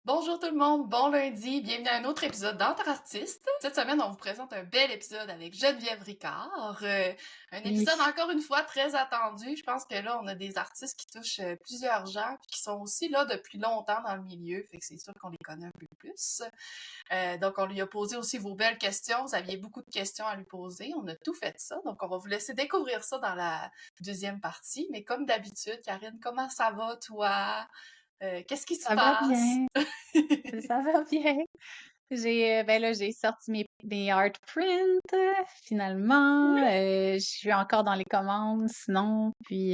Bonjour tout le monde, bon lundi, bienvenue à un autre épisode d'Entre Artistes. Cette semaine, on vous présente un bel épisode avec Geneviève Ricard. Un Oui. épisode encore une fois très attendu. Je pense que là, on a des artistes qui touchent plusieurs gens, puis qui sont aussi là depuis longtemps dans le milieu, fait que c'est sûr qu'on les connaît un peu plus. Donc, on lui a posé aussi vos belles questions. Vous aviez beaucoup de questions à lui poser. On a tout fait ça. Donc, on va vous laisser découvrir ça dans la deuxième partie. Mais comme d'habitude, Karine, comment ça va, toi? Qu'est-ce qui se Ça va passe? bien, ça va bien. Ben là, j'ai sorti mes art prints, finalement. Oui. Je suis encore dans les commandes, sinon, puis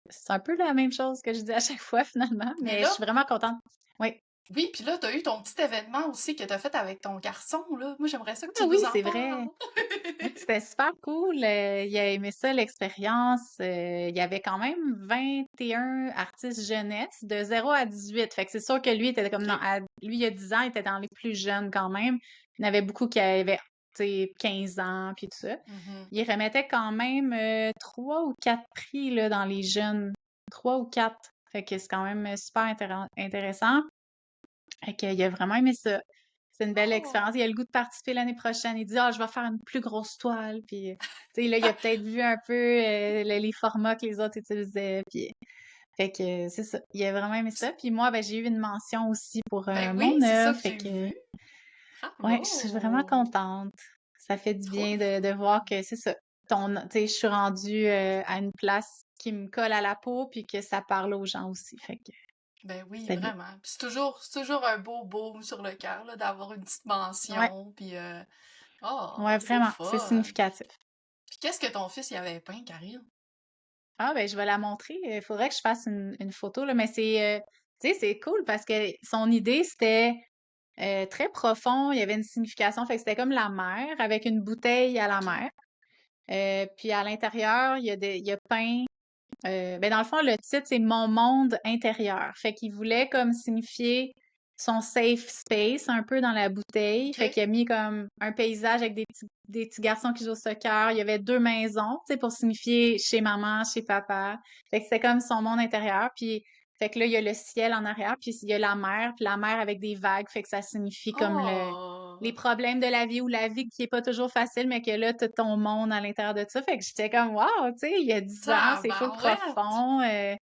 c'est un peu la même chose que je dis à chaque fois, finalement, Mais mais je là, suis vraiment contente. Oui. oui, puis là, t'as eu ton petit événement aussi que t'as fait avec ton garçon, là. Moi, j'aimerais ça que Ah tu oui, nous en c'est vrai. parles. C'était super cool. Il a aimé ça, l'expérience. Il y avait quand même 21 artistes jeunesse de 0 à 18. Fait que c'est sûr que lui était comme OK. lui, il y a 10 ans, il était dans les plus jeunes quand même. Il y en avait beaucoup qui avaient, tu sais, 15 ans, puis tout ça. Mhm. Il remettait quand même 3 ou 4 prix là, dans les jeunes. 3 ou 4. Fait que c'est quand même super intéressant. Fait qu'il a vraiment aimé ça. C'est une belle expérience. Oh! Il a le goût de participer l'année prochaine. Il dit, ah, je vais faire une plus grosse toile. Puis, tu sais, là, il a peut-être vu un peu les formats que les autres utilisaient. Puis, fait que c'est ça. Il a vraiment aimé ça. Puis moi, ben, j'ai eu une mention aussi pour Ben oui, mon c'est ça œuvre. que Fait j'ai que, vu. ouais, je suis vraiment Bravo! contente. Ça fait du Trop bien le de voir fun. que c'est ça. Tu sais, je suis rendue à une place qui me colle à la peau, puis que ça parle aux gens aussi. Fait que Ben oui, c'est bien. vraiment. Puis c'est toujours un beau baume sur le cœur, là, d'avoir une petite Ouais, mention, puis oh, ouais, c'est le vraiment. C'est fun. significatif. Puis qu'est-ce que ton fils y avait peint, Karine? Ah ben je vais la montrer. Il faudrait que je fasse une photo là, mais c'est tu sais c'est cool parce que son idée c'était très profond. Il y avait une signification, fait que c'était comme la mer avec une bouteille à la OK. mer. Puis à l'intérieur il y a peint. Ben dans le fond le titre c'est Mon monde intérieur. Fait qu'il voulait comme signifier son safe space un peu dans la bouteille. Fait OK. qu'il a mis comme un paysage avec des petits garçons qui jouent au soccer. Il y avait 2 maisons, tu sais, pour signifier chez maman, chez papa. Fait que c'était comme son monde intérieur. Puis, fait que là, il y a le ciel en arrière, puis il y a la mer, puis la mer avec des vagues. Fait que ça signifie comme les Oh! problèmes de la vie ou la vie qui est pas toujours facile, mais que là, t'as ton monde à l'intérieur de ça. Fait que j'étais comme, wow, tu sais, il y a 10 ans, c'est full Tabarouette! profond.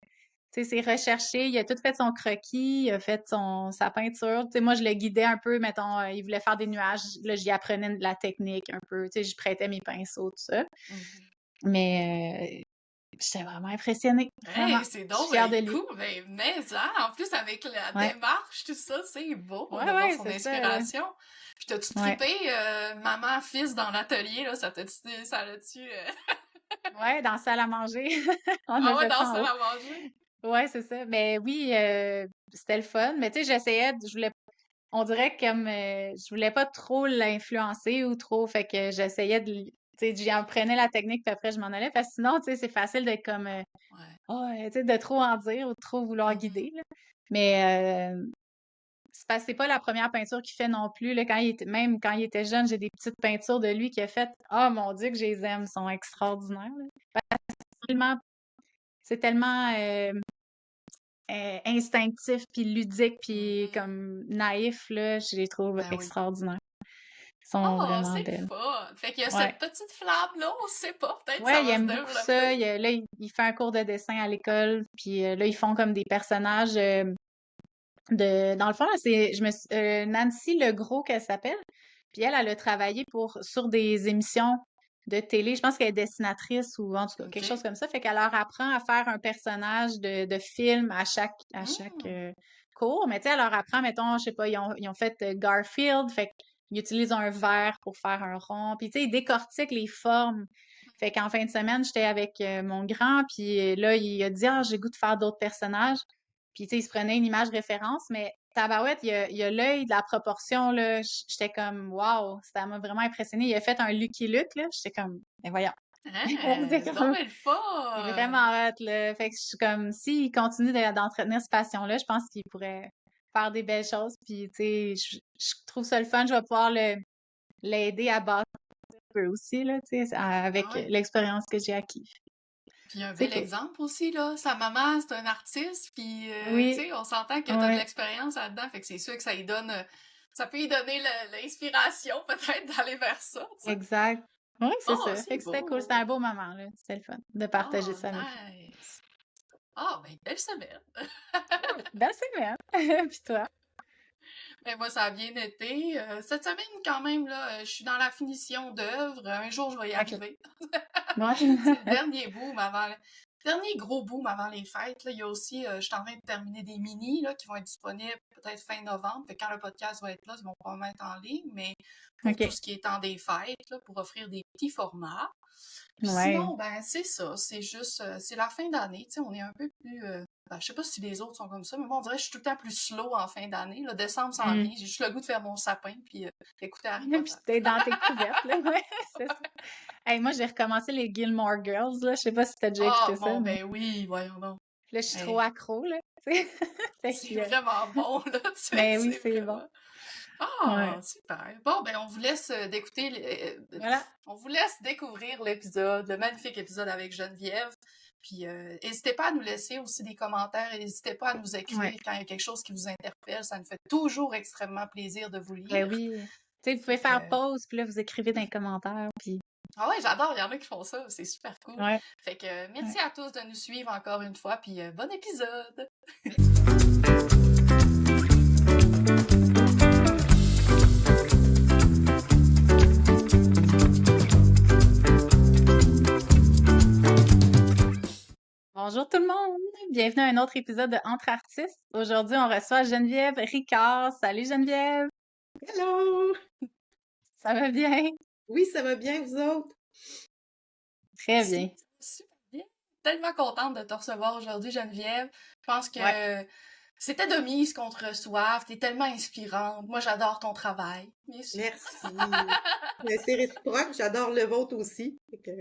Tu sais, c'est recherché, il a tout fait son croquis, il a fait sa peinture. Tu sais, moi, je le guidais un peu, mettons, il voulait faire des nuages. Là, j'y apprenais de la technique un peu. Tu sais, je prêtais mes pinceaux, tout ça. Mhm. Mais j'étais vraiment impressionnée. Vraiment. Hey, c'est Je suis donc fière ben de lui. cool, mais hein, en plus avec la Ouais. démarche, tout ça, c'est beau Ouais, de voir ouais, son c'est ça. inspiration. Puis t'as-tu Ouais. trippé maman, fils dans l'atelier, là, ça l'a-tu Ouais, dans la salle à manger. On Ah a ouais, fait dans ça en ça haut. à manger? Ouais, c'est ça. Mais oui, c'était le fun. Mais tu sais, je voulais, on dirait que comme je voulais pas trop l'influencer ou trop, fait que j'essayais tu sais, j'en prenais la technique puis après je m'en allais parce que sinon, tu sais, c'est facile d'être comme, Ouais. oh, tu sais, de trop en dire ou de trop vouloir Mhm. guider, là. Mais c'est parce que c'est pas la première peinture qu'il fait non plus, là. Même quand il était jeune, j'ai des petites peintures de lui qu'il a faites. Oh mon Dieu, que je les aime, ils sont extraordinaires, là. Tellement- C'est tellement instinctif, puis ludique, puis Mhm. comme naïf, là, je les trouve Ben oui. extraordinaires. Ils sont Oh, vraiment c'est le belles. fun! Fait qu'il y a Ouais. cette petite flamme-là, on sait pas, peut-être ça Ouais, il va se aime beaucoup ça. développer. Là, il fait un cours de dessin à l'école, puis là, ils font comme des personnages dans le fond, là, Nancy Legros qu'elle s'appelle, puis elle a travaillé sur des émissions de télé. Je pense qu'elle est dessinatrice ou en tout cas quelque chose OK. comme ça. Fait qu'elle leur apprend à faire un personnage de film à chaque Hmm. cours. Mais tu sais, elle leur apprend, mettons, je sais pas, ils ont fait Garfield, fait qu'ils utilisent un verre pour faire un rond. Puis tu sais, ils décortiquent les formes. Fait qu'en fin de semaine, j'étais avec mon grand, puis là, il a dit, ah, j'ai goût de faire d'autres personnages. Puis, tu sais, il se prenait une image référence, mais tabarouette, il y a l'œil de la proportion, là. J'étais comme, wow, ça m'a vraiment impressionné. Il a fait un Lucky Luke, là. J'étais comme, ben voyons. C'était Donc, comme, ben le il est fun! vraiment hot, là. Fait que je suis comme, s'il continue d'entretenir cette passion-là, je pense qu'il pourrait faire des belles choses. Puis, tu sais, je trouve ça le fun. Je vais pouvoir l'aider à bâtir un peu aussi, là, tu sais, avec Ah ouais. l'expérience que j'ai acquise. Puis un C'est bel cool. exemple aussi, là. Sa maman, c'est un artiste, puis, tu Oui, sais, on s'entend que t'as de ouais, l'expérience là-dedans, fait que c'est sûr que ça lui donne, ça peut lui donner l'inspiration, peut-être, d'aller vers ça, tu sais. exact. Oui, c'est Bon, ça. Fait c'est que c'était cool. C'était un beau! beau moment, là. C'était le fun de partager Oh, ça à nos filles. nice! Ah, ben, belle semaine! Ouais, belle semaine! Puis toi? Ben, moi, ça a bien été. Cette semaine, quand même, là, je suis dans la finition d'œuvre. Un jour, je vais y OK. arriver. Ouais. C'est le dernier boom avant, dernier gros boom avant les fêtes. Là. Il y a aussi, je suis en train de terminer des mini là, qui vont être disponibles peut-être fin novembre. Fait que quand le podcast va être là, ils vont pas mettre en ligne, mais pour tout OK. ce qui est temps des fêtes, là, pour offrir des petits formats. Puis Ouais. sinon, ben c'est ça. C'est juste, c'est la fin d'année. Tu sais, on est un peu plus. Ben, je sais pas si les autres sont comme ça, mais moi, on dirait que je suis tout le temps plus slow en fin d'année. Le décembre s'en vient. Mmh. J'ai juste le goût de faire mon sapin puis écouter Harry Puis Potter. t'es dans tes couvertes, là. Ouais, c'est ça. Hey, moi, j'ai recommencé les Gilmore Girls, là. Je sais pas si t'as déjà Ah, écouté ça, bon, mais ben oui, voyons donc. là, je suis trop Hey, accro, là. Tu sais? Fait c'est que, vraiment bon, là, tu sais, mais oui, c'est c'est bon. vraiment. Ah, Ouais. super. Bon, ben, on vous laisse d'écouter, Voilà. on vous laisse découvrir l'épisode, le magnifique épisode avec Geneviève. Puis, n'hésitez pas à nous laisser aussi des commentaires et n'hésitez pas à nous Ouais. écrire quand il y a quelque chose qui vous interpelle. Ça nous fait toujours extrêmement plaisir de vous Ben lire. oui. Tu sais, vous Fait pouvez que, faire pause, puis là, vous écrivez dans les commentaires, puis ah ouais, j'adore, il y en a qui font ça, c'est super cool. ouais, Fait que, ouais. merci à tous de nous suivre encore une fois, puis bon épisode! Bonjour tout le monde! Bienvenue à un autre épisode de Entre artistes. Aujourd'hui, on reçoit Geneviève Ricard. Salut Geneviève! Hello! Ça va bien? Oui, ça va bien, vous autres? Très bien. Aussi, super bien. Tellement contente de te recevoir aujourd'hui, Geneviève. Je pense que Ouais. c'était de mise qu'on te reçoive. T'es tellement inspirante. Moi, j'adore ton travail. Merci. Merci. Ben, c'est réciproque, j'adore le vôtre aussi. Fait que,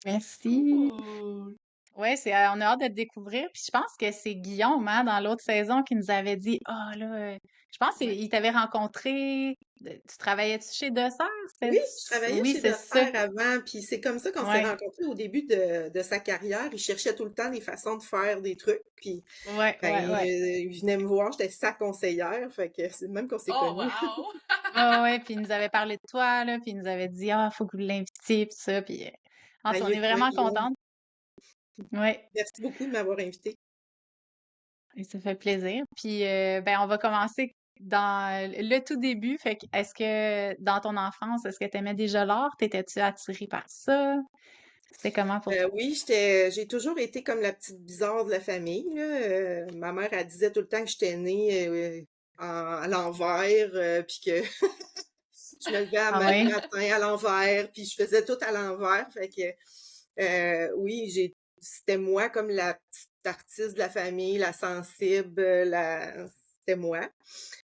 Merci. Cool. Ouais, on a hâte de te découvrir. Puis je pense que c'est Guillaume, hein, dans l'autre saison, qui nous avait dit, ah là, je pense Ouais. qu'il t'avait rencontré. Tu travaillais-tu chez Dessert? oui, je travaillais Oui, chez c'est ça. Dessert avant, puis c'est comme ça qu'on s'est Ouais, rencontrés au début de sa carrière. Il cherchait tout le temps des façons de faire des trucs, puis ouais, ben, ouais, ouais. il venait me voir, j'étais sa conseillère, fait que c'est de même qu'on s'est Oh, connus. wow! Ouais, ouais, puis il nous avait parlé de toi, là, puis il nous avait dit, ah, faut que vous l'invitiez, puis ça, puis en Ben, tout cas, on est ouais, vraiment Guillaume, contente. Ouais, merci beaucoup de m'avoir invité. et ça fait plaisir. Puis, ben, on va commencer dans le tout début. Fait que, est-ce que dans ton enfance, est-ce que tu aimais déjà l'art? T'étais-tu attirée par ça? C'était comment pour toi? Oui, j'ai toujours été comme la petite bizarre de la famille, là. Ma mère, elle disait tout le temps que j'étais née à l'envers, puis que je me levais Ah le ouais? matin à l'envers, puis je faisais tout à l'envers. Fait que oui, c'était moi comme la petite artiste de la famille, la sensible, c'était moi.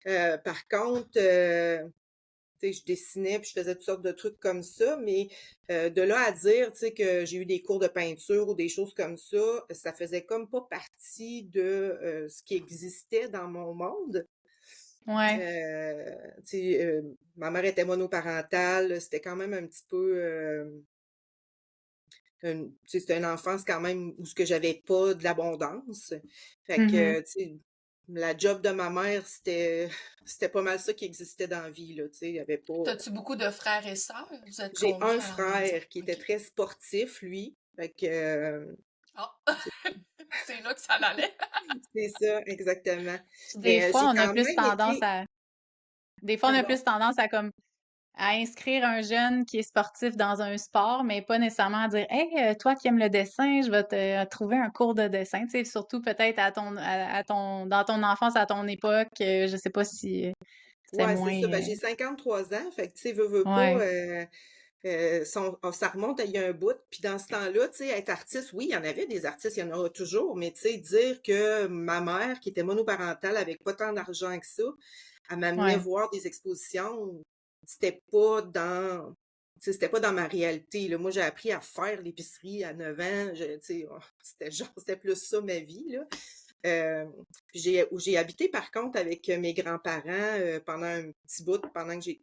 Par contre, tu sais, je dessinais puis je faisais toutes sortes de trucs comme ça, mais de là à dire, tu sais, que j'ai eu des cours de peinture ou des choses comme ça faisait comme pas partie de ce qui existait dans mon monde. Ouais. Tu sais, ma mère était monoparentale, c'était quand même un petit peu, tu sais, c'était une enfance quand même où ce que j'avais pas de l'abondance. Fait Mhm. que, tu sais, la job de ma mère, c'était pas mal ça qui existait dans la vie, là, tu sais, il y avait pas. T'as-tu beaucoup de frères et sœurs? Vous êtes J'ai un combien à la maison? frère qui était OK. très sportif, lui. Fait que, Ah! C'est là que ça allait. c'est ça, exactement. Puis des Mais fois, j'ai on a quand plus même tendance été, à, des fois, on a pardon? plus tendance à comme à inscrire un jeune qui est sportif dans un sport, mais pas nécessairement à dire Hey, toi qui aimes le dessin, je vais te trouver un cours de dessin. Tu sais, surtout peut-être dans ton enfance, à ton époque, je sais pas si c'était Ouais, c'est moins. ça. Ben, j'ai 53 ans. Fait que, tu sais, veux pas, Ouais, ça remonte à il y a un bout. Puis dans ce temps-là, tu sais, être artiste, oui, il y en avait des artistes, il y en aura toujours, mais tu sais, dire que ma mère, qui était monoparentale avec pas tant d'argent que ça, elle m'amenait ouais, voir des expositions, c'était pas dans, tu sais, c'était pas dans ma réalité, là. Moi, j'ai appris à faire l'épicerie à 9 ans. Tu sais, c'était genre, c'était plus ça ma vie, là. Où j'ai habité par contre avec mes grands-parents pendant un petit bout,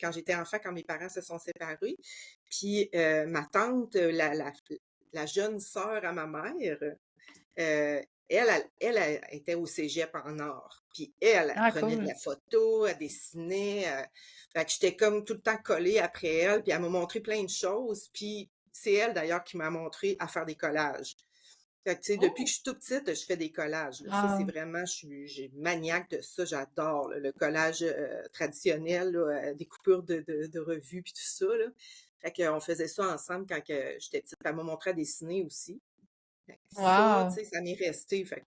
quand j'étais enfant, quand mes parents se sont séparés. Puis ma tante, la jeune sœur à ma mère, elle était au cégep en art. Puis elle Ah, prenait de cool. la photo, elle dessinait. Fait que j'étais comme tout le temps collée après elle. Puis elle m'a montré plein de choses. Puis c'est elle, d'ailleurs, qui m'a montré à faire des collages. Fait que, tu sais, depuis que Oh! je suis toute petite, je fais des collages, là. Ça, c'est Ah, vraiment, j'ai maniaque de ça, j'adore, là, le collage traditionnel, là, des coupures de revues, puis tout ça, là. Fait qu'on faisait ça ensemble quand j'étais petite. Elle m'a montré à dessiner aussi. Fait que ça, tu wow. sais, ça m'est resté. Fait que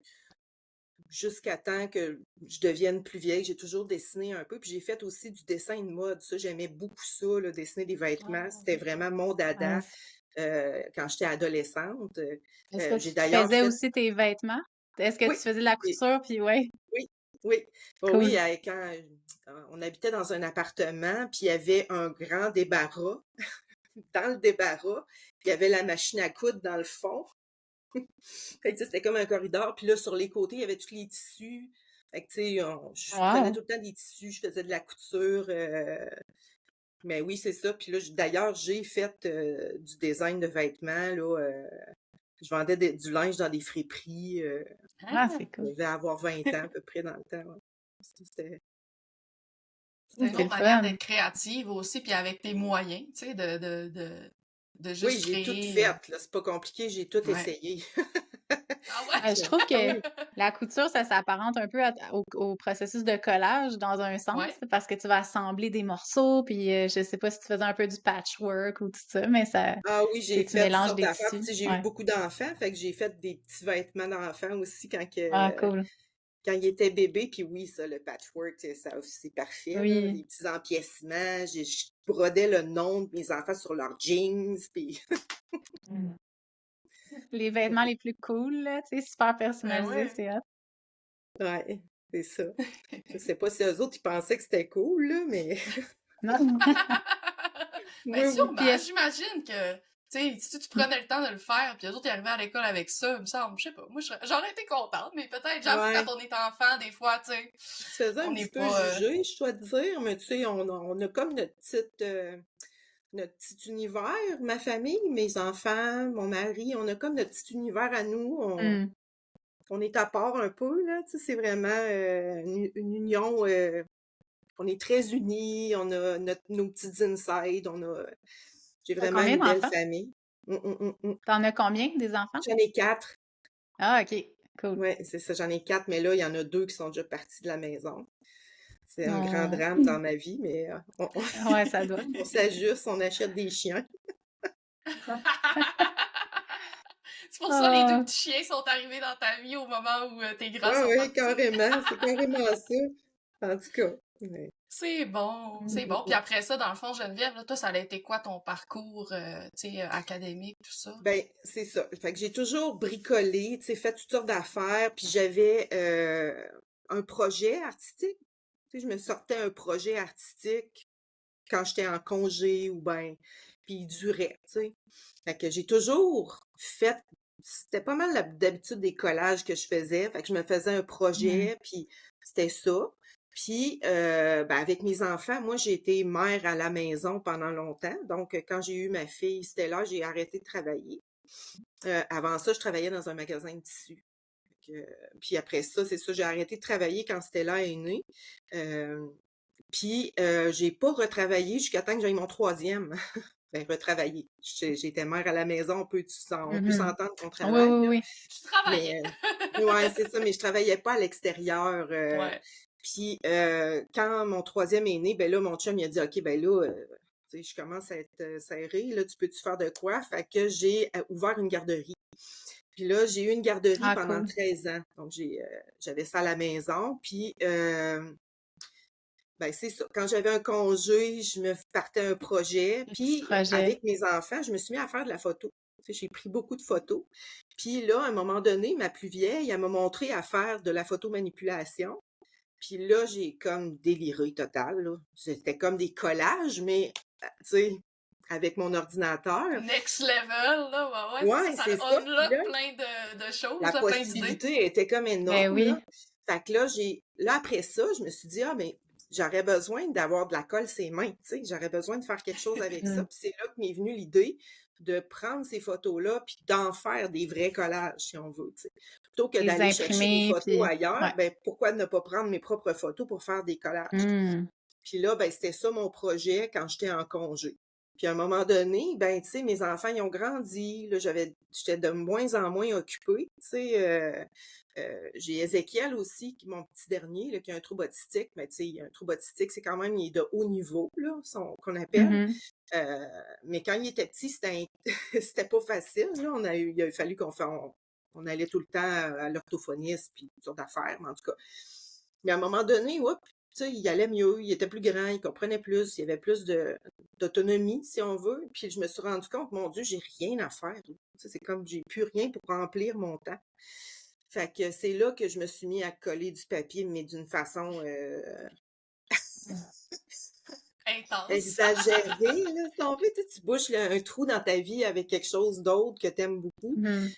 jusqu'à temps que je devienne plus vieille, j'ai toujours dessiné un peu. Puis j'ai fait aussi du dessin de mode. Ça, j'aimais beaucoup ça, là, dessiner des vêtements. Ah C'était oui. vraiment mon Ah, dada quand j'étais adolescente. est-ce que J'ai tu te d'ailleurs faisais fait... aussi tes vêtements? Est-ce que tu Oui, faisais de la oui, couture? Puis ouais, oui, oui. Oh oui, cool. quand on habitait dans un appartement, puis il y avait un grand débarras. Dans le débarras, il y avait la machine à coudre dans le fond. Fait que, tu sais, c'était comme un corridor. Puis là, sur les côtés, il y avait tous les tissus. Fait que, tu sais, je prenais Wow. tout le temps des tissus, je faisais de la couture. Mais oui, c'est ça. Puis là, d'ailleurs, j'ai fait du design de vêtements. Là, je vendais du linge dans des friperies. Ah, Ah! c'est Je cool. devais avoir 20 ans à peu près dans le temps. Ouais. C'était... C'est une C'est autre le manière fun. d'être créative aussi, puis avec tes moyens, tu sais, de Oui, juste j'ai tout créer. fait, là. C'est pas compliqué, j'ai tout Ouais. essayé. Ah Je ouais? trouve Ah que oui, la couture, ça s'apparente un peu au processus de collage dans un sens, Ouais. parce que tu vas assembler des morceaux, puis je sais pas si tu faisais un peu du patchwork ou tout ça, mais ça, ah oui, tu sais, j'ai tu fait toutes mélanges sortes des d'affaires. Puis, tissus. tu sais, j'ai eu Ouais. beaucoup d'enfants, fait que j'ai fait des petits vêtements d'enfants aussi Ah, cool. quand ils étaient bébés. Puis oui, ça, le patchwork, ça, c'est parfait, là. Oui. Les petits empiècements. Je brodais le nom de mes enfants sur leurs jeans. Puis, Mm. Les vêtements les plus cool, là, tu sais, super Ben personnalisés, ouais. c'est hot. ouais, c'est ça. Je sais pas si eux autres, ils pensaient que c'était cool, là, mais Non? Ben moi, oui. Puis sûrement, j'imagine que, tu sais, si tu prenais le temps de le faire, puis les autres ils arrivaient à l'école avec ça, il me semble, je sais pas, moi j'aurais été contente, mais peut-être, j'avoue, quand Ouais. on est enfant, des fois, tu sais, Je te faisais on un n'est petit peu pas... juger, je dois te dire, mais tu sais, on a comme notre petit univers, ma famille, mes enfants, mon mari, on a comme notre petit univers à nous. hmm. On est à part un peu, là, tu sais, c'est vraiment une union, on est très unis, on a nos petites insides, j'ai T'as vraiment combien une belle d'enfants? famille. Mm. T'en as combien des enfants? J'en ai 4. Ah, ok, cool. Ouais, c'est ça, j'en ai 4, mais là, il y en a 2 qui sont déjà partis de la maison. C'est un grand Oh. drame dans ma vie, mais Ouais, ça doit. on s'ajuste, on achète des chiens. C'est pour ça les deux Oh. petits chiens sont arrivés dans ta vie au moment où tes grands Ah sont oui, partis. carrément, c'est carrément ça. En tout cas, ouais. C'est bon, Mm, c'est mm, bon. Puis mm. après ça, dans le fond, Geneviève, là, toi, ça a été quoi ton parcours, tu sais, académique, tout ça? Ben, c'est ça. Fait que j'ai toujours bricolé, tu sais, fait toutes sortes d'affaires, puis j'avais un projet artistique. Tu sais, je me sortais un projet artistique quand j'étais en congé ou ben, puis il durait, tu sais. Fait que j'ai toujours fait, c'était pas mal d'habitude des collages que je faisais. Fait que je me faisais un Hmm. projet, puis c'était ça. Puis, ben, avec mes enfants, moi, j'ai été mère à la maison pendant longtemps. Donc, quand j'ai eu ma fille Stella, j'ai arrêté de travailler. Avant ça, je travaillais dans un magasin de tissus. Puis après ça, c'est ça, j'ai arrêté de travailler quand Stella est née. Euh, Puis, j'ai pas retravaillé jusqu'à temps que j'aille mon troisième. Ben, retravailler. J'étais mère à la maison, on peut Mhm. s'entendre qu'on Oui, travaille, oui, là. oui. Tu travaillais. Mais, ouais, c'est ça, mais je travaillais pas à l'extérieur. Ouais. Puis, quand mon troisième est né, ben là, mon chum, il a dit, OK, ben là, tu sais, je commence à être serrée, là, tu peux-tu faire de quoi? Fait que j'ai ouvert une garderie. Puis là, j'ai eu une garderie Ah, pendant cool. 13 ans. Donc, j'avais ça à la maison. Puis, ben, c'est ça. Quand j'avais un congé, je me partais un projet. Un petit Puis, projet. avec mes enfants, je me suis mis à faire de la photo. Tu sais, j'ai pris beaucoup de photos. Puis là, à un moment donné, ma plus vieille, elle m'a montré à faire de la photomanipulation. Puis là, j'ai comme déliré total, là. C'était comme des collages, mais, tu sais, avec mon ordinateur. Next level, là, ouais, c'est ça, Ouais, ça c'est ça. Puis unlock là, plein de choses, la là, plein d'idées. possibilité était comme Ben énorme, là. oui. Fait que là, après ça, je me suis dit, ah, mais j'aurais besoin d'avoir de la colle ses mains, tu sais, j'aurais besoin de faire quelque chose avec ça. Hmm. Puis c'est là que m'est venue l'idée de prendre ces photos-là puis d'en faire des vrais collages, si on veut, tu sais. Plutôt que Les d'aller chercher des imprimer, photos puis... ailleurs, Ouais. ben pourquoi ne pas prendre mes propres photos pour faire des collages? Puis là, ben c'était ça mon projet quand j'étais en congé. Puis à un moment donné, ben tu sais, mes enfants, ils ont grandi. Là, j'étais de moins en moins occupée. Tu sais, j'ai Ézéchiel aussi, mon petit dernier, là, qui a un trouble autistique. Mais tu sais, un trouble autistique, c'est quand même, il est de haut niveau, là, qu'on appelle. Mhm. Mais quand il était petit, c'était pas facile. Là. Il a fallu on allait tout le temps à l'orthophoniste, puis toutes sortes d'affaires, mais en tout cas. Mais à un moment donné, tu sais, il allait mieux, il était plus grand, il comprenait plus, il y avait plus d'autonomie, si on veut. Puis je me suis rendu compte, mon Dieu, j'ai rien à faire. Tu sais, c'est comme j'ai plus rien pour remplir mon temps. Fait que c'est là que je me suis mis à coller du papier, mais d'une façon Intense. exagérée, là, si on veut. Tu bouches un trou dans ta vie avec quelque chose d'autre que tu aimes beaucoup. Mhm.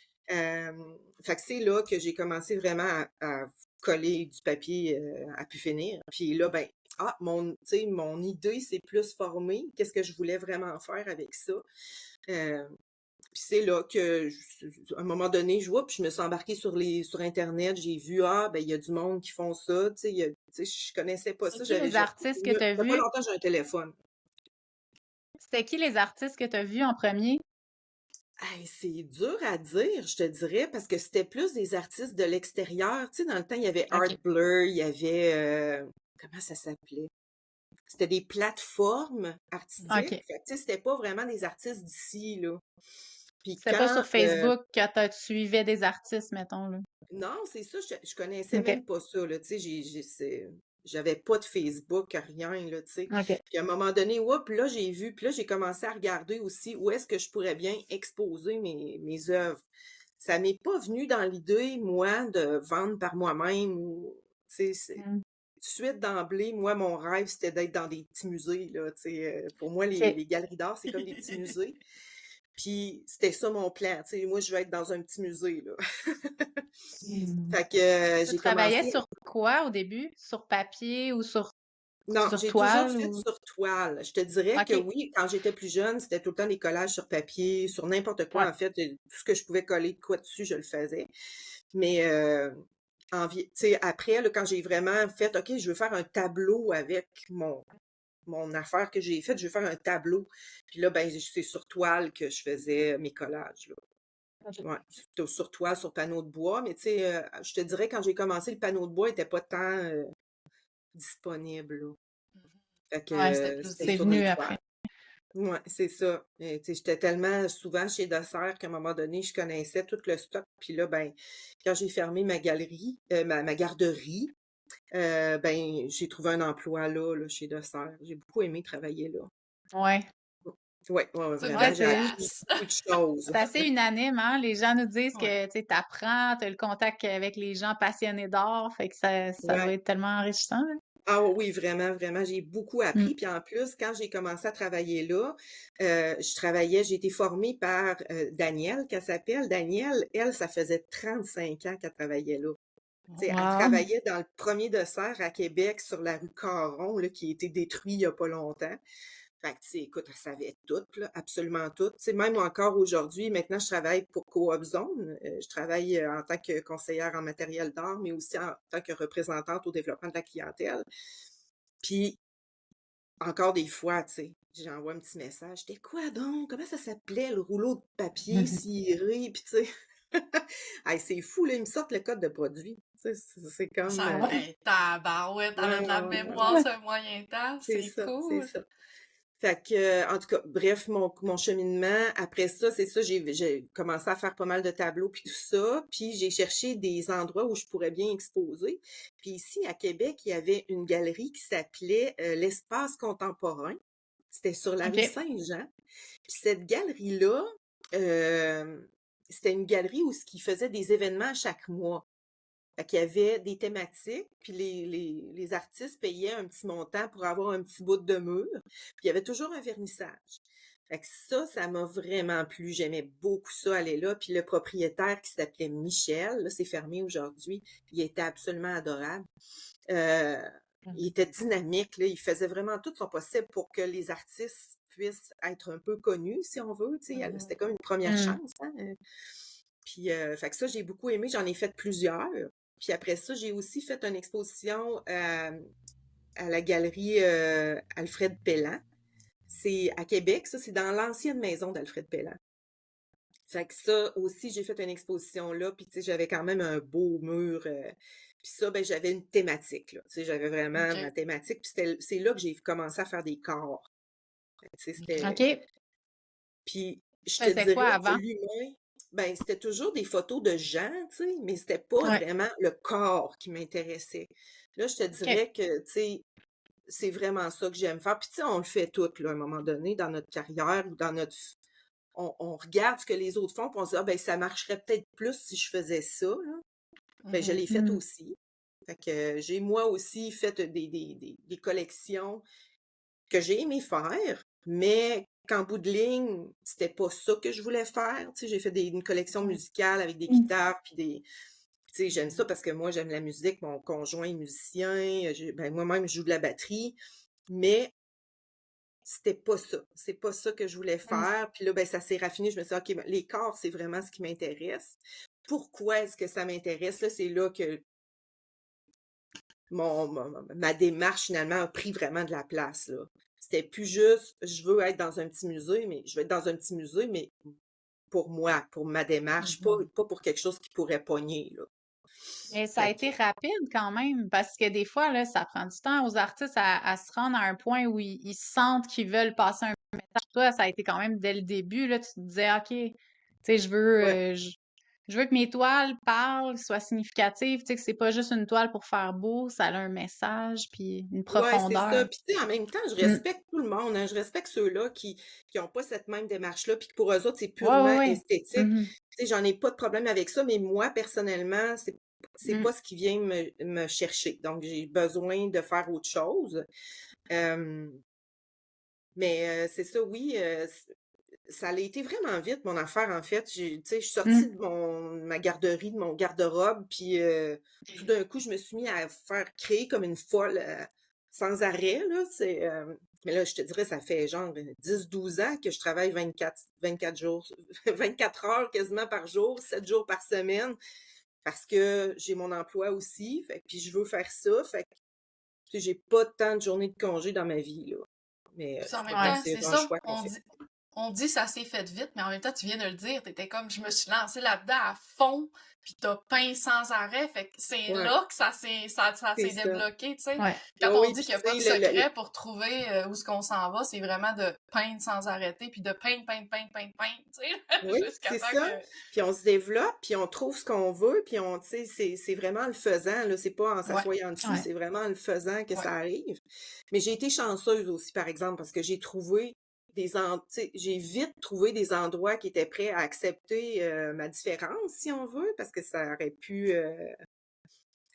Fait que c'est là que j'ai commencé vraiment à coller du papier à pu finir. Puis là, ben, mon idée s'est plus formée. Qu'est-ce que je voulais vraiment faire avec ça? Puis c'est là que, à un moment donné, je me suis embarquée sur Internet. J'ai vu, ben, il y a du monde qui font ça. Tu sais, je connaissais pas C'est ça. qui les artistes que tu as Ça fait pas vus? longtemps que j'ai un téléphone. C'était qui les artistes que tu as vus en premier? Hey, c'est dur à dire, je te dirais, parce que c'était plus des artistes de l'extérieur. Tu sais, dans le temps, il y avait Art OK. Blur, il y avait... comment ça s'appelait? C'était des plateformes artistiques. OK. Fait que, tu sais, c'était pas vraiment des artistes d'ici, là. Puis C'était pas sur Facebook que tu suivais des artistes, mettons, là. non, c'est ça, je connaissais OK. même pas ça, là. Tu sais, j'avais pas de Facebook, rien, là, tu sais. OK. Puis à un moment donné, là, j'ai vu, puis là, j'ai commencé à regarder aussi où est-ce que je pourrais bien exposer mes œuvres. Ça m'est pas venu dans l'idée, moi, de vendre par moi-même ou, tu sais, Mm. tout de suite d'emblée, moi, mon rêve, c'était d'être dans des petits musées, là, tu sais. Pour moi, OK. les galeries d'art, c'est comme des petits musées. Puis c'était ça mon plan, tu sais. Moi, je vais être dans un petit musée, là. Fait que Tu j'ai travaillais commencé. sur quoi au début? Sur papier ou Non, sur j'ai toujours toile fait ou... sur toile. Je te dirais que OK. oui, quand j'étais plus jeune, c'était tout le temps des collages sur papier, sur n'importe quoi, Ouais. en fait. Tout ce que je pouvais coller de quoi dessus, je le faisais. Mais tu sais, après, là, quand j'ai vraiment fait, OK, je veux faire un tableau avec mon affaire que j'ai faite, je veux faire un tableau. Puis là, ben, c'est sur toile que je faisais mes collages, là. OK. Ouais, sur toile, sur panneau de bois. Mais tu sais, je te dirais, quand j'ai commencé, le panneau de bois n'était pas tant disponible, là. Fait que Ouais, c'était c'est sur des venu toiles. après. Ouais, c'est ça. Tu sais, j'étais tellement souvent chez Dessert qu'à un moment donné, je connaissais tout le stock. Puis là, ben, quand j'ai fermé ma galerie, ma garderie, ben, j'ai trouvé un emploi là, chez Dessert. J'ai beaucoup aimé travailler là. Ouais. Ouais, C'est une vraiment, Ouais, bonne j'ai appris place. beaucoup de choses. c'est assez unanime, hein? Les gens nous disent Ouais. que, tu sais, t'apprends, t'as le contact avec les gens passionnés d'art, fait que ça doit Ouais. être tellement enrichissant, là. Ah oui, vraiment, vraiment, j'ai beaucoup Mm. appris. Puis en plus, quand j'ai commencé à travailler là, j'ai été formée par Danielle, qu'elle s'appelle. Danielle, elle, ça faisait 35 ans qu'elle travaillait là. Tu sais, elle Wow. travaillait dans le premier dessert à Québec sur la rue Caron, là, qui a été détruit il n'y a pas longtemps. Fait que, tu sais, écoute, elle savait tout, là, absolument tout. Tu sais, même encore aujourd'hui, maintenant, je travaille pour Coop Zone. Je travaille en tant que conseillère en matériel d'art, mais aussi en tant que représentante au développement de la clientèle. Puis, encore des fois, tu sais, j'envoie un petit message. C'était quoi donc? Comment ça s'appelait, le rouleau de papier ciré? Puis, tu sais, hey, c'est fou, là, ils me sortent le code de produit. Tu sais, c'est comme... Ça, tabarouette, elle a de la ouais, mémoire sur un moyen temps, c'est c'est ça, c'est cool. ça. Fait que, en tout cas, bref, mon cheminement, après ça, c'est ça, j'ai commencé à faire pas mal de tableaux puis tout ça, puis j'ai cherché des endroits où je pourrais bien exposer. Puis ici, à Québec, il y avait une galerie qui s'appelait l'Espace Contemporain. C'était sur la rue OK. Saint-Jean. Puis cette galerie-là, euh, c'était une galerie où ce qui faisait des événements chaque mois. Fait qu'il y avait des thématiques, puis les artistes payaient un petit montant pour avoir un petit bout de mur, puis il y avait toujours un vernissage. Fait que ça m'a vraiment plu. J'aimais beaucoup ça, aller là. Puis le propriétaire qui s'appelait Michel, là, c'est fermé aujourd'hui, il était absolument adorable. Euh, il était dynamique, là. Il faisait vraiment tout son possible pour que les artistes puisse être un peu connue, si on veut, tu sais. C'était comme une première Mm. chance, hein. Puis, fait que ça, j'ai beaucoup aimé. J'en ai fait plusieurs. Puis après ça, j'ai aussi fait une exposition à la galerie Alfred Pellan. C'est à Québec, ça, c'est dans l'ancienne maison d'Alfred Pellan. Fait que ça aussi, j'ai fait une exposition là, puis tu sais, j'avais quand même un beau mur. Puis ça, ben j'avais une thématique, là. Tu sais, j'avais vraiment OK. ma thématique. Puis c'est là que j'ai commencé à faire des corps. Tu sais, c'était... OK. Puis je Tu te faisais quoi dirais que avant? l'humain, ben c'était toujours des photos de gens, tu sais, mais c'était pas Ouais. vraiment le corps qui m'intéressait. Là, je te OK. dirais que, tu sais, c'est vraiment ça que j'aime faire. Puis tu sais, on le fait tout, là, à un moment donné, dans notre carrière ou dans notre... On regarde ce que les autres font, puis on se dit, ah ben ça marcherait peut-être plus si je faisais ça, là. Ben, je Mhm. l'ai fait Mm. aussi. Fait que j'ai moi aussi fait des collections que j'ai aimé faire, mais qu'en bout de ligne, c'était pas ça que je voulais faire. Tu sais, j'ai fait une collection Mhm. musicale avec des guitares, puis des... Tu sais, j'aime ça parce que moi, j'aime la musique, mon conjoint est musicien, ben, moi-même, je joue de la batterie, mais c'était pas ça. C'est pas ça que je voulais Mm. faire. Puis là, ben, ça s'est raffiné. Je me suis dit, OK, ben, les corps, c'est vraiment ce qui m'intéresse. Pourquoi est-ce que ça m'intéresse? Là, c'est là que ma démarche, finalement, a pris vraiment de la place, là. C'était plus juste, je veux être dans un petit musée, mais je veux être dans un petit musée, mais pour moi, pour ma démarche, Mhm. pas pour quelque chose qui pourrait pogner, là. Mais ça a Fait que, été rapide quand même, parce que des fois, là, ça prend du temps aux artistes à se rendre à un point où ils sentent qu'ils veulent passer un message. Toi, ça a été quand même dès le début, là, tu te disais, OK, tu sais, ouais. je veux que mes toiles parlent, soient significatives, tu sais, que c'est pas juste une toile pour faire beau, ça a un message, puis une Ouais, c'est profondeur. ça. Puis, tu sais, en même temps, je Mm. respecte tout le monde, hein. Je respecte ceux-là qui ont pas cette même démarche-là, puis que pour eux autres, c'est Ouais, ouais, purement ouais. esthétique. Mhm. Tu sais, j'en ai pas de problème avec ça, mais moi, personnellement, c'est Mm. pas ce qui vient me chercher. Donc, j'ai besoin de faire autre chose. Euh, mais c'est ça, oui, ça a été vraiment vite, mon affaire, en fait. Tu sais, je suis sortie Mm. de ma garderie, de mon garde-robe, puis tout d'un coup, je me suis mis à faire créer comme une folle, sans arrêt, là. Mais là, je te dirais, ça fait genre 10 12 ans que je travaille 24 jours, 24 heures quasiment par jour, 7 jours par semaine, parce que j'ai mon emploi aussi, fait, puis je veux faire ça, fait que tu sais, j'ai pas tant de journées de congé dans ma vie, là. Mais Puis en même Ouais. temps, c'est c'est un ça, choix qu'on fait. on dit ça s'est fait vite, mais en même temps, tu viens de le dire, t'étais comme, je me suis lancée là-dedans à fond, puis t'as peint sans arrêt, fait que c'est Ouais, là que ça c'est s'est ça. débloqué, tu sais. Ouais. Quand Oui, on oui, dit puis qu'il n'y a tu pas de sais, secret pour trouver où est-ce qu'on s'en va, c'est vraiment de peindre sans arrêter, puis de peindre, tu sais, oui, jusqu'à c'est temps ça. que... Puis on se développe, puis on trouve ce qu'on veut, puis tu sais, c'est vraiment le faisant, là. C'est pas en Ouais, s'assoyant dessus, Ouais. c'est vraiment en le faisant que ouais. ça arrive. Mais j'ai été chanceuse aussi, par exemple, parce que j'ai trouvé tu sais, j'ai vite trouvé des endroits qui étaient prêts à accepter ma différence, si on veut, parce que ça aurait pu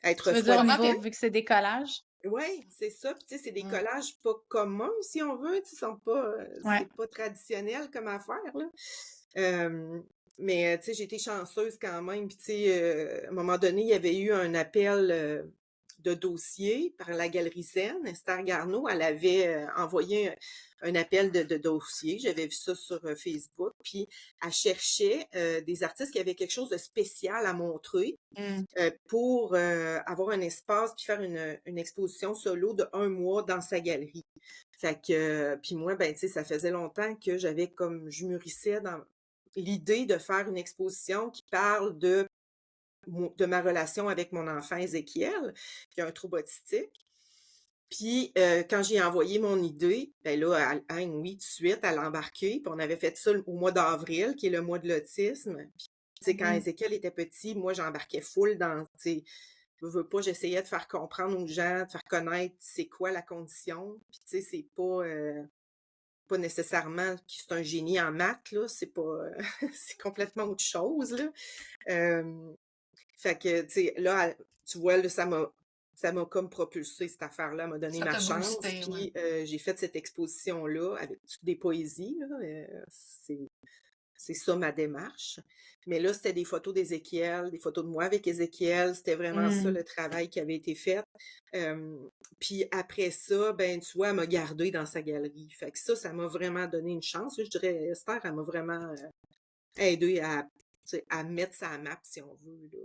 être Tu veux dire au Comment refroidissant. niveau, vu que c'est des collages? Oui, c'est ça. Puis tu sais, c'est des Mm. collages pas communs, si on veut. Tu sais, Ouais. c'est pas traditionnel comme affaire, là. Euh, mais tu sais, j'ai été chanceuse quand même. Puis tu sais, à un moment donné, il y avait eu un appel de dossier par la Galerie Zen. Esther Garneau, elle avait envoyé un appel de dossier. J'avais vu ça sur Facebook. Puis elle cherchait des artistes qui avaient quelque chose de spécial à montrer Mm. pour avoir un espace puis faire une exposition solo de 1 mois dans sa galerie. Fait que, puis moi, ben, tu sais, ça faisait longtemps que je mûrissais dans l'idée de faire une exposition qui parle de ma relation avec mon enfant Ézéchiel, qui a un trouble autistique. Puis, quand j'ai envoyé mon idée, ben là, oui, tout de suite, elle a embarqué. Puis on avait fait ça au mois d'avril, qui est le mois de l'autisme. Puis, tu sais, quand Mhm. Ézéchiel était petit, moi, j'embarquais full dans, tu sais, veux pas, j'essayais de faire comprendre aux gens, de faire connaître c'est quoi la condition. Puis, tu sais, c'est pas nécessairement que c'est un génie en maths, là. C'est pas, c'est complètement autre chose, là. Euh, Fait que, tu sais, là, tu vois, là, ça m'a comme propulsé, cette affaire-là, m'a donné Ça ma t'a chance. boosté, ouais. Puis j'ai fait cette exposition-là avec toutes des poésies, là. C'est ça ma démarche. Mais là, c'était des photos d'Ézéchiel, des photos de moi avec Ézéchiel. C'était vraiment ça Mm. le travail qui avait été fait. Puis après ça, ben tu vois, elle m'a gardée dans sa galerie. Fait que ça m'a vraiment donné une chance. Je dirais, Esther, elle m'a vraiment aidée à, tu sais, à mettre sa map, si on veut, là.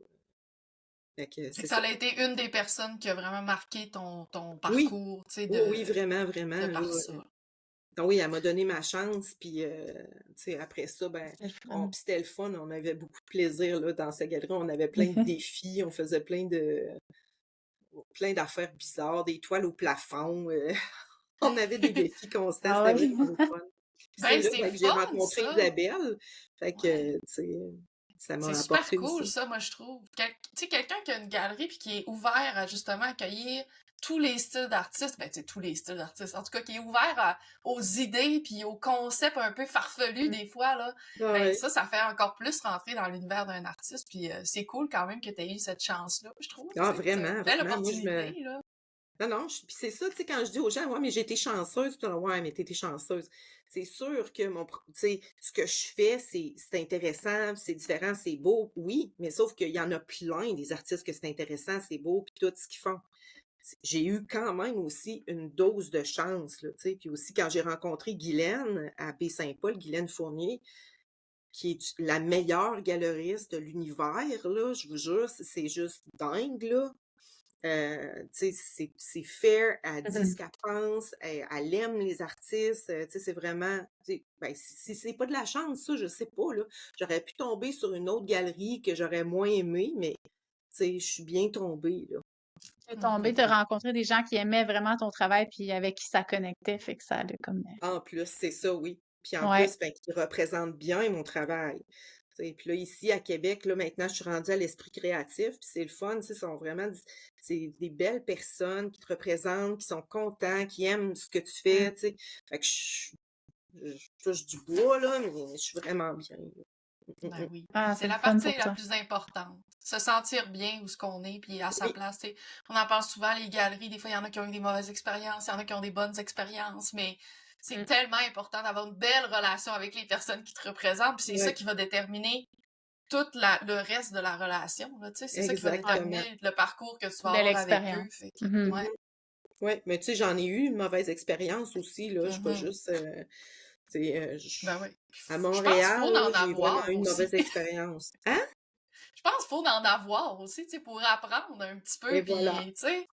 Fait que Fait c'est que ça ça. a été une des personnes qui a vraiment marqué ton Oui, parcours, tu sais, oui, oui, vraiment, vraiment, de là. par ça. Oui, elle m'a donné ma chance, puis tu sais, après ça, ben, C'est le fun. puis c'était le fun, on avait beaucoup de plaisir, là, dans sa galerie. On avait plein de défis, on faisait plein d'affaires bizarres, des toiles au plafond. On avait des défis constants, Ah c'était ouais? vraiment le fun. Puis c'est Hey, là, c'est ben, que j'ai fun, rencontré ça! Isabelle. Fait Ouais. que, tu sais, ça C'est m'a super apporté cool, aussi. ça, moi, je trouve. Tu sais, quelqu'un qui a une galerie puis qui est ouvert à justement accueillir tous les styles d'artistes, ben, tu sais, tous les styles d'artistes, en tout cas, qui est ouvert aux idées puis aux concepts un peu farfelus Mm. des fois, là, Ah ben, ouais. ça fait encore plus rentrer dans l'univers d'un artiste puis c'est cool quand même que tu aies eu cette chance-là, je trouve, tu Ah, sais. C'est une vraiment, belle vraiment. Moi, opportunité, là. Non, non, puis c'est ça, tu sais, quand je dis aux gens, ouais, mais j'ai été chanceuse, puis ouais, mais t'étais chanceuse. C'est sûr que tu sais, ce que je fais, c'est intéressant, c'est différent, c'est beau, oui, mais sauf qu'il y en a plein des artistes que c'est intéressant, c'est beau, puis tout ce qu'ils font. J'ai eu quand même aussi une dose de chance, là, tu sais, puis aussi quand j'ai rencontré Guylaine à Baie-Saint-Paul, Guylaine Fournier, qui est la meilleure galeriste de l'univers, là, je vous jure, c'est juste dingue, là. Tu sais, c'est fair, elle dit ce qu'elle pense, elle aime les artistes, tu sais, c'est vraiment, tu sais, ben, si c'est pas de la chance, ça, je sais pas, là. J'aurais pu tomber sur une autre galerie que j'aurais moins aimée, mais, tu sais, je suis bien tombée, là. T'es Mhm. tombé, t'as rencontré des gens qui aimaient vraiment ton travail puis avec qui ça connectait, fait que ça a comme... En plus, c'est ça, oui. Puis en Ouais. plus, ben, qui représente bien mon travail. Tu sais, puis là, ici, à Québec, là, maintenant, je suis rendue à l'esprit créatif, puis c'est le fun, tu sais, sont vraiment, c'est des belles personnes qui te représentent, qui sont contents, qui aiment ce que tu fais, tu sais. Fait que je touche du bois, là, mais je suis vraiment bien, là. Ben oui. Ah, C'est c'est le la fun partie pour la toi. plus importante. Se sentir bien où ce qu'on est, puis à sa Oui, place. T'sais. On en parle souvent, les galeries, des fois, il y en a qui ont eu des mauvaises expériences, il y en a qui ont des bonnes expériences, mais c'est Mm. tellement important d'avoir une belle relation avec les personnes qui te représentent, puis c'est ça oui, qui va déterminer tout le reste de la relation. Là, c'est ça qui va Ouais. exactement. déterminer le parcours que tu vas De avoir avec eux. l'expérience. Fait que, Mhm. ouais. Oui, mais tu sais, j'en ai eu une mauvaise expérience aussi, là. Je suis pas Mhm. juste, tu sais, Ben oui. à Je pense qu'il Montréal, faut là, en j'ai vraiment avoir eu une aussi. mauvaise expérience. Hein? Je pense qu'il faut en avoir aussi, pour apprendre un petit Et peu, voilà. puis, tu sais,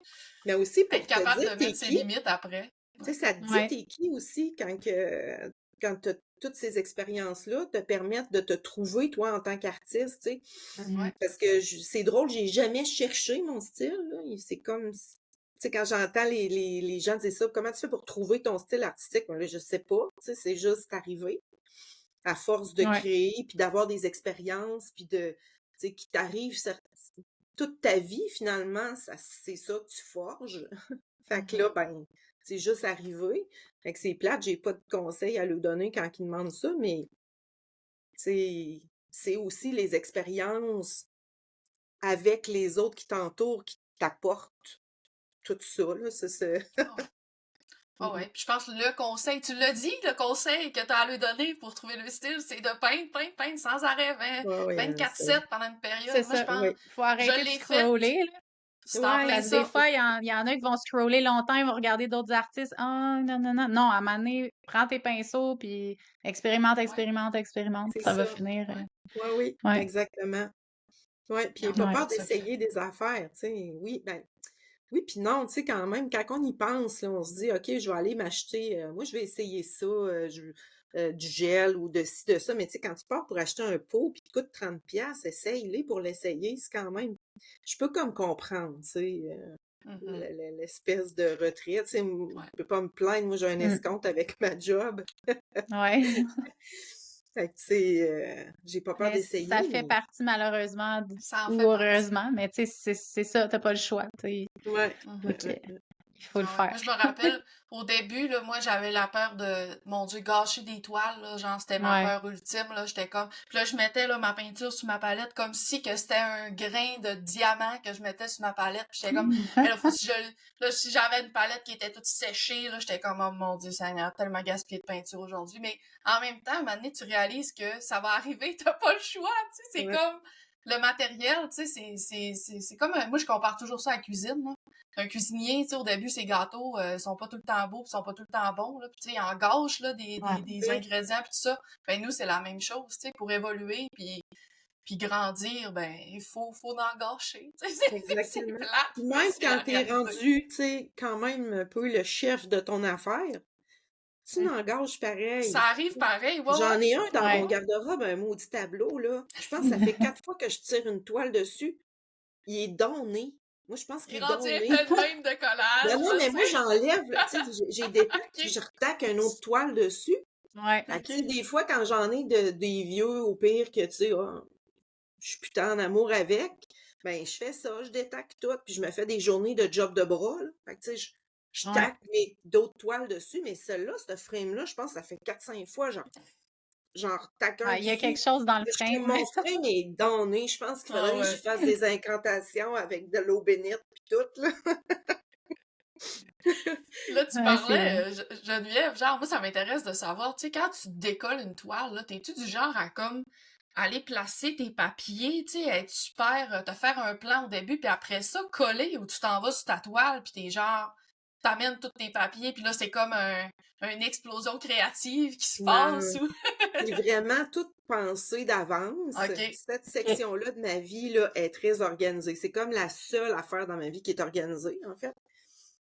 Mais aussi être pour te capable dire de mettre t'es ses qui, limites après. tu sais, Ouais. ça te dit Ouais. t'es qui aussi quand t'as toutes ces expériences-là te permettent de te trouver, toi, en tant qu'artiste, tu sais. Mhm. Ouais. Parce que c'est drôle, j'ai jamais cherché mon style, là. C'est comme, tu sais, quand j'entends les gens dire ça, comment tu fais pour trouver ton style artistique? Moi, là, je sais pas, tu sais, c'est juste arrivé à force de Ouais. créer, puis d'avoir des expériences, puis tu sais, qui t'arrivent toute ta vie, finalement, c'est ça que tu forges. Fait que Mhm. là, ben, c'est juste arrivé. Fait que c'est plate, j'ai pas de conseils à lui donner quand il demande ça, mais c'est aussi les expériences avec les autres qui t'entourent qui t'apportent tout ça, là. Ah ouais. Ah ouais. Puis je pense que le conseil, tu l'as dit, le conseil que tu as à lui donner pour trouver le style, c'est de peindre, peindre, peindre sans arrêt, Ouais, ouais, 24/7 pendant une C'est période. Moi, je ça. pense, ouais. Faut je arrêter de l'ai faite. scroller, là. C'est en plein Ouais, Parce que des ça. fois, il y en a qui vont scroller longtemps, ils vont regarder d'autres artistes. Ah, non, non, non. Non, à un moment donné, prends tes pinceaux, puis expérimente, Ouais. expérimente, expérimente. c'est Ça va ça. finir. Ouais. Ouais, oui, Ouais. exactement. Ouais, puis Il n'y il en pas a Ouais. pas peur de secret. d'essayer des affaires, tu sais. Oui, ben, oui, puis non, tu sais, quand même, quand on y pense, là, on se dit, OK, je vais aller m'acheter, moi, je vais essayer ça, du gel ou de ci, de ça, mais tu sais, quand tu pars pour acheter un pot, puis il coûte 30$, essaye-les pour l'essayer, c'est quand même, je peux comme comprendre, tu sais, Mhm. l'espèce de retrait, tu sais, Ouais. je peux pas me plaindre, moi, j'ai un Mm. escompte avec ma job, Ouais. fait que, tu sais, j'ai pas peur Mais d'essayer, ça fait mais partie, malheureusement, Ça en ou fait partie. heureusement, mais tu sais, c'est ça, t'as pas le choix, tu sais. ouais, Mhm. Donc, il faut le Ah ouais. faire. Moi, je me rappelle, au début, là, moi, j'avais la peur de, mon Dieu, gâcher des toiles, là, genre, c'était ma Ouais. peur ultime, là, j'étais comme, puis là, je mettais, là, ma peinture sur ma palette comme si que c'était un grain de diamant que je mettais sur ma palette, puis j'étais comme, mais là, si j'avais une palette qui était toute séchée, là, j'étais comme, oh mon Dieu, Seigneur, tellement gaspillé de peinture aujourd'hui, mais en même temps, à un moment donné, tu réalises que ça va arriver, t'as pas le choix, tu sais, c'est ouais, comme, le matériel, tu sais, c'est comme, moi, je compare toujours ça à la cuisine, là. un cuisinier, tu sais, au début, ses gâteaux sont pas tout le temps beaux, pis sont pas tout le temps bons, là. Puis, tu sais, il engâche, là, Ouais. des ingrédients, puis tout ça. Ben, nous, c'est la même chose, tu sais, pour évoluer, puis grandir, ben, faut en gâcher, tu sais. C'est Exactement. plate, Puis mais même c'est quand la t'es réalité. rendu, tu sais, quand même un peu le chef de ton affaire, tu Mm. n'engages Ça pareil. arrive pareil, ouais, J'en ai un dans mon Ouais. garde-robe, un maudit tableau, là. Je pense que ça fait 4 fois que je tire une toile dessus. Il est donné. Moi, je pense Il qu'il est est rendu donné. effet de même de Ben collage, non, je mais moi, sais. j'enlève, tu sais, j'ai des tacs, puis OK, je retaque une autre toile dessus. Ouais. Fait que, tu sais, OK. des fois, quand j'en ai des vieux, au pire, que, tu sais, ah, je suis putain en amour avec, ben, je fais ça, je détaque tout, puis je me fais des journées de job de bras, là. Fait que, tu sais, je Ouais. taque d'autres toiles dessus, mais celle-là, ce frame-là, je pense que ça fait 4-5 fois, j'en retaque un Ouais, il y a quelque dessus. chose dans le Je trouve frame. mon frame est donné. Je pense qu'il Ah faudrait que j'y ouais. fasse des incantations avec de l'eau bénite puis tout, là. Là, tu Ouais, c'est parlais, Geneviève, genre, moi, ça m'intéresse de savoir, tu sais, quand tu décolles une toile, là, t'es-tu du genre à, comme, aller placer tes papiers, tu sais, être super, te faire un plan au début, puis après ça, coller, ou tu t'en vas sur ta toile, puis t'es genre, t'amènes tous tes papiers, puis là, c'est comme une explosion créative qui se passe, Non, ou... j'ai vraiment tout pensé d'avance. OK. Cette OK. section-là de ma vie, là, est très organisée. C'est comme la seule affaire dans ma vie qui est organisée, en fait.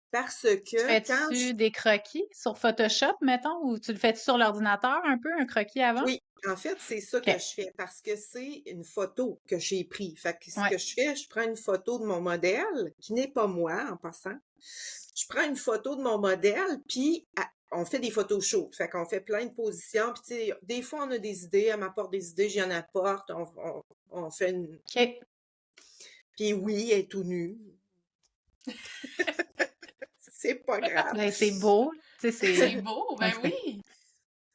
Parce Tu que quand je fais-tu des croquis sur Photoshop, mettons, ou tu le fais sur l'ordinateur un peu, un croquis avant? Oui, en fait, c'est ça que OK. je fais parce que c'est une photo que j'ai prise. Fait que ce Ouais. que je fais, je prends une photo de mon modèle, qui n'est pas moi en passant. Je prends une photo de mon modèle, puis on fait des photos chaudes. Fait qu'on fait plein de positions. Puis, tu sais, des fois, on a des idées, elle m'apporte des idées, j'y en apporte. On fait une. OK. Puis oui, elle est tout nue. C'est pas grave. Ben, c'est beau, tu sais, C'est c'est beau, ben parfait. oui!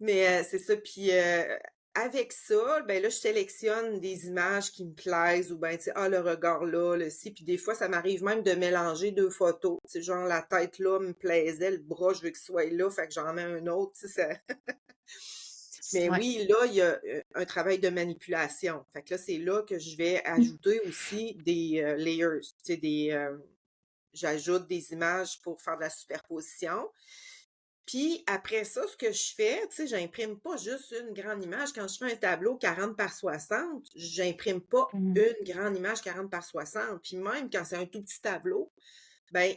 Mais c'est ça. Puis avec ça, ben là, je sélectionne des images qui me plaisent ou ben, tu sais, ah, le regard là, le ci. Puis des fois, ça m'arrive même de mélanger deux photos. Tu sais, genre, la tête là me plaisait, le bras, je veux qu'il soit là, fait que j'en mets un autre, tu sais, ça. Mais Ouais. oui, là, il y a un travail de manipulation. Fait que là, c'est là que je vais ajouter aussi des layers. Tu sais, j'ajoute des images pour faire de la superposition. Puis après ça, ce que je fais, tu sais, j'imprime pas juste une grande image. Quand je fais un tableau 40 par 60, j'imprime pas Mhm. une grande image 40 par 60. Puis même quand c'est un tout petit tableau, ben,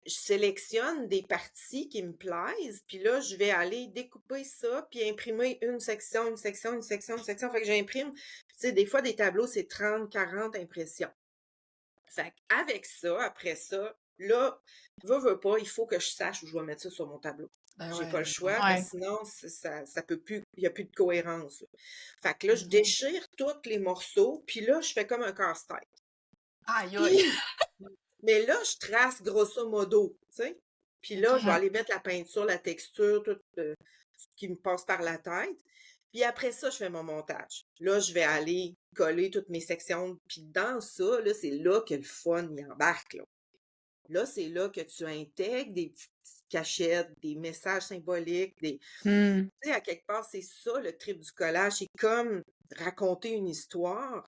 je sélectionne des parties qui me plaisent, puis là, je vais aller découper ça, puis imprimer une section, une section, une section, une section. Fait que j'imprime, tu sais, des fois, des tableaux, c'est 30, 40 impressions. Fait qu'avec ça, après ça, là, veux pas, il faut que je sache où je vais mettre ça sur mon tableau. Ben J'ai ouais, pas le ben ouais. choix, parce Ouais. que sinon, ça peut plus, il y a plus de cohérence, là. Fait que là, je Mhm. déchire tous les morceaux, puis là, je fais comme un casse-tête. Aïe, aïe! Puis, mais là, je trace grosso modo, tu sais. Puis là, je vais OK. Mhm. aller mettre la peinture, la texture, tout ce qui me passe par la tête. Puis après ça, je fais mon montage. Là, je vais aller coller toutes mes sections. Puis dans ça, là, c'est là que le fun y embarque, là. Là, c'est là que tu intègres des petites cachettes, des messages symboliques, Hmm. tu sais, à quelque part, c'est ça le trip du collage. C'est comme raconter une histoire.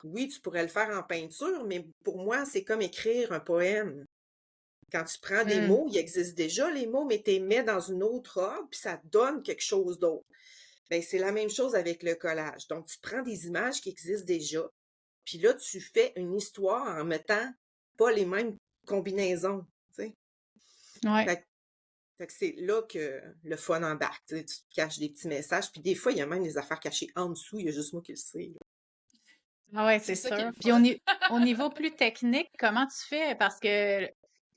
Oui, tu pourrais le faire en peinture, mais pour moi, c'est comme écrire un poème. Quand tu prends des Hmm. mots, il existe déjà les mots, mais tu les mets dans une autre ordre, puis ça donne quelque chose d'autre. Ben, c'est la même chose avec le collage. Donc, tu prends des images qui existent déjà, puis là, tu fais une histoire en mettant pas les mêmes combinaisons, tu sais. Ouais. Fait, fait que c'est là que le fun embarque, tu sais, tu te caches des petits messages, puis des fois, il y a même des affaires cachées en dessous, il y a juste moi qui le sais, là. Ah ouais, C'est c'est ça qui est sûr. le Puis fun. au niveau plus technique, comment tu fais? Parce que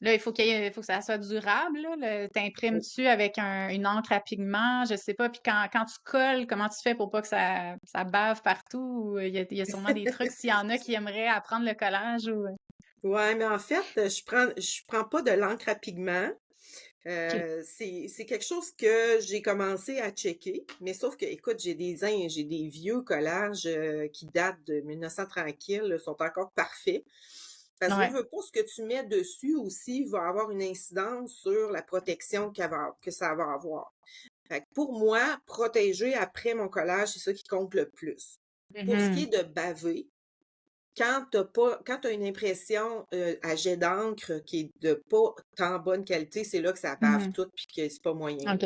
là, il faut que ça soit durable, là. T'imprimes-tu avec une encre à pigment? Je sais pas. Puis quand tu colles, comment tu fais pour pas que ça bave partout? Il y a sûrement des trucs s'il y en a qui aimeraient apprendre le collage ou. Ouais, mais en fait, je prends pas de l'encre à pigment. OK. C'est quelque chose que j'ai commencé à checker, mais sauf que, écoute, j'ai des vieux collages qui datent de 1900 tranquille, là, sont encore parfaits. Parce que Ouais. veux pas, ce que tu mets dessus aussi va avoir une incidence sur la protection que ça va avoir. Fait que pour moi, protéger après mon collage, c'est ça qui compte le plus. Pour ce qui est Mhm. de baver, quand t'as une impression à jet d'encre qui est de pas tant bonne qualité, c'est là que ça bave Mhm. tout puis que c'est pas moyen. OK.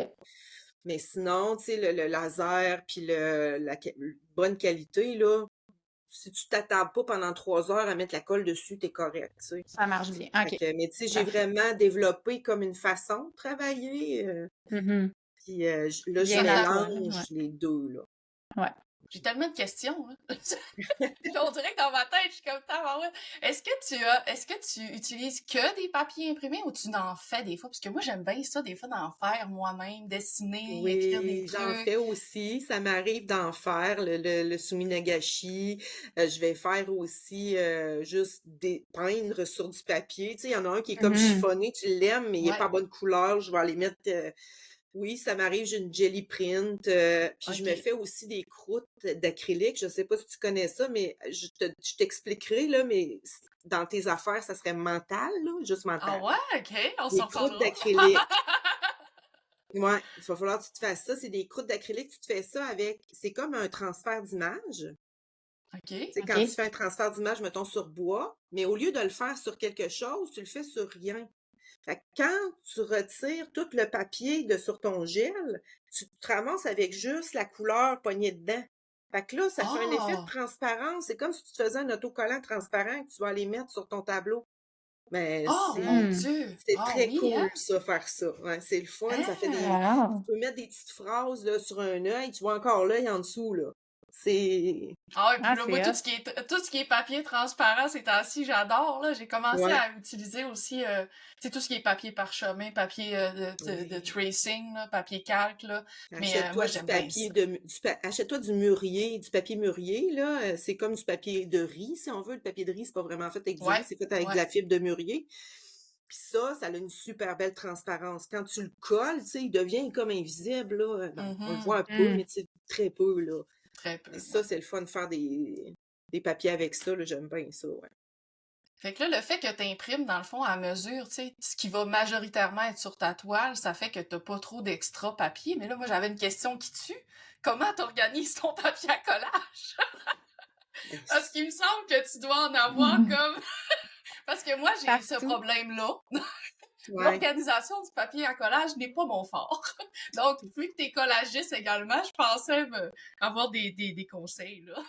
Mais sinon, tu sais, le laser puis bonne qualité, là, si tu t'attends pas pendant 3 heures à mettre la colle dessus, t'es correct, tu sais. Ça marche bien. OK. Mais tu sais, j'ai Parfait. vraiment développé comme une façon de travailler. Mhm. Puis là, je Bien à toi, là. mélange les deux, là. Ouais. J'ai tellement de questions, hein. On dirait que dans ma tête, je suis comme tabarouette. Est-ce que tu utilises que des papiers imprimés ou tu en fais des fois? Parce que moi, j'aime bien ça, des fois, d'en faire moi-même, dessiner, écrire des Oui, j'en trucs. fais aussi. Ça m'arrive d'en faire, le suminagashi. Je vais faire aussi juste peindre sur du papier. Tu sais, il y en a un qui est comme Mhm. chiffonné, tu l'aimes, mais il n'est Ouais, pas bonne couleur. Je vais aller mettre. Oui, ça m'arrive, j'ai une jelly print. Puis je me ok. fais aussi des croûtes d'acrylique. Je sais pas si tu connais ça, mais je t'expliquerai, là, mais dans tes affaires, ça serait mental, là, juste Ah mental. ouais, ok, on Des s'en croûtes reparlera. d'acrylique. Ouais, il va falloir que tu te fasses ça. C'est des croûtes d'acrylique. Tu te fais ça avec. C'est comme un transfert d'image. Tu Ok. sais, quand tu OK. fais un transfert d'image, mettons sur bois, mais au lieu de le faire sur quelque chose, tu le fais sur rien. Fait que quand tu retires tout le papier de sur ton gel, tu te ramasses avec juste la couleur pognée dedans. Fait que là, ça fait un effet de Oh! transparence. C'est comme si tu te faisais un autocollant transparent que tu vas aller mettre sur ton tableau. Mais Oh mon Hmm. Dieu! c'est Ah très oui, hein? cool, ça, faire ça. Ouais, c'est le fun. Ça fait Hein? tu Wow. peux mettre des petites phrases là, sur un œil, tu vois encore l'œil en dessous, là. C'est. Ah ouais, puis Ah, là, moi, c'est hot. tout ce qui est papier transparent ces temps-ci, j'adore, là. J'ai commencé Ouais. à utiliser aussi, tu sais, tout ce qui est papier parchemin, papier de Oui. tracing, là, papier calque, là. Mais moi, Achète-toi du j'aime bien papier ça. achète-toi du mûrier, du papier mûrier, là. C'est comme du papier de riz, si on veut. Le papier de riz, c'est pas vraiment fait avec du riz, Ouais, c'est fait avec de ouais. la fibre de mûrier. Puis ça a une super belle transparence. Quand tu le colles, tu sais, il devient comme invisible, là. Ben, on le voit Mhm. un peu, Hmm. mais tu sais, très peu, là. Très peu, Et ouais. ça, c'est le fun de faire des papiers avec ça, là. J'aime bien ça, ouais. Fait que là, le fait que tu imprimes, dans le fond, à mesure, tu sais, ce qui va majoritairement être sur ta toile, ça fait que t'as pas trop d'extra papier. Mais là, moi, j'avais une question qui tue. Comment t'organises ton papier à collage? Ben, Parce qu'il me semble que tu dois en avoir comme... Parce que moi, j'ai ce Partout. problème-là. ouais. L'organisation du papier à collage n'est pas mon fort. Donc, vu que t'es collagiste également, je pensais avoir des conseils, là.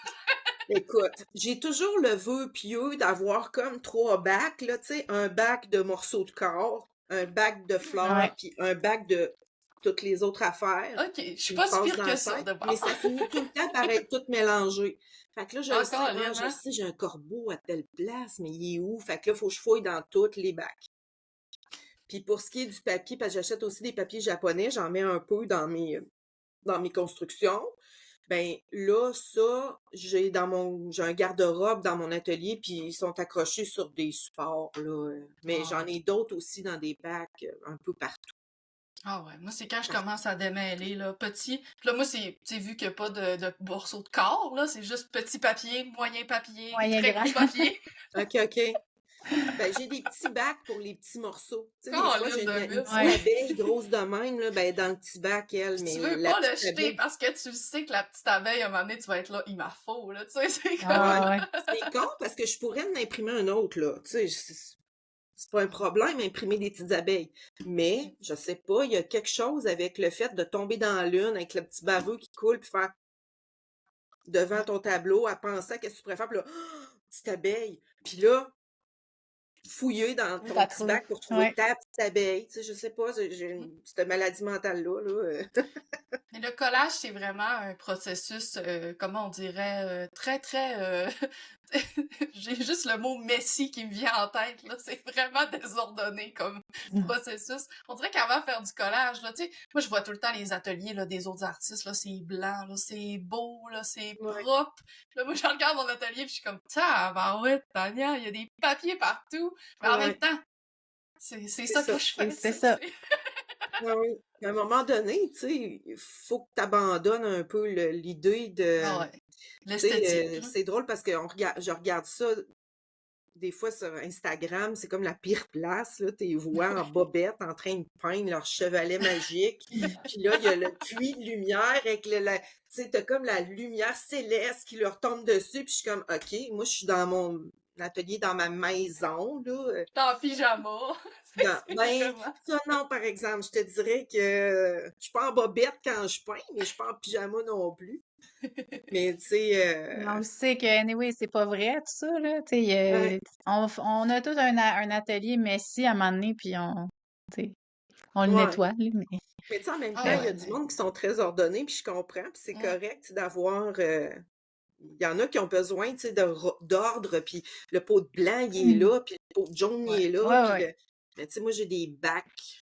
Écoute, j'ai toujours le vœu pieux d'avoir comme 3 bacs, là, tu sais, un bac de morceaux de corps, un bac de Ouais. fleurs, puis un bac de toutes les autres affaires OK, je suis qui me pas si passent pire dans que la ça, tête, de mais bord. ça finit tout le temps par être tout mélangé. Fait que là, Encore, rien, je le hein? sais, j'ai un corbeau à telle place, mais il est où? Fait que là, il faut que je fouille dans tous les bacs. Puis pour ce qui est du papier, parce que j'achète aussi des papiers japonais, j'en mets un peu dans mes constructions. Ben là, ça, j'ai un garde-robe dans mon atelier, puis ils sont accrochés sur des supports, là. Mais Ah, j'en ai OK. d'autres aussi dans des bacs un peu partout. Ah ouais, moi, c'est quand je Parce- commence à démêler, là, petit. Puis là, moi, c'est, tu sais, vu qu'il n'y a pas de morceau de corps, là, c'est juste petit papier, moyen papier, Moyen très grand. gros papier. OK, OK. Ben, j'ai des petits bacs pour les petits morceaux. Tu sais, des fois, Câlisse j'ai de une mythe. petite Ouais. abeille grosse de même, là, ben, dans le petit bac, elle, Puis tu mais veux la pas le petite jeter abeille. parce que tu sais que la petite abeille, à un moment donné, tu vas être là, il m'a faux, là, tu sais, c'est comme... Ouais. Ah ouais. C'est con parce que je pourrais en imprimer un autre, là. Tu sais, c'est pas un problème imprimer des petites abeilles. Mais, je sais pas, il y a quelque chose avec le fait de tomber dans la lune avec le petit baveux qui coule puis faire devant ton tableau à penser à qu'est-ce que tu préfères, puis là, oh, petite abeille. Puis là, fouiller dans Tu ton la petit trouves. bac pour trouver Ouais. ta petite abeille. Tu sais, je sais pas, cette maladie mentale-là, là. Mais le collage, c'est vraiment un processus, comment on dirait, très, très... J'ai juste le mot messy qui me vient en tête, là. C'est vraiment désordonné comme processus. On dirait qu'avant de faire du collage, là, tu sais, moi, je vois tout le temps les ateliers, là, des autres artistes, là, c'est blanc, là, c'est beau, là, c'est Ouais, propre. Puis là, moi, je regarde mon atelier, puis je suis comme, ouais, Tania, il y a des papiers partout. Mais en même ouais, temps, c'est c'est ça que ça. je Et fais, tu c'est sais. ça. Ouais, oui. À un moment donné, tu sais, il faut que tu abandonnes un peu l'idée de. Ah ouais. Tu sais, L'esthétique, là. c'est drôle parce que je regarde ça des fois sur Instagram, c'est comme la pire place, là. Tu les vois en bobette en train de peindre leur chevalet magique. Puis là, il y a le puits de lumière avec tu sais, t'as comme la lumière céleste qui leur tombe dessus. Puis je suis comme, OK, moi, je suis dans mon atelier, dans ma maison, là. T'es en pyjama. C'est Ben, vraiment... ça, non, par exemple. Je te dirais que je suis pas en bobette quand je peins, mais je suis pas en pyjama non plus. Mais, tu sais, Mais on le sait que, anyway, c'est pas vrai, tout ça, là. Tu sais, ouais, on a tout un atelier Messi à un moment donné, puis tu sais, on le ouais. nettoie, là, mais... Mais tu sais, en même Ah temps, Mais il y ouais. a du monde qui sont très ordonnés, puis je comprends, puis c'est ouais. correct d'avoir... il y en a qui ont besoin, tu sais, d'ordre, puis le pot de blanc, il est là, puis le pot de jaune, il Ouais. est là, Ouais, puis ouais. Mais tu sais, moi, j'ai des bacs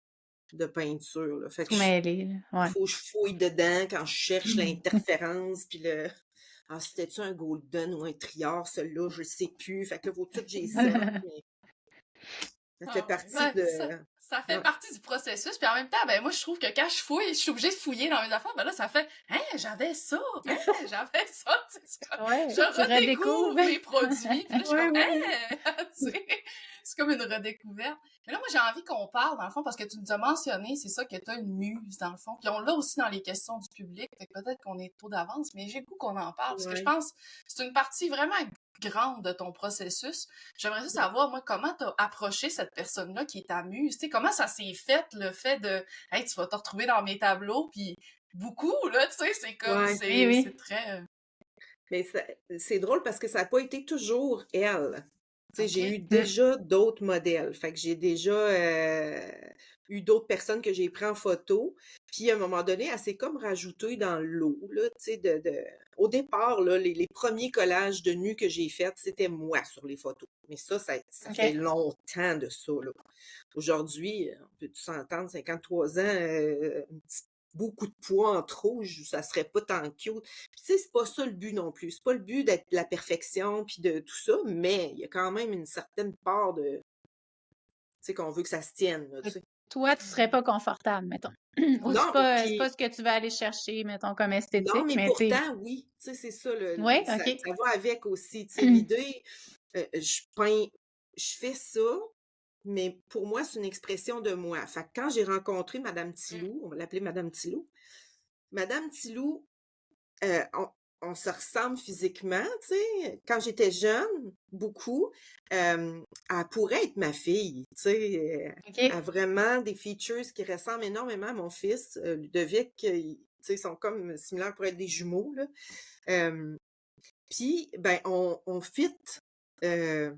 de peinture, là, fait que Tout mêlé, là. Ouais. faut que je fouille dedans quand je cherche l'interférence, puis le... Ah, c'était-tu un golden ou un triard, celui-là, je sais plus, fait que là, faut tout que j'y sorte, mais ça fait Ah ouais. partie Ben, de... ça fait Ouais. partie du processus. Puis en même temps, ben moi, je trouve que quand je fouille, je suis obligée de fouiller dans mes affaires. Ben là, ça fait « Hein, j'avais ça! Hein, j'avais ça! » Tu sais, Ouais, je tu redécouvre redécouvres. mes produits. Puis là, je suis Ouais, comme « ouais. Hein! » Tu sais, c'est comme une redécouverte. Mais là, moi, j'ai envie qu'on parle, dans le fond, parce que tu nous as mentionné, c'est ça, que tu as une muse, dans le fond. Puis on l'a aussi dans les questions du public. Fait que peut-être qu'on est trop d'avance, mais j'ai le goût qu'on en parle. Parce que je Ouais. pense que c'est une partie vraiment grande de ton processus. J'aimerais juste savoir, moi, comment t'as approché cette personne-là qui est ta muse? Tu sais, comment ça s'est fait, le fait de, hey, tu vas te retrouver dans mes tableaux, puis beaucoup, là, tu sais, c'est comme, Ouais. Oui, oui. c'est très... Mais c'est drôle parce que ça n'a pas été toujours elle. Tu sais, j'ai OK. eu déjà d'autres modèles. Fait que j'ai déjà eu d'autres personnes que j'ai pris en photo. Puis à un moment donné, elle s'est comme rajoutée dans le lot, là, tu sais, Au départ, là, les premiers collages de nus que j'ai faits, c'était moi sur les photos. Mais ça OK. fait longtemps de ça, là. Aujourd'hui, on peut s'entendre, 53 ans, beaucoup de poids en trop, ça serait pas tant cute. Puis, tu sais, c'est pas ça le but non plus. C'est pas le but d'être la perfection puis de tout ça, mais il y a quand même une certaine part de, tu sais, qu'on veut que ça se tienne, là, tu sais. Toi, tu serais pas confortable, mettons. Ou Non, c'est pas puis ce que tu vas aller chercher, mettons, comme non, esthétique, mais mais tu sais. pourtant, oui. Tu sais, c'est ça, Ouais, ça, OK. ça va avec aussi. Tu sais, l'idée, je peins, je fais ça, mais pour moi, c'est une expression de moi. Fait que quand j'ai rencontré Madame Tilou, on va l'appeler Madame Tilou, Madame Tilou, on se ressemble physiquement, tu sais. Quand j'étais jeune, beaucoup, elle pourrait être ma fille, tu sais. Elle a OK. vraiment des features qui ressemblent énormément à mon fils, Ludovic. Tu sais, ils sont comme similaires pour être des jumeaux, là. Puis, ben, on fit, euh,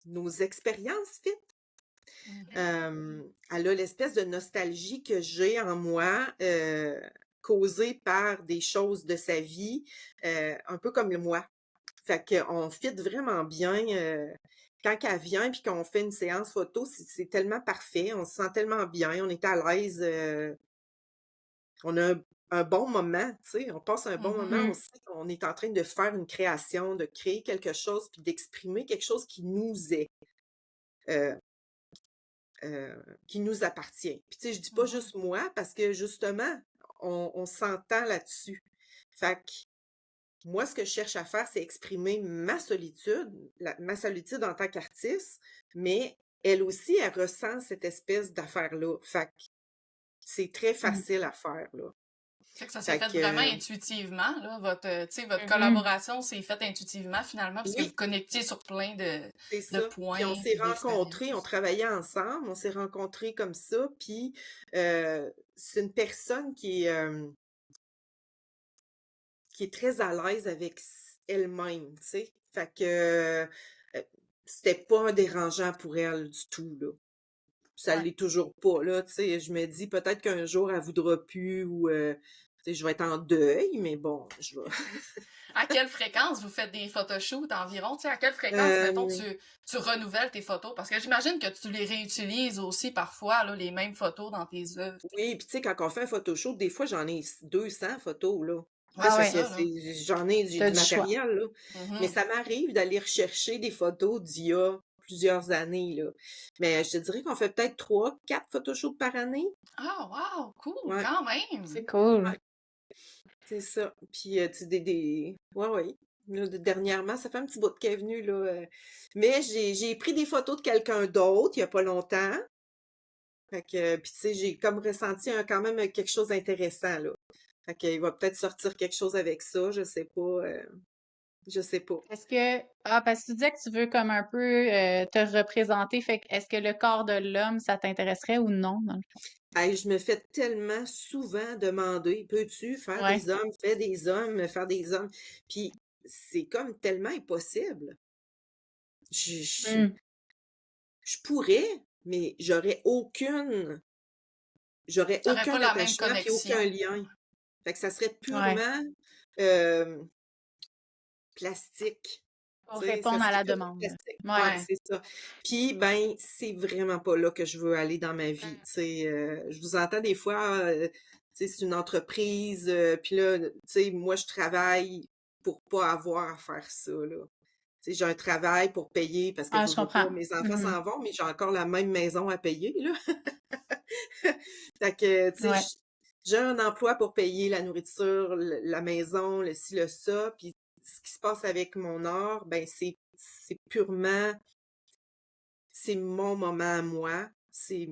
nos expériences fit. Elle a l'espèce de nostalgie que j'ai en moi, causée par des choses de sa vie, un peu comme le moi. Fait qu'on fit vraiment bien, quand elle vient puis qu'on fait une séance photo, c'est tellement parfait, on se sent tellement bien, on est à l'aise, on a un bon moment, tu sais, on passe un bon moment, on Mhm. sait qu'on est en train de faire une création, de créer quelque chose puis d'exprimer quelque chose qui nous est. Heu qui nous appartient. Puis tu sais, je dis pas juste moi parce que justement, on s'entend là-dessus. Fait que moi, ce que je cherche à faire, c'est exprimer ma solitude, ma solitude en tant qu'artiste, mais elle aussi, elle ressent cette espèce d'affaire-là. Fait que c'est très Mhm. facile à faire, là. Fait que ça s'est Fait fait que, vraiment intuitivement, là, tu sais, votre Mhm. collaboration s'est faite intuitivement, finalement, parce que vous oui, connectiez sur plein c'est de ça. Puis on points s'est puis rencontrés, on d'expériences. travaillait ensemble, on s'est rencontrés comme ça, puis c'est une personne qui est très à l'aise avec elle-même, tu sais. Fait que c'était pas dérangeant pour elle du tout, là. Ça Ouais. l'est toujours pas, là, tu sais. Je me dis peut-être qu'un jour elle voudra plus ou tu sais, je vais être en deuil, mais bon, je vais. À quelle fréquence vous faites des photoshoots environ? Tu sais, à quelle fréquence, mettons, Euh, tu renouvelles tes photos? Parce que j'imagine que tu les réutilises aussi parfois, là, les mêmes photos dans tes œuvres. oui, puis tu sais, quand on fait un photoshoot, des fois j'en ai 200 photos, là. Tu Ouais, Ah sais, c'est fait ouais, que ça, là. j'ai t'as du du choix. matériel, là. Mais Mhm. ça m'arrive d'aller rechercher des photos d'il y a plusieurs années, là. Mais je te dirais qu'on fait peut-être 3, 4 photoshoots par année. Ah, wow, cool, Ouais, quand même! C'est cool. ouais, c'est ça. Puis, tu sais, ouais, ouais. Là, dernièrement, ça fait un petit bout qu'elle est venue, là. Mais j'ai pris des photos de quelqu'un d'autre il n'y a pas longtemps. Fait que, puis tu sais, j'ai comme ressenti quand même quelque chose d'intéressant, là. Fait qu'il va peut-être sortir quelque chose avec ça, je sais pas. Je sais pas. Est-ce que, parce que tu disais que tu veux comme un peu te représenter, fait que est-ce que le corps de l'homme, ça t'intéresserait ou non, dans le fond? Hey, je me fais tellement souvent demander, peux-tu faire Ouais. des hommes, fais des hommes, faire des hommes? Puis c'est comme tellement impossible. Je, je, Hmm. je pourrais, mais j'aurais T'aurais pas aucun la même attachement puis aucun connexion. lien. Fait que ça serait Ouais. purement euh, plastique. Pour Tu sais, ça répondre à serait la purement demande. plastique. Ouais, Ouais. c'est ça. Puis, ben, c'est vraiment pas là que je veux aller dans ma vie. Tu sais, je vous entends des fois, tu sais, c'est une entreprise, puis là, tu sais, moi, je travaille pour pas avoir à faire ça, là. Tu sais, j'ai un travail pour payer parce que Ah, je veux pas, comprends. mes enfants Mhm. s'en vont, mais j'ai encore la même maison à payer, là. Fait que, tu sais, Ouais. j'ai un emploi pour payer la nourriture, la maison, le ci, le ça, puis ce qui se passe avec mon art, ben c'est purement, c'est mon moment à moi, c'est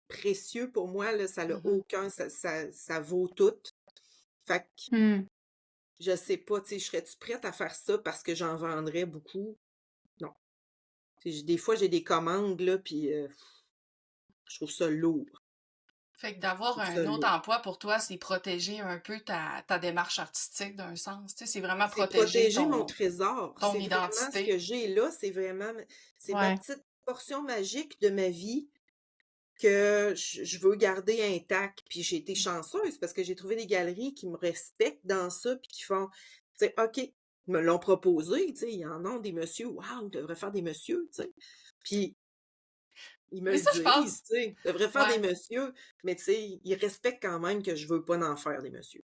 précieux pour moi, là, ça n'a Mhm. aucun, ça vaut tout. Fait que Hmm. je sais pas, tu sais, serais-tu prête à faire ça parce que j'en vendrais beaucoup? Non. Tu sais, des fois, j'ai des commandes, là, puis je trouve ça lourd. Fait que Je d'avoir trouve ça un autre lourd. emploi pour toi, c'est protéger un peu ta démarche artistique d'un sens. Tu sais, c'est vraiment C'est protéger protéger mon trésor. ton C'est vraiment ce que identité. j'ai là, c'est ma Ouais. petite portion magique de ma vie que je veux garder intacte. Puis j'ai été chanceuse parce que j'ai trouvé des galeries qui me respectent dans ça, puis qui font, tu sais, OK, ils me l'ont proposé, tu sais, il y en a des messieurs, waouh, on devrait faire des messieurs, tu sais. Puis ils me Mais le ça, je disent, pense, tu sais, devrait faire des ouais. messieurs, mais tu sais, ils respectent quand même que je veux pas en faire des messieurs.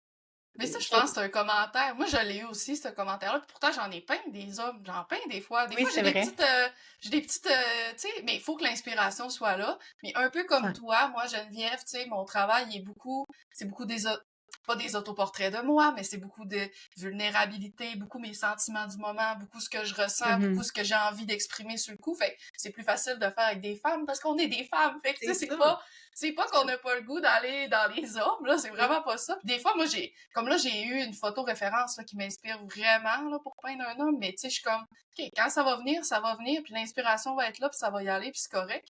Mais ça, je Ça, pense que c'est un commentaire. Moi, je l'ai eu aussi, ce commentaire-là. Puis pourtant, j'en ai peint des hommes. J'en peins des fois. Des Oui, fois, c'est vrai. j'ai des petites, tu sais, mais il faut que l'inspiration soit là. Mais un peu comme Ouais. toi, moi, Geneviève, tu sais, mon travail, il est beaucoup, c'est beaucoup pas des autoportraits de moi, mais c'est beaucoup de vulnérabilité, beaucoup mes sentiments du moment, beaucoup ce que je ressens, beaucoup Mhm. ce que j'ai envie d'exprimer sur le coup. Fait que c'est plus facile de faire avec des femmes parce qu'on est des femmes. Fait que, tu c'est sais, ça. c'est pas qu'on n'a pas le goût d'aller dans les hommes, là, c'est Non, vraiment pas ça. Puis des fois, moi, comme là, j'ai eu une photo référence là, qui m'inspire vraiment là, pour peindre un homme, mais tu sais, je suis comme, OK, quand ça va venir, puis l'inspiration va être là, puis ça va y aller, puis c'est correct.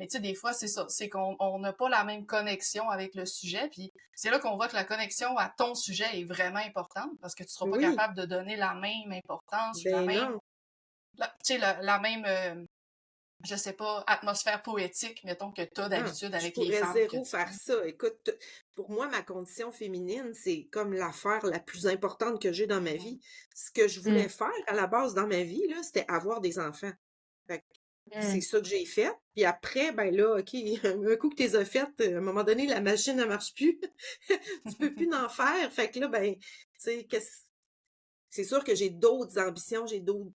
Mais tu sais, des fois, c'est ça, c'est qu'on n'a pas la même connexion avec le sujet, puis c'est là qu'on voit que la connexion à ton sujet est vraiment importante, parce que tu seras pas oui, capable de donner la même importance ou la ben même, non. tu sais, la même, je sais pas, atmosphère poétique, mettons, que t'as Non, d'habitude je avec les pourrais femmes que zéro tu faire peins. ça. Écoute, pour moi, ma condition féminine, c'est comme l'affaire la plus importante que j'ai dans ma Mhm. vie. Ce que je Hmm. voulais faire à la base dans ma vie, là, c'était avoir des enfants. Fait que c'est Hmm. ça que j'ai fait. Puis après, ben là, OK, un coup que t'es as fait, à un moment donné, la machine ne marche plus. Tu peux plus en faire. Fait que là, ben, tu sais, c'est sûr que j'ai d'autres ambitions, j'ai d'autres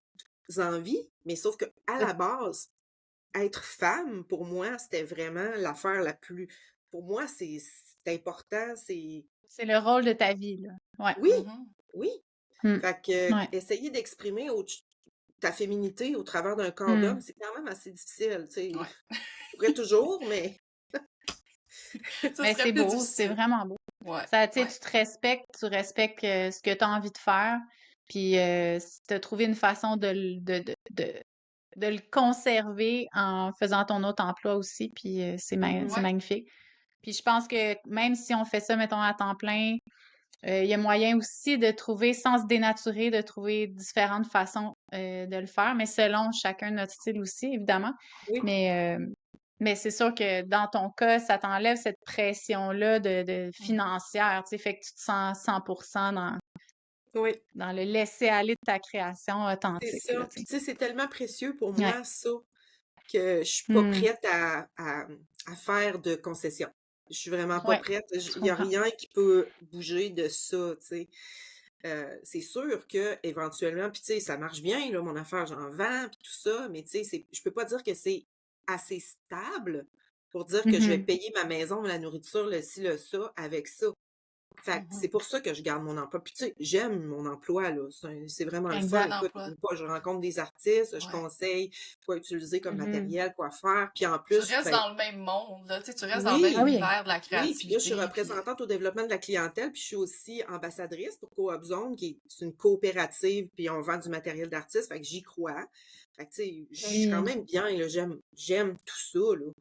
envies, mais sauf que à la base, être femme, pour moi, c'était vraiment l'affaire la plus, pour moi, c'est important, c'est C'est le rôle de ta vie, là. Ouais. oui, Mhm. oui. Hmm. Fait que Ouais. essayer d'exprimer ta féminité au travers d'un corps Hmm. d'homme, c'est quand même assez difficile, tu sais. Ouais. Je pourrais toujours, mais Ça Mais serait c'est plus beau, c'est difficile. vraiment beau. Ouais, Ça, tu sais, ouais. tu te respectes, tu respectes ce que tu as envie de faire, puis tu as trouvé une façon de le conserver en faisant ton autre emploi aussi, puis c'est mhm, Ouais. magnifique. Puis je pense que même si on fait ça, mettons, à temps plein, il y a moyen aussi de trouver, sans se dénaturer, de trouver différentes façons de le faire, mais selon chacun notre style aussi, évidemment. oui, Mais, euh, mais c'est sûr que dans ton cas, ça t'enlève cette pression-là de Mhm. financière, tu sais, fait que tu te sens 100% oui, dans le laisser-aller de ta création c'est authentique, là, ça. tu Puis sais. tu sais, c'est tellement précieux pour Ouais. moi, ça, que je suis pas Hmm. prête à faire de concessions. Je suis vraiment pas Ouais, prête. je Il y a comprends. rien qui peut bouger de ça, tu sais. C'est sûr que éventuellement, puis tu sais, ça marche bien, là, mon affaire, j'en vends, puis tout ça, mais tu sais, je peux pas dire que c'est assez stable pour dire que je vais Mhm. payer ma maison, la nourriture, le ci, le ça, avec ça. Fait que c'est pour ça que je garde mon emploi. Puis tu sais, j'aime mon emploi, là. C'est vraiment le fun. Exact. Un Écoute, emploi. je rencontre des artistes, je Ouais. conseille quoi utiliser comme Mhm. matériel, quoi faire. Puis en Tu plus, restes ben dans le même monde, là. Tu sais, tu restes dans le même Ah oui, oui. univers de la oui. Puis là, je suis créativité. Puis, représentante au développement de la clientèle, puis je suis aussi ambassadrice pour Coop Zone, qui est c'est une coopérative, puis on vend du matériel d'artiste. Fait que j'y crois. Fait que tu sais, je suis quand Oui. même bien, là. J'aime tout ça, là.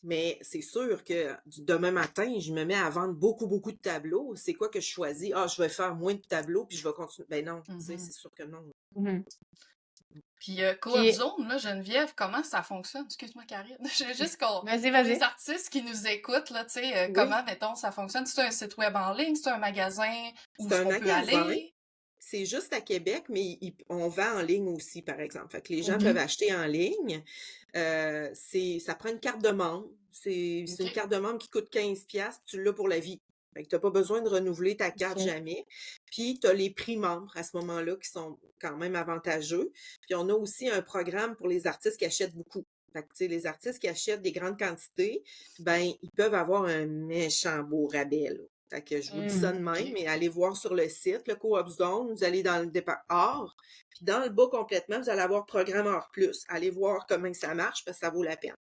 Mais c'est sûr que demain matin, je me mets à vendre beaucoup, beaucoup de tableaux. C'est quoi que je choisis? Ah, je vais faire moins de tableaux, puis je vais continuer. Ben non, tu sais, mhm. c'est sûr que non. Mhm. Puis Coop Puis, Zone, là, Geneviève, comment ça fonctionne? Excuse-moi, Karine. J'ai juste qu'on, vas-y, pour les vas-y. artistes qui nous écoutent, là, tu sais, Oui, comment, mettons, ça fonctionne? C'est un site web en ligne? C'est un magasin où c'est est-ce un qu'on peut magasin. aller? C'est juste à Québec, mais on vend en ligne aussi, par exemple. Fait que les gens peuvent Mhm. acheter en ligne. Ça prend une carte de membre. C'est une OK. carte de membre qui coûte 15$, puis tu l'as pour la vie. Fait que t'as pas besoin de renouveler ta carte OK. jamais. Puis tu as les prix membres à ce moment-là qui sont quand même avantageux. Puis on a aussi un programme pour les artistes qui achètent beaucoup. Fait que, tu sais, les artistes qui achètent des grandes quantités, ben, ils peuvent avoir un méchant beau rabais, là. Fait que je vous dis ça Mhm. de même, OK. mais allez voir sur le site, le Coop Zone, vous allez dans le départ Art, puis dans le bas complètement, vous allez avoir Programme Art Plus. Allez voir comment ça marche, parce que ça vaut la peine.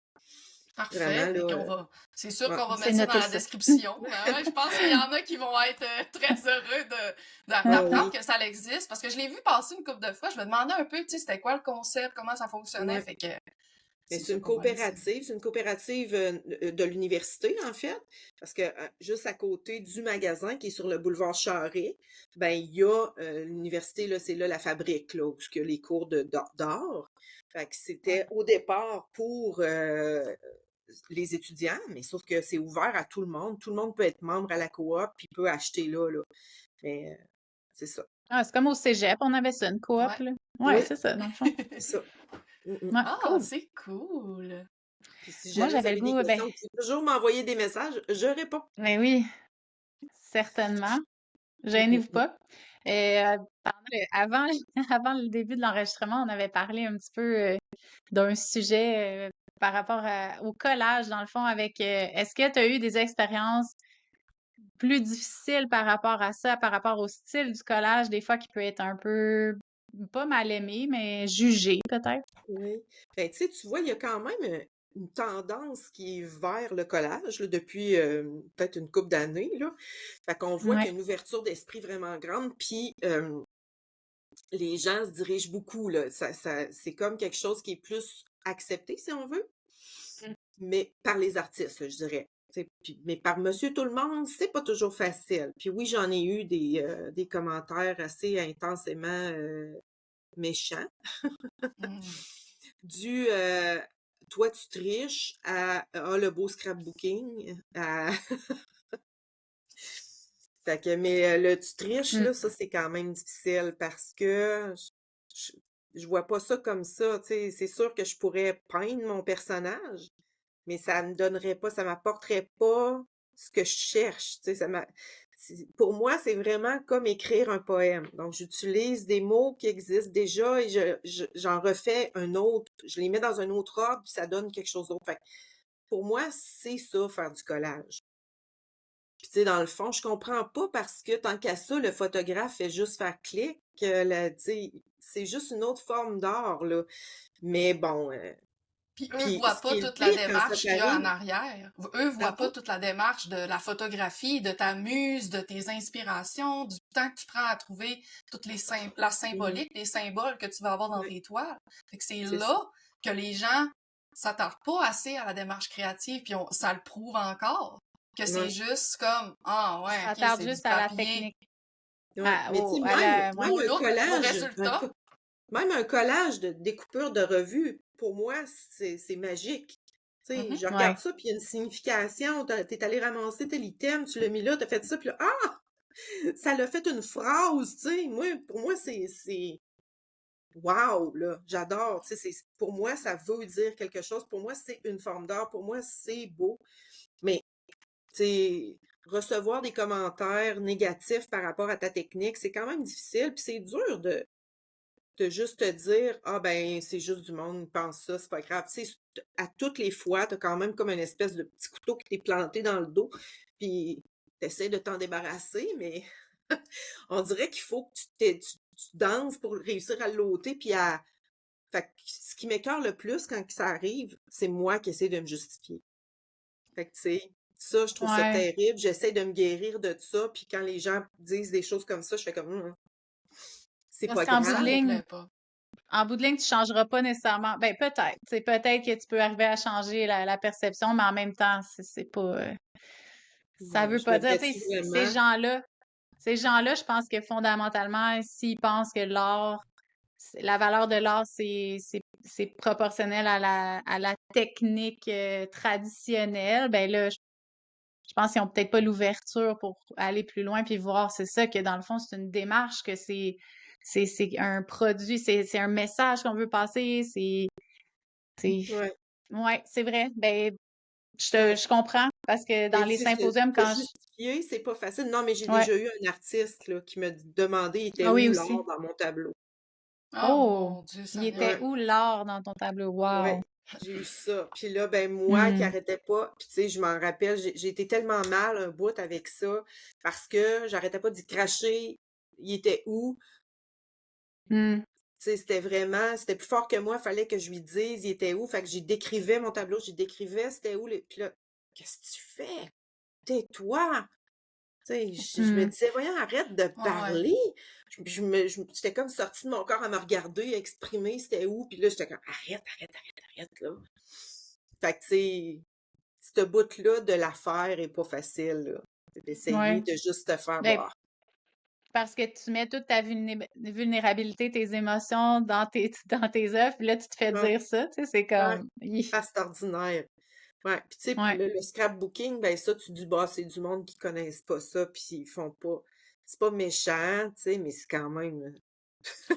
Parfait. Vraiment, Fait là, qu'on va, c'est sûr ouais. qu'on va C'est mettre ça dans noté la ça. description. Hein. Ouais, je pense qu'il y en a qui vont être très heureux Ah d'apprendre oui, que ça existe parce que je l'ai vu passer une couple de fois. Je me demandais un peu, tu sais, c'était quoi le concept, comment ça fonctionnait. ouais. Fait que Mais c'est sûr qu'on va aller essayer. c'est une coopérative de l'université, en fait, parce que juste à côté du magasin qui est sur le boulevard Charest, ben il y a l'université, là, c'est là la fabrique, là, où il y a les cours d'art. Fait que Ouais. c'était au départ pour les étudiants, mais sauf que c'est ouvert à tout le monde. Tout le monde peut être membre à la coop puis peut acheter là, là. Mais c'est ça. Ah, c'est comme au cégep, on avait ça, une coop, Ouais. là. Ouais, Oui, c'est ça, dans le fond. c'est ça. Mm, mm. Ouais, Ah, cool. c'est cool. Puis si Moi, jamais vous j'avais le avez des goût, ben, questions, vous pouvez toujours m'envoyer des messages, je réponds. ben oui, certainement. Mm, mm, Gênez-vous mm. pas. Et avant, avant le début de l'enregistrement, on avait parlé un petit peu d'un sujet par rapport au collage, dans le fond, avec est-ce que tu as eu des expériences plus difficiles par rapport à ça, par rapport au style du collage, des fois qui peut être un peu pas mal aimé, mais jugé peut-être? Oui. Ben, tu sais, tu vois, il y a quand même une tendance qui est vers le collage là, depuis peut-être une couple d'années, là. Fait qu'on voit qu'il y Ouais. a une ouverture d'esprit vraiment grande, puis les gens se dirigent beaucoup, là. C'est comme quelque chose qui est plus accepté, si on veut, Mm. mais par les artistes, là, je dirais. Tu sais, mais par monsieur tout le monde, c'est pas toujours facile. Puis oui, j'en ai eu des commentaires assez intensément méchants. Hmm. Du toi tu triches à ah le beau scrapbooking à fait que mais le tu triches Mm. là, ça c'est quand même difficile parce que je je vois pas ça comme ça, tu sais, c'est sûr que je pourrais peindre mon personnage, mais ça me donnerait pas, ça m'apporterait pas ce que je cherche, tu sais, pour moi, c'est vraiment comme écrire un poème. Donc, j'utilise des mots qui existent déjà et j'en refais un autre, je les mets dans un autre ordre, puis ça donne quelque chose d'autre. Fait que pour moi, c'est ça, faire du collage. Puis, tu sais, dans le fond, je comprends pas parce que tant qu'à ça, le photographe fait juste faire clic, tu sais, c'est juste une autre forme d'art, là. Mais bon, Puis eux puis voient ce qui pas est le toute la pire quand ça démarche qu'il y a en t'arrive, arrière. Eux voient pas pardon? toute la démarche de la photographie, de ta muse, de tes inspirations, du temps que tu prends à trouver toute la Mhm. symbolique, les symboles que tu vas avoir dans Ouais, tes toiles. Fait que c'est c'est ça. là que les gens s'attardent pas assez à la démarche créative, puis ça le prouve encore. Que c'est Ouais, juste comme, ah Ils ouais, ok, s'attardent c'est du juste à la papier. technique, ouais. Mais tu sais, à la, ouais. Au même un look, au collage, résultat. même un collage de découpure de revue, pour moi, c'est magique. Tu sais, Mhm. je regarde Ouais. ça, puis il y a une signification. T'es allé ramasser tel item, tu l'as mis là, t'as fait ça, puis là, ah! Ça l'a fait une phrase, tu sais. Moi, pour moi, c'est wow, là. J'adore. Tu sais, pour moi, ça veut dire quelque chose. Pour moi, c'est une forme d'art. Pour moi, c'est beau. Mais, tu sais, recevoir des commentaires négatifs par rapport à ta technique, c'est quand même difficile, puis c'est dur de juste te dire: «Ah ben, c'est juste du monde qui pense ça, c'est pas grave». Tu sais, à toutes les fois, tu as quand même comme une espèce de petit couteau qui t'est planté dans le dos, puis essaies de t'en débarrasser, mais on dirait qu'il faut que tu danses pour réussir à l'ôter puis à fait que ce qui m'écoeure le plus quand ça arrive, c'est moi qui essaie de me justifier. Fait que, tu sais, ça, je trouve ça Ouais. terrible. J'essaie de me guérir de ça, puis quand les gens disent des choses comme ça, je fais comme: c'est Parce pas qu'en bout Ça de grave». nous ligne, plaît pas. en bout de ligne, tu changeras pas nécessairement. Ben, peut-être. C'est peut-être que tu peux arriver à changer la perception, mais en même temps, c'est pas. Ça Ouais, veut je pas dire, tu devrais-tu sais, vraiment? ces gens-là, je pense que fondamentalement, s'ils pensent que l'art, la valeur de l'art, c'est proportionnel à la technique traditionnelle, ben là, je pense qu'ils ont peut-être pas l'ouverture pour aller plus loin puis voir, c'est ça, que dans le fond, c'est une démarche, que c'est un produit, c'est un message qu'on veut passer, c'est, Ouais, ouais, c'est vrai. Ben, ouais. je comprends parce que dans Mais les tu sais, symposiums, se quand justifier, c'est pas facile. Non, mais j'ai ouais. déjà eu un artiste, là, qui me demandait il était Ah oui, où l'art aussi. dans mon tableau. Oh Oh! mon Dieu Il était Ouais. Seigneur. où l'art dans ton tableau? Wow! Ouais, j'ai eu ça. Puis là, ben moi qui Hmm. arrêtais pas, puis tu sais, je m'en rappelle, j'ai été tellement mal un bout avec ça parce que j'arrêtais pas d'y cracher. Il était où? Hmm. Tu sais, c'était plus fort que moi, fallait que je lui dise il était où. Fait que j'y décrivais mon tableau, j'y décrivais c'était où les. Puis là, qu'est-ce que tu fais? Tais-toi! Tu sais, je me Hmm. disais, voyons, arrête de Ouais, ouais. parler. J'étais comme sortie de mon corps à me regarder, à exprimer c'était où. Puis là, j'étais comme, arrête, arrête, arrête, arrête, là. Fait que, tu sais, ce bout-là de l'affaire est pas facile, là. C'est d'essayer Ouais. de juste te faire Ben, boire. parce que tu mets toute ta vulnérabilité, tes émotions dans tes œuvres, puis là, tu te fais Ouais, dire ça, tu sais, c'est ouais. comme, Ah, c'est ordinaire. Ouais. Puis, tu sais, ouais. le scrapbooking, ben ça, tu dis, bah, c'est du monde qui connaissent pas ça, puis ils font pas. C'est pas méchant, tu sais, mais c'est quand même.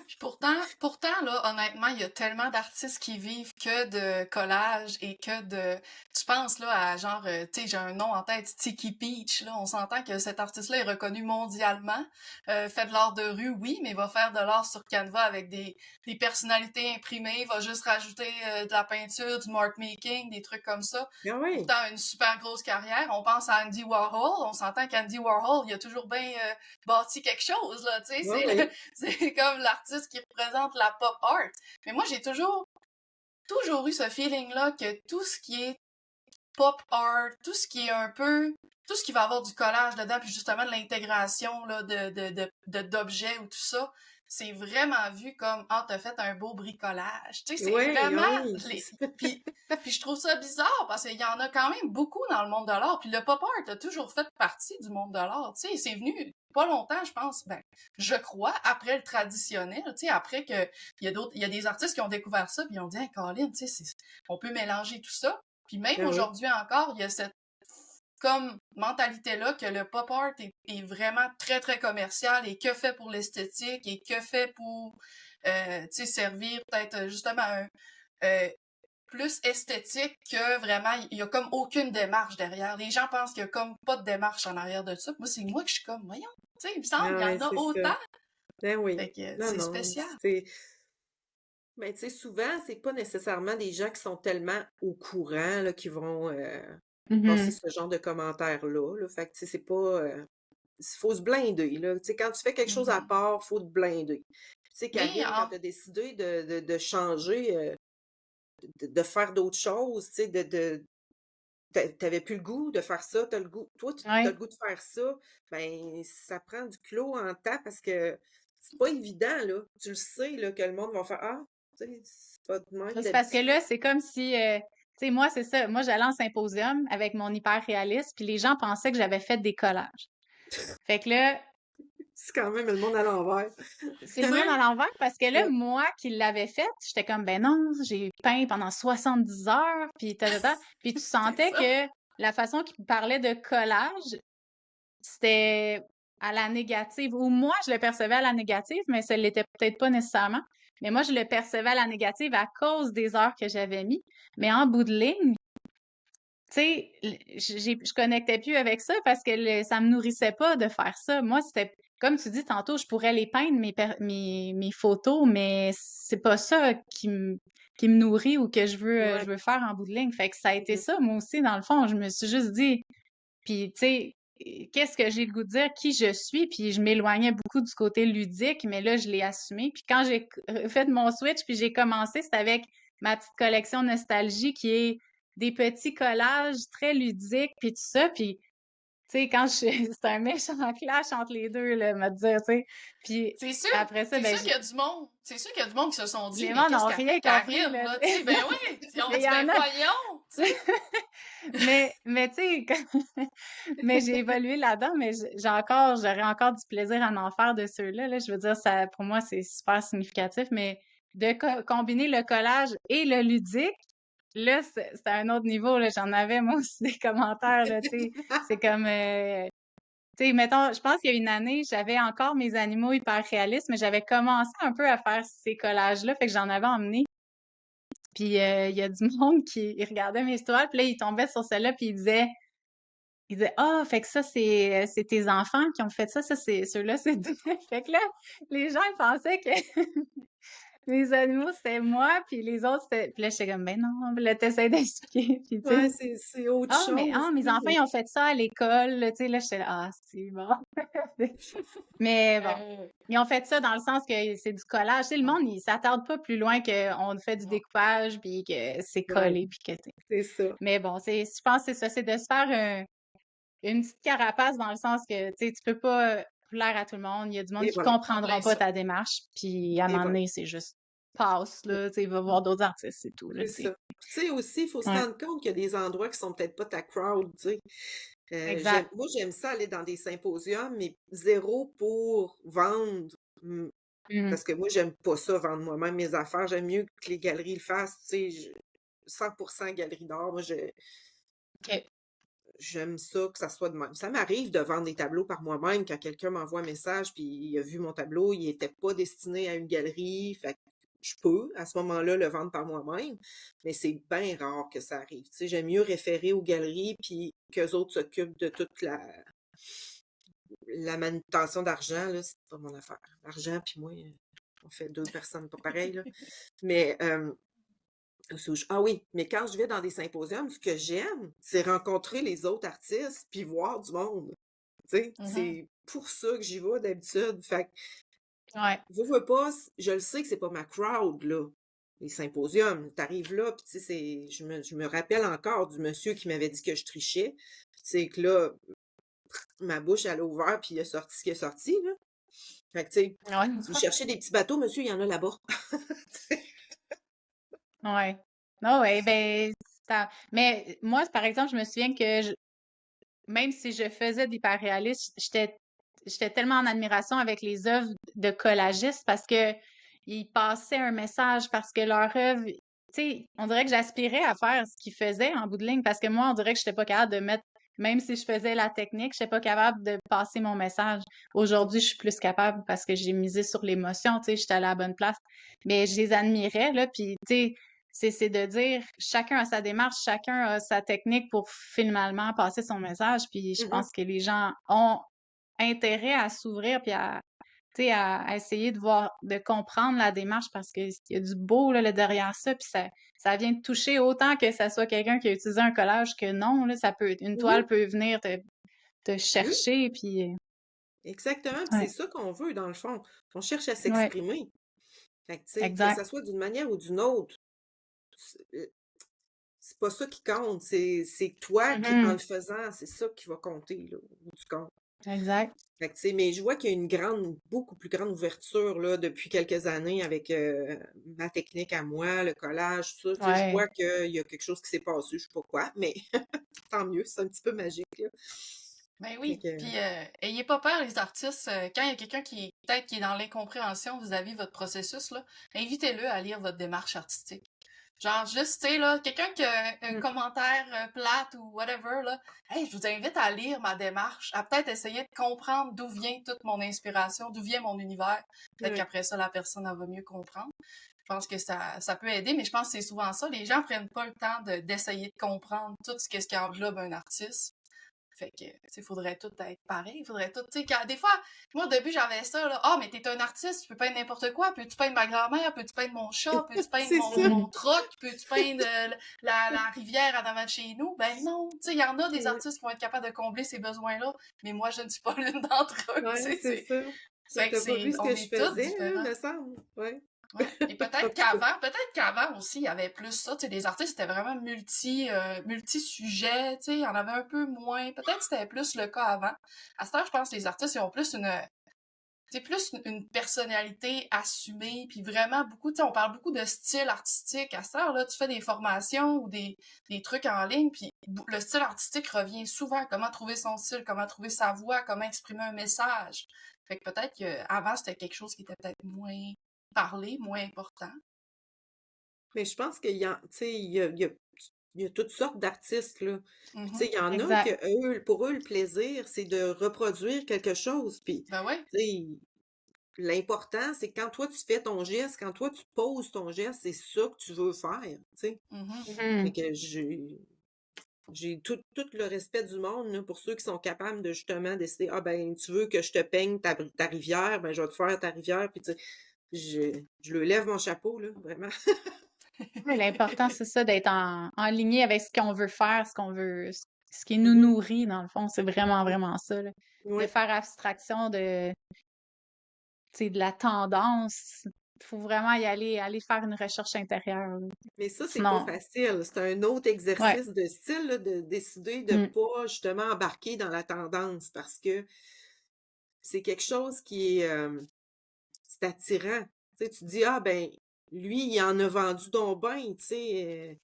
Puis pourtant, là, honnêtement, il y a tellement d'artistes qui vivent que de collage et que de... Tu penses, là, à genre, tu sais, j'ai un nom en tête, Tiki Peach, là, on s'entend que cet artiste-là est reconnu mondialement, fait de l'art de rue, oui, mais va faire de l'art sur Canva avec des personnalités imprimées, va juste rajouter de la peinture, du mark making, des trucs comme ça. Ah oui. Pourtant, une super grosse carrière. On pense à Andy Warhol, on s'entend qu'Andy Warhol, il a toujours bien bâti quelque chose, là, tu sais, Oui, oui. c'est comme l'artiste qui représente la pop art. Mais moi, j'ai toujours eu ce feeling-là que tout ce qui est pop art, tout ce qui est un peu, tout ce qui va avoir du collage dedans, puis justement de l'intégration là, d'objets ou tout ça, c'est vraiment vu comme ah t'as fait un beau bricolage. Tu sais, c'est Oui, vraiment oui, c'est les. ça. Puis je trouve ça bizarre parce qu'il y en a quand même beaucoup dans le monde de l'art. Puis le pop art a toujours fait partie du monde de l'art. Tu sais, c'est venu pas longtemps, je pense, ben, je crois, après le traditionnel, tu sais, après que il y a des artistes qui ont découvert ça, puis ils ont dit, hey, Colin, tu sais, on peut mélanger tout ça. Puis même Ah oui. aujourd'hui encore, il y a cette comme mentalité-là que le pop art est vraiment très, très commercial et que fait pour l'esthétique et que fait pour, tu sais, servir peut-être justement un, euh, plus esthétique que vraiment, il y a comme aucune démarche derrière. Les gens pensent qu'il y a comme pas de démarche en arrière de ça. Moi, c'est moi que je suis comme, voyons, tu sais, il me semble, Ah il y oui, en a c'est ça. autant. Ben oui. Fait que Non, c'est non. spécial. Ben, tu sais, souvent, c'est pas nécessairement des gens qui sont tellement au courant, là, qui vont passer Mhm. ce genre de commentaires-là, là. Fait que, tu sais, c'est pas. Faut se blinder, là. Tu sais, quand tu fais quelque chose à Mhm. part, faut te blinder. Tu sais, Mais Karine, quand tu as décidé de changer, de faire d'autres choses, tu sais, t'avais plus le goût de faire ça, t'as le goût, toi, tu as Ouais. le goût de faire ça, ben, ça prend du clos en temps parce que c'est pas évident, là. Tu le sais, là, que le monde va faire ah, tu sais, c'est pas de même C'est parce que d'habitude. là, c'est comme si, tu sais, moi, c'est ça. Moi, j'allais en symposium avec mon hyper réaliste, puis les gens pensaient que j'avais fait des collages. Fait que là, C'est quand même le monde à l'envers. c'est le monde à l'envers parce que là, Ouais. moi qui l'avais fait, j'étais comme, ben non, j'ai peint pendant 70 heures, puis ta. Puis tu c'est sentais ça. que la façon qu'il parlait de collage, c'était à la négative. Ou moi, je le percevais à la négative, mais ça l'était peut-être pas nécessairement. Mais moi, je le percevais à la négative à cause des heures que j'avais mis. Mais en bout de ligne, tu sais, je connectais plus avec ça parce que ça me nourrissait pas de faire ça. Moi, c'était, comme tu dis tantôt, je pourrais les peindre, mes photos, mais c'est pas ça qui me nourrit ou que je Ouais. veux faire en bout de ligne. Fait que ça a été Mhm. ça, moi aussi, dans le fond. Je me suis juste dit, puis, tu sais, qu'est-ce que j'ai le goût de dire, qui je suis, puis je m'éloignais beaucoup du côté ludique, mais là, je l'ai assumé. Puis quand j'ai fait mon switch, puis j'ai commencé, c'était avec ma petite collection Nostalgie, qui est des petits collages très ludiques, puis tout ça, puis tu sais, quand je c'est un méchant clash entre les deux, là, me dire, tu sais. Puis C'est sûr, après ça, c'est ben, sûr qu'il y a du monde. C'est sûr qu'il y a du monde qui se sont dit, les mais gens qu'est-ce n'ont qu'elle rien fait, compris, Karine, là, là, tu tu sais. sais, ben oui, ils ont Mais il y dit, ben en a. voyons, tu sais. Mais tu sais, mais j'ai évolué là-dedans, mais j'aurais encore du plaisir à en faire de ceux-là, là. Je veux dire, ça, pour moi, c'est super significatif, mais de combiner le collage et le ludique, là, c'est à un autre niveau, là. J'en avais, moi aussi, des commentaires, là, tu sais. C'est comme, tu sais, mettons, je pense qu'il y a une année, j'avais encore mes animaux hyper réalistes, mais j'avais commencé un peu à faire ces collages-là, fait que j'en avais emmené. Puis il y a du monde qui il regardait mes histoires, puis là, il tombait sur celle-là, puis il disait, ah, fait que ça, c'est tes enfants qui ont fait ça, c'est ceux-là, c'est fait que là, les gens ils pensaient que les animaux, c'était moi, puis les autres, c'était. Puis là, j'étais comme, ben non, puis là, t'essaies d'expliquer, puis tu sais. Ouais, c'est autre chose, Mes tu sais, enfants, ils ont fait ça à l'école, là, tu sais, là, j'étais là, ah, c'est bon. Mais bon, Euh, ils ont fait ça dans le sens que c'est du collage. Tu sais, le ouais, monde, il s'attarde pas plus loin qu'on fait du ouais, découpage, puis que c'est ouais, collé, puis que c'est. c'est ça. Mais bon, je pense que c'est ça, c'est de se faire une petite carapace dans le sens que, tu sais, tu peux pas plaire à tout le monde. Il y a du monde Et qui voilà, en comprendront plein pas ça. ta démarche, puis à un et moment voilà. donné, c'est juste passe, là, tu sais, va voir d'autres artistes, c'est tout, là, C'est tu sais. ça. Tu sais aussi, il faut se Ouais, rendre compte qu'il y a des endroits qui sont peut-être pas ta crowd, tu sais. exact. Moi, j'aime ça aller dans des symposiums, mais zéro pour vendre. Mhm. Parce que moi, j'aime pas ça, vendre moi-même mes affaires. J'aime mieux que les galeries le fassent, tu sais. 100% galerie d'art. Moi, OK. j'aime ça que ça soit de même. Ça m'arrive de vendre des tableaux par moi-même quand quelqu'un m'envoie un message puis il a vu mon tableau, il était pas destiné à une galerie, fait que je peux, à ce moment-là, le vendre par moi-même, mais c'est bien rare que ça arrive. Tu sais, j'aime mieux référer aux galeries puis qu'eux autres s'occupent de toute la manutention d'argent, là, c'est pas mon affaire. L'argent puis moi, on fait deux personnes pas pareilles, là. Mais, ah oui, mais quand je vais dans des symposiums, ce que j'aime, c'est rencontrer les autres artistes puis voir du monde. Tu sais, Mhm. c'est pour ça que j'y vais d'habitude. Fait que, Ouais. veux pas, je le sais que c'est pas ma crowd, là. Les symposiums, t'arrives là, puis tu sais, je me rappelle encore du monsieur qui m'avait dit que je trichais. Puis tu sais, que là, ma bouche, elle a ouvert, puis il a sorti ce qui est sorti, là. Fait que, tu sais, Ouais. si vous cherchez des petits bateaux, monsieur, il y en a là-bas. Ouais. Non, ouais, ben, mais moi, par exemple, je me souviens que même si je faisais d'hyperréalisme, j'étais tellement en admiration avec les œuvres de collagistes parce que ils passaient un message, parce que leur œuvre, tu sais, on dirait que j'aspirais à faire ce qu'ils faisaient en bout de ligne parce que moi, on dirait que j'étais pas capable de mettre, même si je faisais la technique, j'étais pas capable de passer mon message. Aujourd'hui, je suis plus capable parce que j'ai misé sur l'émotion, tu sais, j'étais à la bonne place. Mais je les admirais, là, puis tu sais, c'est de dire chacun a sa démarche, chacun a sa technique pour finalement passer son message. Puis je Mhm. pense que les gens ont intérêt à s'ouvrir puis tu sais, à essayer de voir, de comprendre la démarche parce qu'il y a du beau là, derrière ça. Puis ça vient te toucher autant que ça soit quelqu'un qui a utilisé un collage que non. Là, une Mhm. toile peut venir te Oui, chercher. Puis exactement. Puis c'est ouais, ça qu'on veut, dans le fond. On cherche à ouais, s'exprimer. Fait que, tu sais, que ça exact. soit d'une manière ou d'une autre, c'est pas ça qui compte. C'est toi qui, en le Mhm. faisant, c'est ça qui va compter, là, au bout du compte. Exact. Fait que, tu sais, mais je vois qu'il y a une beaucoup plus grande ouverture, là, depuis quelques années avec ma technique à moi, le collage, tout ça. Tu sais, je Ouais. vois qu'il y a quelque chose qui s'est passé, je sais pas quoi, mais tant mieux, c'est un petit peu magique, là. Ben Fait oui, que, puis ayez pas peur les artistes, quand il y a quelqu'un qui peut-être qui est dans l'incompréhension vis-à-vis de votre processus là, invitez-le à lire votre démarche artistique. Genre juste tu sais là, quelqu'un qui a un mm, commentaire plate ou whatever là, hey, je vous invite à lire ma démarche, à peut-être essayer de comprendre d'où vient toute mon inspiration, d'où vient mon univers. Peut-être ouais. qu'après ça la personne elle va mieux comprendre. Je pense que ça peut aider, mais je pense que c'est souvent ça, les gens prennent pas le temps d'essayer de comprendre tout ce qui englobe un artiste. Fait que, il faudrait tout être pareil. Il faudrait tout, des fois, moi, au début, j'avais ça, là. Ah, mais t'es un artiste, tu peux peindre n'importe quoi. Peux-tu peindre ma grand-mère? Peux-tu peindre mon chat? Peux-tu peindre C'est ça. mon troc? Peux-tu peindre la rivière en avant de chez nous? Ben non. Tu sais, il y en a des Ouais, artistes qui vont être capables de combler ces besoins-là, mais moi, je ne suis pas l'une d'entre eux, tu ouais, sais. c'est ça. Fait que T'as pas vu ce on que je est tous faisais, hein, différents. me semble. Ouais. Ouais. Et En tout cas. peut-être qu'avant aussi, il y avait plus ça. Tu sais, les artistes étaient vraiment multi-sujets, tu sais, il y en avait un peu moins. Peut-être que c'était plus le cas avant. À cette heure, je pense que les artistes, ils ont plus une personnalité assumée, puis vraiment beaucoup, tu sais, on parle beaucoup de style artistique. À cette heure, là, tu fais des formations ou des trucs en ligne, puis le style artistique revient souvent. Comment trouver son style, comment trouver sa voix, comment exprimer un message. Fait que peut-être qu'avant, c'était quelque chose qui était peut-être moins parlé, moins important. Mais je pense qu'il y a, tu sais, il y a toutes sortes d'artistes, là. Puis, tu sais, Mhm. il y en a Exact. que pour eux, le plaisir, c'est de reproduire quelque chose. Puis, Ben ouais. tu sais, l'important, c'est que quand toi, tu fais ton geste, quand toi, tu poses ton geste, c'est ça que tu veux faire, tu sais. Mhm. Fait Mhm. que j'ai tout le respect du monde, là, pour ceux qui sont capables de justement décider, ah ben, tu veux que je te peigne ta rivière, ben, je vais te faire ta rivière. Puis, tu sais, je le lève mon chapeau, là, vraiment. Ouais, l'important, c'est ça, d'être en ligne avec ce qu'on veut faire, ce qui nous Mhm. nourrit, dans le fond. C'est vraiment, vraiment ça, là. De Ouais. faire abstraction tu sais, de la tendance. Il faut vraiment aller faire une recherche intérieure, là. Mais ça, c'est pas Sinon, facile. C'est un autre ouais. exercice de style, là, de décider de Mm. pas justement embarquer dans la tendance parce que c'est quelque chose qui est c'est attirant. Tu sais, tu te dis, ah ben, lui, il en a vendu donc ben, tu sais,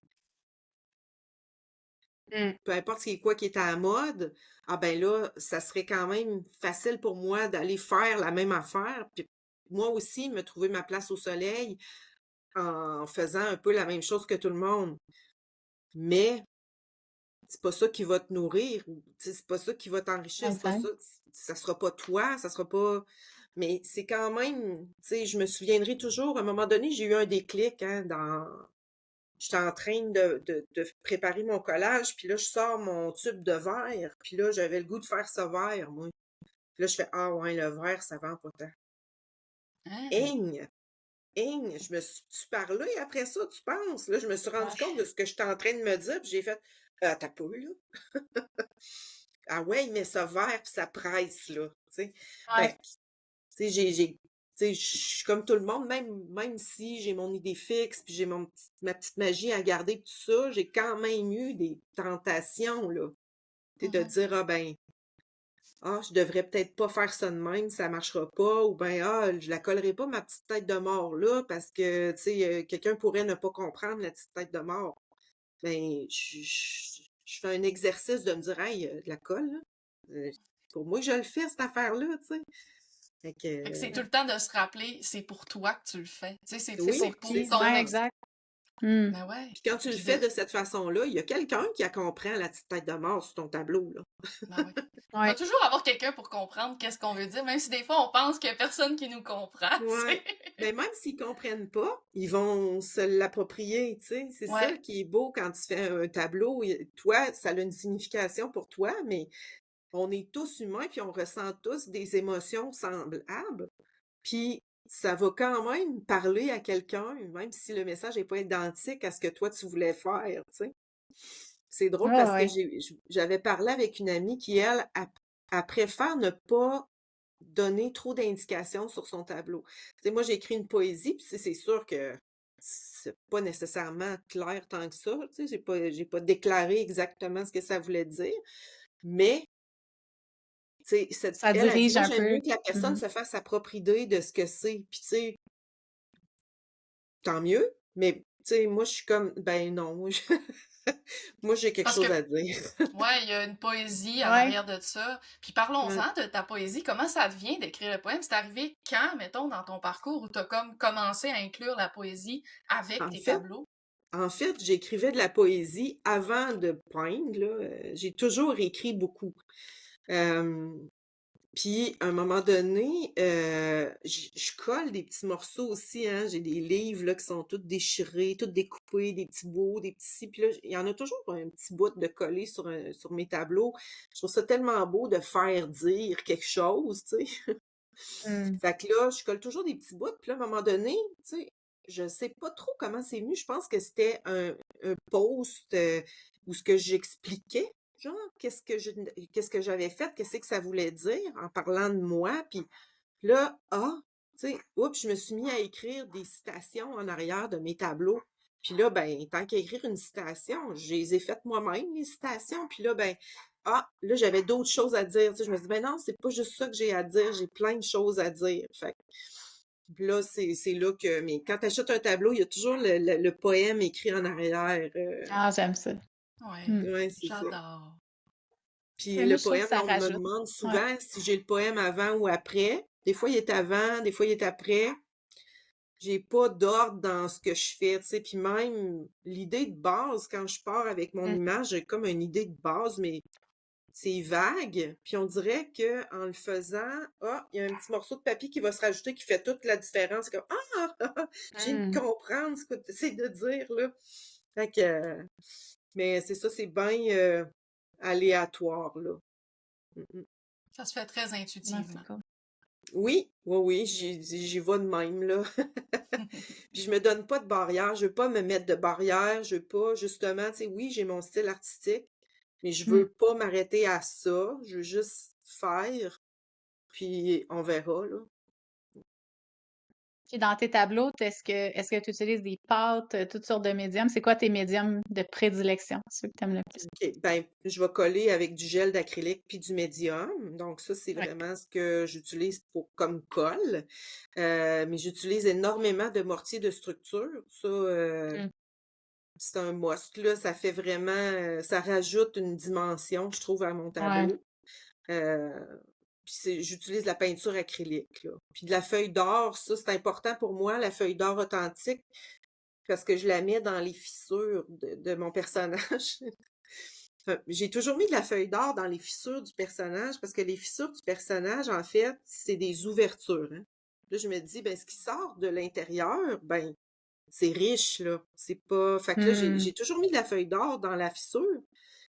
Mm. peu importe ce qui est quoi qui est à la mode, ah ben là, ça serait quand même facile pour moi d'aller faire la même affaire, puis moi aussi, me trouver ma place au soleil en faisant un peu la même chose que tout le monde. Mais c'est pas ça qui va te nourrir, ou tu sais, c'est pas ça qui va t'enrichir, c'est pas Exact. ça, ça sera pas toi, ça sera pas, mais c'est quand même, tu sais, je me souviendrai toujours, à un moment donné, j'ai eu un déclic, hein, j'étais en train de préparer mon collage, puis là, je sors mon tube de verre, puis là, j'avais le goût de faire ça vert, moi. Puis là, je fais, ah ouais, le verre, ça vend pas tant. Hein? Aigne! Aigne! Je me suis parlé après ça, tu penses? Là, je me suis rendu compte de ce que j'étais en train de me dire, puis j'ai fait, t'as pas eu, là? Ah ouais, il met ça vert puis ça presse, là, tu sais? Fait Ouais. que, tu sais, tu sais, je suis comme tout le monde, même si j'ai mon idée fixe puis j'ai ma petite magie à garder pis tout ça, j'ai quand même eu des tentations, là. Tu sais, de Mhm. dire: «Ah ben, ah, je devrais peut-être pas faire ça de même, ça marchera pas» ou ben: «Ah, je la collerai pas ma petite tête de mort là parce que, tu sais, quelqu'un pourrait ne pas comprendre la petite tête de mort». Ben, je fais un exercice de me dire: «Hey, de la colle, là, heu, pour moi que je le fais cette affaire-là», tu sais? Fait Fait que c'est que, tout le temps de se rappeler, c'est pour toi que tu le fais. Tu sais, C'est oui, c'est pour pour c'est qui? ça. ton Ouais, ex. exact. Mm. Ben ouais. Puis quand tu le Puis fais de cette façon-là, il y a quelqu'un qui a comprend la petite tête de mort sur ton tableau, là. ben ouais. Il va Ouais. toujours avoir quelqu'un pour comprendre qu'est-ce qu'on veut dire, même si des fois on pense qu'il y a personne qui nous comprend, tu sais. Ouais. Mais même s'ils comprennent pas, ils vont se l'approprier, tu sais? C'est ça Ouais. qui est beau quand tu fais un tableau. Toi, ça a une signification pour toi, mais on est tous humains, puis on ressent tous des émotions semblables. Puis ça va quand même parler à quelqu'un, même si le message n'est pas identique à ce que toi tu voulais faire, tu sais. C'est drôle Ouais, parce que ouais. j'avais parlé avec une amie qui, elle préfère ne pas donner trop d'indications sur son tableau. Tu sais, moi, j'ai écrit une poésie, puis c'est sûr que c'est pas nécessairement clair tant que ça, tu sais, j'ai pas déclaré exactement ce que ça voulait dire, mais tu sais, Ça elle a dit: dirige «Moi, un j'aime peu. mieux que la personne Mhm. se fasse sa propre idée de ce que c'est». Puis tu sais, tant mieux, mais tu sais, moi, je suis comme: «Ben non, moi, j'ai quelque Parce que, chose à dire». ouais, il y a une poésie en Ouais. arrière de ça. Puis Ouais. parlons-en de ta poésie. Comment ça te vient d'écrire le poème? C'est arrivé quand, mettons, dans ton parcours où t'as comme commencé à inclure la poésie avec En tes fait tableaux? en fait, j'écrivais de la poésie avant de peindre, là, j'ai toujours écrit beaucoup. Hem Puis, à un moment donné, je colle des petits morceaux aussi, hein. J'ai des livres, là, qui sont tous déchirés, tous découpés, des petits bouts, des petits puis là, il y en a toujours un petit bout de collé sur mes tableaux. Je trouve ça tellement beau de faire dire quelque chose, tu sais? Mmh. Fait que là, je colle toujours des petits bouts, puis là, à un moment donné, tu sais, je sais pas trop comment c'est venu. Je pense que c'était un post, où ce que j'expliquais, genre, qu'est-ce que j'avais fait, qu'est-ce que ça voulait dire en parlant de moi, puis là, tu sais, oups, je me suis mis à écrire des citations en arrière de mes tableaux. Puis là, ben, tant qu'à écrire une citation, je les ai faites moi-même, les citations. Puis là, ben, là, j'avais d'autres choses à dire. Tu sais, je me suis dit, ben non, c'est pas juste ça que j'ai à dire, j'ai plein de choses à dire. Fait puis là, c'est là que. Mais quand tu achètes un tableau, il y a toujours le poème écrit en arrière. Ah, j'aime ça. Ouais, Mmh. Ouais, c'est ça. j'adore. Puis Et moi, le je trouve que poème, ça on me rajoute. demande Ouais. souvent si j'ai le poème avant ou après. Des fois, il est avant, des fois, il est après. J'ai pas d'ordre dans ce que je fais, tu sais, puis même l'idée de base, quand je pars avec mon Mmh. image, j'ai comme une idée de base, mais c'est vague, puis on dirait que en le faisant, il y a un petit morceau de papier qui va se rajouter qui fait toute la différence. C'est comme je viens de Mmh. comprendre ce que tu essaies de dire, là. Fait que, mais c'est ça, c'est bien aléatoire, là. Mm, mm. Ça se fait très Ouais, c'est intuitivement. cool. Oui, oui, oui, j'y vais de même, là. Puis je me donne pas de barrière, je veux pas me mettre de barrière, je veux pas justement, tu sais, oui, j'ai mon style artistique, mais je Mmh. veux pas m'arrêter à ça, je veux juste faire, puis on verra, là. Puis dans tes tableaux, est-ce que tu utilises des pâtes, toutes sortes de médiums? C'est quoi tes médiums de prédilection, ceux que tu aimes le plus? OK, ben, je vais coller avec du gel d'acrylique puis du médium. Donc ça, c'est Ouais. vraiment ce que j'utilise pour comme colle. Mais j'utilise énormément de mortier de structure. Ça, Mmh. c'est un must, là. Ça fait vraiment, ça rajoute une dimension, je trouve, à mon Ouais. tableau. Heu, puis j'utilise la peinture acrylique, là. Puis de la feuille d'or, ça, c'est important pour moi, la feuille d'or authentique, parce que je la mets dans les fissures de mon personnage. J'ai toujours mis de la feuille d'or dans les fissures du personnage, parce que les fissures du personnage, en fait, c'est des ouvertures, hein. Là, je me dis, ben, ce qui sort de l'intérieur, ben, c'est riche, là. C'est pas. Fait que là, Mmh. j'ai toujours mis de la feuille d'or dans la fissure.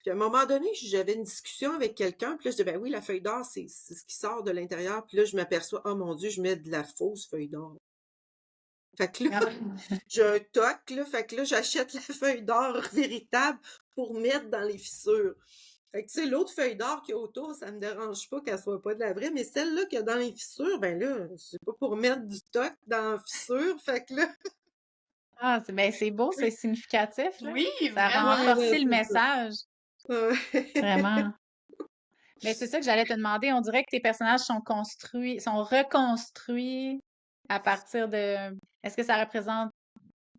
Puis à un moment donné, j'avais une discussion avec quelqu'un, puis là, je dis, ben oui, la feuille d'or, c'est ce qui sort de l'intérieur. Puis là, je m'aperçois, oh mon Dieu, je mets de la fausse feuille d'or. Fait que là, Ah. j'ai un toc, là. Fait que là, j'achète la feuille d'or véritable pour mettre dans les fissures. Fait que, tu sais, l'autre feuille d'or qu'il y a autour, ça me dérange pas qu'elle soit pas de la vraie, mais celle-là qu'il y a dans les fissures, ben là, c'est pas pour mettre du toc dans la fissure. Fait que là, Ah, c'est beau, c'est significatif, là. Oui, Ça vraiment. renforce le c'est ça. message, Ouais. vraiment. Mais c'est ça que j'allais te demander. On dirait que tes personnages sont reconstruits à partir de. Est-ce que ça représente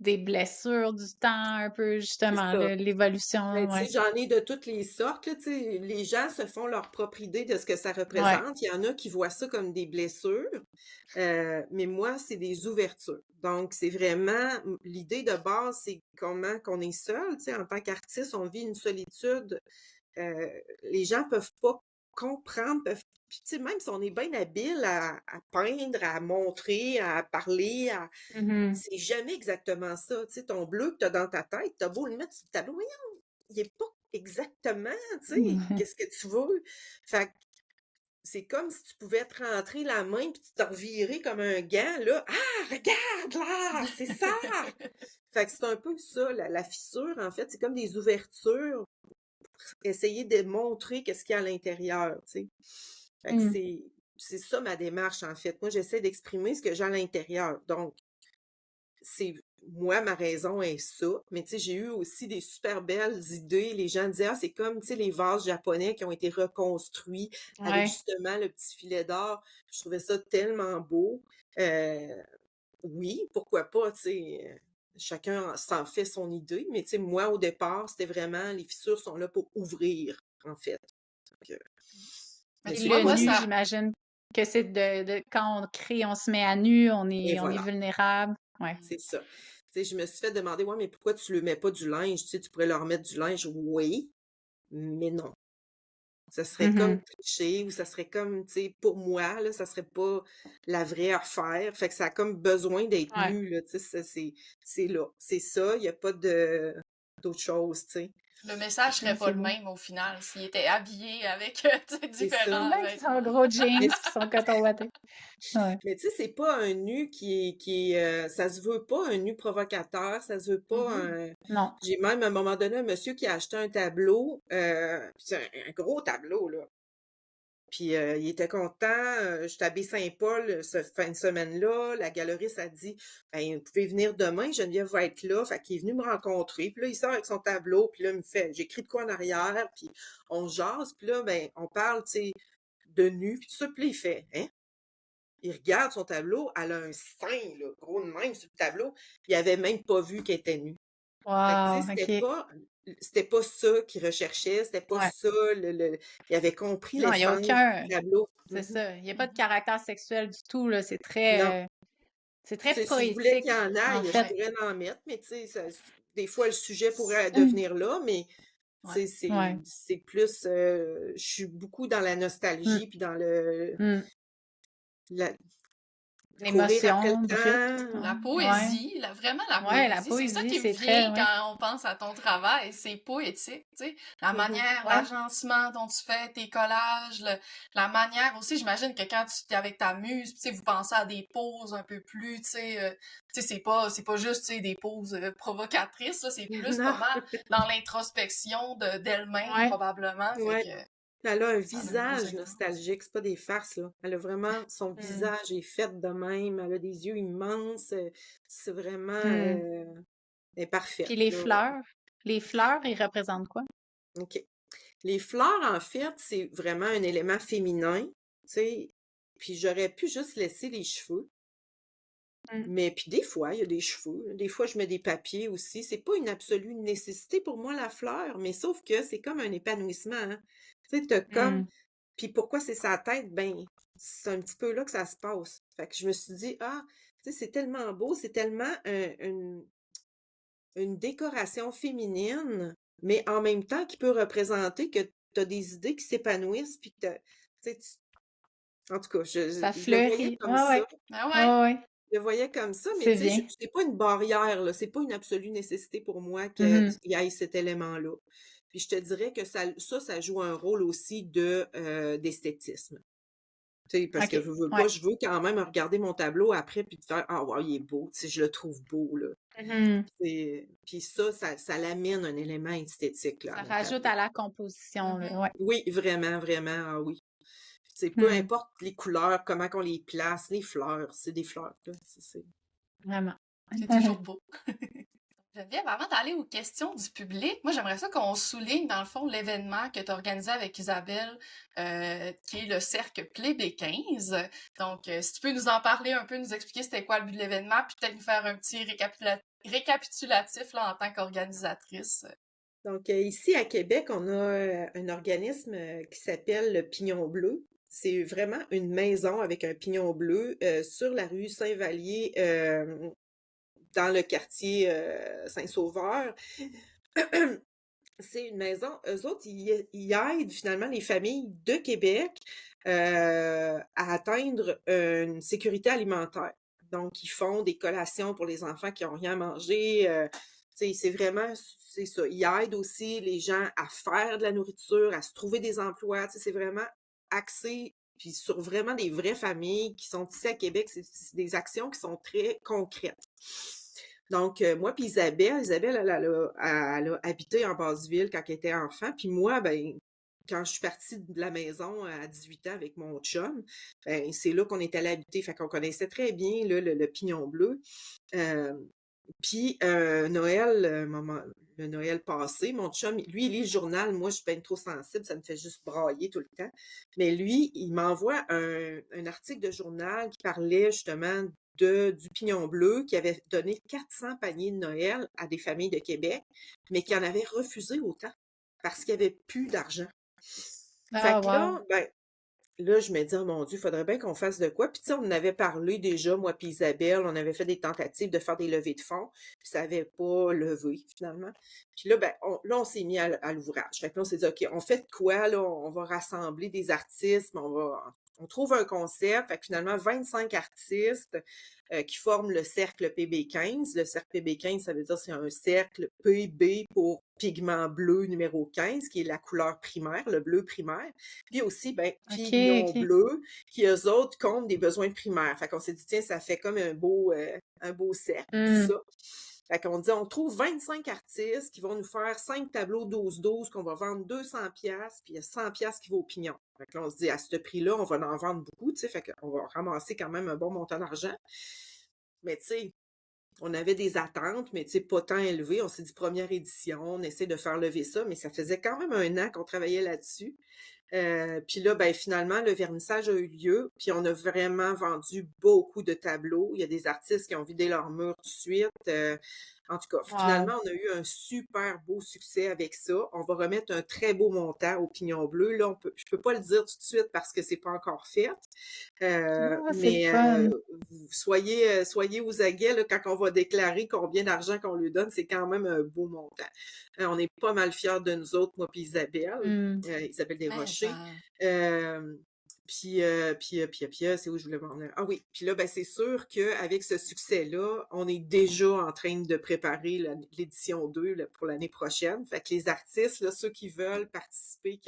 des blessures du temps, un peu, C'est justement, ça. l'évolution? Ben, tu Ouais. sais, j'en ai de toutes les sortes, là, tu sais. Les gens se font leur propre idée de ce que ça Ouais. représente. Il y en a qui voient ça comme des blessures, mais moi, c'est des ouvertures. Donc, c'est vraiment l'idée de base, c'est comment qu'on est seul, tu sais, en tant qu'artiste, on vit une solitude. Les gens peuvent pas comprendre, puis tu sais, même si on est bien habile à peindre, à montrer, à parler, Mhm. c'est jamais exactement ça. Tu sais, ton bleu que tu as dans ta tête, tu as beau le mettre sur le tableau, voyons, il est pas exactement, tu sais, qu'est-ce que tu veux. Fait que c'est comme si tu pouvais te rentrer la main puis tu te revirais comme un gant, là. Ah, regarde là, c'est ça! Fait que c'est un peu ça, la fissure, en fait, c'est comme des ouvertures pour essayer de montrer qu'est-ce qu'il y a à l'intérieur, tu sais. Fait que Mm. c'est ça ma démarche, en fait. Moi, j'essaie d'exprimer ce que j'ai à l'intérieur. Donc, c'est moi, ma raison est ça. Mais tu sais, j'ai eu aussi des super belles idées. Les gens disaient, ah, c'est comme, tu sais, les vases japonais qui ont été reconstruits avec Ouais. justement le petit filet d'or. Je trouvais ça tellement beau. Euh, oui, pourquoi pas, tu sais, chacun s'en fait son idée. Mais tu sais, moi, au départ, c'était vraiment, les fissures sont là pour ouvrir, en fait. Donc, Mais mais Puis tu c'est vois, le moi, pas. nu, ça. j'imagine que c'est quand on crée, on se met à nu, on Et est voilà, vulnérable. Ouais. c'est ça. Tu sais, je me suis fait demander, ouais, mais pourquoi tu le mets pas du linge? Tu sais, tu pourrais leur mettre du linge. Oui, mais non. Ça serait comme Mhm. tricher ou ça serait comme, tu sais, pour moi, là, ça serait pas la vraie affaire. Fait que ça a comme besoin d'être Ouais. nu, là, tu sais, c'est là. C'est ça, il y a pas de d'autre chose, tu sais. Le message Ouais, serait pas c'est le beau. même au final s'il était habillé avec tu sais, C'est ça. différents Ouais, qui sont vêtements. gros jeans, Mais qui sont coton wattés. Ouais. Mais tu sais, c'est pas un nu qui est, ça se veut pas un nu provocateur, ça se veut pas Mhm. un... Non. J'ai même à un moment donné un monsieur qui a acheté un tableau, puis c'est un gros tableau, là. Puis il était content, je suis à Baie-Saint-Paul cette fin de semaine-là, la galeriste a dit ben, vous pouvez venir demain, Geneviève va être là, fait qu'il est venu me rencontrer, puis là il sort avec son tableau, puis là il me fait, j'écris de quoi en arrière, puis on jase, puis là ben on parle, tu sais, de nu, puis tout ça, puis là il fait hein? Il regarde son tableau, elle a un sein, là, gros de même sur le tableau, puis il avait même pas vu qu'elle était nue. Fait que, tu sais, Wow, OK. c'était pas ça qu'il recherchait, c'était pas Ouais. ça, il avait compris Non, il n'y a l'essence du aucun... tableau. C'est Mhm. ça. Il n'y a pas de Mhm. caractère sexuel du tout, là. Non, C'est tu très sais, si je voulais qu'il y poétique, en en aille, je fait. Ouais. pourrais en mettre, mais tu sais, des fois, le sujet pourrait Mm. devenir là, mais tu Ouais. sais, Ouais. c'est plus, je suis beaucoup dans la Mm. nostalgie, puis dans Mm. la, courir après L'émotion le brute. temps. La Ouais. poésie, vraiment la Ouais, la poésie, c'est ça poésie, qui me c'est très... vient Ouais. quand on pense à ton travail, c'est poétique, tu sais. La Mhm. manière, Ouais. l'agencement dont tu fais tes collages, la manière aussi, j'imagine que quand tu es avec ta muse, tu sais, vous pensez à des poses un peu plus, tu sais, c'est pas juste, tu sais, des poses provocatrices, là, c'est plus Non, pas mal dans l'introspection d'elle-même, Ouais. probablement, fait ouais. que Elle a un ça a un beau visage sens. nostalgique, c'est pas des farces, là. Elle a vraiment, son Mm. visage est fait de même, elle a des yeux immenses, c'est vraiment, Mm. elle est parfaite, Puis là. les fleurs, ils représentent quoi? OK. Les fleurs, en fait, c'est vraiment un élément féminin, tu sais, puis j'aurais pu juste laisser les cheveux, Mm. mais puis des fois, il y a des cheveux, des fois je mets des papiers aussi, c'est pas une absolue nécessité pour moi la fleur, mais sauf que c'est comme un épanouissement, hein. Tu sais, Mm. puis pourquoi c'est sa tête? Ben, c'est un petit peu là que ça se passe. Fait que je me suis dit: «Ah, tu sais, c'est tellement beau, c'est tellement une décoration féminine, mais en même temps qui peut représenter que tu as des idées qui s'épanouissent puis que tu sais, en tout cas, Ça je le voyais fleurit. comme Ouais, ça. ouais. Ah ouais, Ouais, ouais. Je le voyais comme ça, mais C'est tu sais, bien. c'est pas une barrière, là, c'est pas une absolue nécessité pour moi qu'il Mhm. y ait cet élément-là. Puis je te dirais que ça joue un rôle aussi de, d'esthétisme. Tu sais, parce que OK. veux Ouais. pas, je veux quand même regarder mon tableau après puis te faire: «Ah wow, il est beau», tu sais, je le trouve beau, là. Mhm. Puis ça l'amène un élément esthétique, là, à Ça mon rajoute tableau. à la composition, là. mhm. Ouais. Oui, vraiment, vraiment, ah oui. C'est peu Mm. importe les couleurs, comment qu'on les place, les fleurs, c'est des fleurs, là, Vraiment. C'est toujours beau. Geneviève, avant d'aller aux questions du public, moi j'aimerais ça qu'on souligne dans le fond l'événement que tu as organisé avec Isabelle, qui est le Cercle Plébé 15. Donc, si tu peux nous en parler un peu, nous expliquer c'était quoi le but de l'événement, puis peut-être nous faire un petit récapitulatif là, en tant qu'organisatrice. Donc, ici à Québec, on a un organisme qui s'appelle le Pignon Bleu. C'est vraiment une maison avec un pignon bleu sur la rue Saint-Vallier, dans le quartier Saint-Sauveur. C'est une maison, eux autres, ils aident finalement les familles de Québec à atteindre une sécurité alimentaire. Donc, ils font des collations pour les enfants qui n'ont rien à manger. Tu sais, c'est vraiment, c'est ça. Ils aident aussi les gens à faire de la nourriture, à se trouver des emplois. Tu sais, c'est vraiment axé puis sur vraiment des vraies familles qui sont ici à Québec. C'est des actions qui sont très concrètes. Donc, moi puis Isabelle, elle a habité en Basse-Ville quand elle était enfant. Puis moi, ben, quand je suis partie de la maison à 18 ans avec mon chum, ben, c'est là qu'on est allé habiter. Fait qu'on connaissait très bien là, le Pignon Bleu. Euh, Puis Noël, le Noël passé, mon chum, lui, il lit le journal. Moi, je suis bien trop sensible, ça me fait juste brailler tout le temps. Mais lui, il m'envoie un article de journal qui parlait justement du Pignon Bleu, qui avait donné 400 paniers de Noël à des familles de Québec, mais qui en avait refusé autant parce qu'il n'y avait plus d'argent. Fait Ah, que wow. là, ben, là, je me dis: «Oh mon Dieu, il faudrait bien qu'on fasse de quoi». Puis tu sais, on en avait parlé déjà, moi puis Isabelle, on avait fait des tentatives de faire des levées de fonds, puis ça avait pas levé finalement. Puis là, ben, on s'est mis à l'ouvrage. Fait que là, on s'est dit: «OK, on fait de quoi là? On va rassembler des artistes, mais on trouve un concept». Fait que finalement 25 artistes, qui forment le cercle PB15. Le cercle PB15, ça veut dire c'est un cercle PB pour pigment bleu numéro 15, qui est la couleur primaire, le bleu primaire. Puis aussi, ben, OK, pignon OK. bleu, qui eux autres comptent des besoins primaires. Fait qu'on s'est dit, tiens, ça fait comme un beau cercle, tout Hmm. ça. Fait qu'on dit, on trouve 25 artistes qui vont nous faire 5 tableaux 12-12 qu'on va vendre 200 pièces, puis il y a 100 pièces qui vaut au pignon. Fait que là, on se dit, à ce prix-là, on va en vendre beaucoup, tu sais, fait qu'on va ramasser quand même un bon montant d'argent. Mais tu sais, on avait des attentes, mais tu sais, pas tant élevées. On s'est dit première édition, on essaie de faire lever ça, mais ça faisait quand même un an qu'on travaillait là-dessus. Puis là, ben, finalement, le vernissage a eu lieu, puis on a vraiment vendu beaucoup de tableaux. Il y a des artistes qui ont vidé leurs murs tout de suite. En tout cas, Wow. finalement, on a eu un super beau succès avec ça. On va remettre un très beau montant au pignon bleu. Là, je peux pas le dire tout de suite parce que c'est pas encore fait. Ah, c'est le Mais fun. soyez aux aguets là, quand on va déclarer combien d'argent qu'on lui donne, c'est quand même un beau montant. On est pas mal fiers de nous autres, moi puis Isabelle, Hmm. Isabelle Mais, Desrochers. Euh, puis, c'est où je voulais m'en venir? Ah oui, puis là, ben, c'est sûr qu'avec ce succès-là, on est déjà en train de préparer l'édition 2 là, pour l'année prochaine. Fait que les artistes, là, ceux qui veulent participer,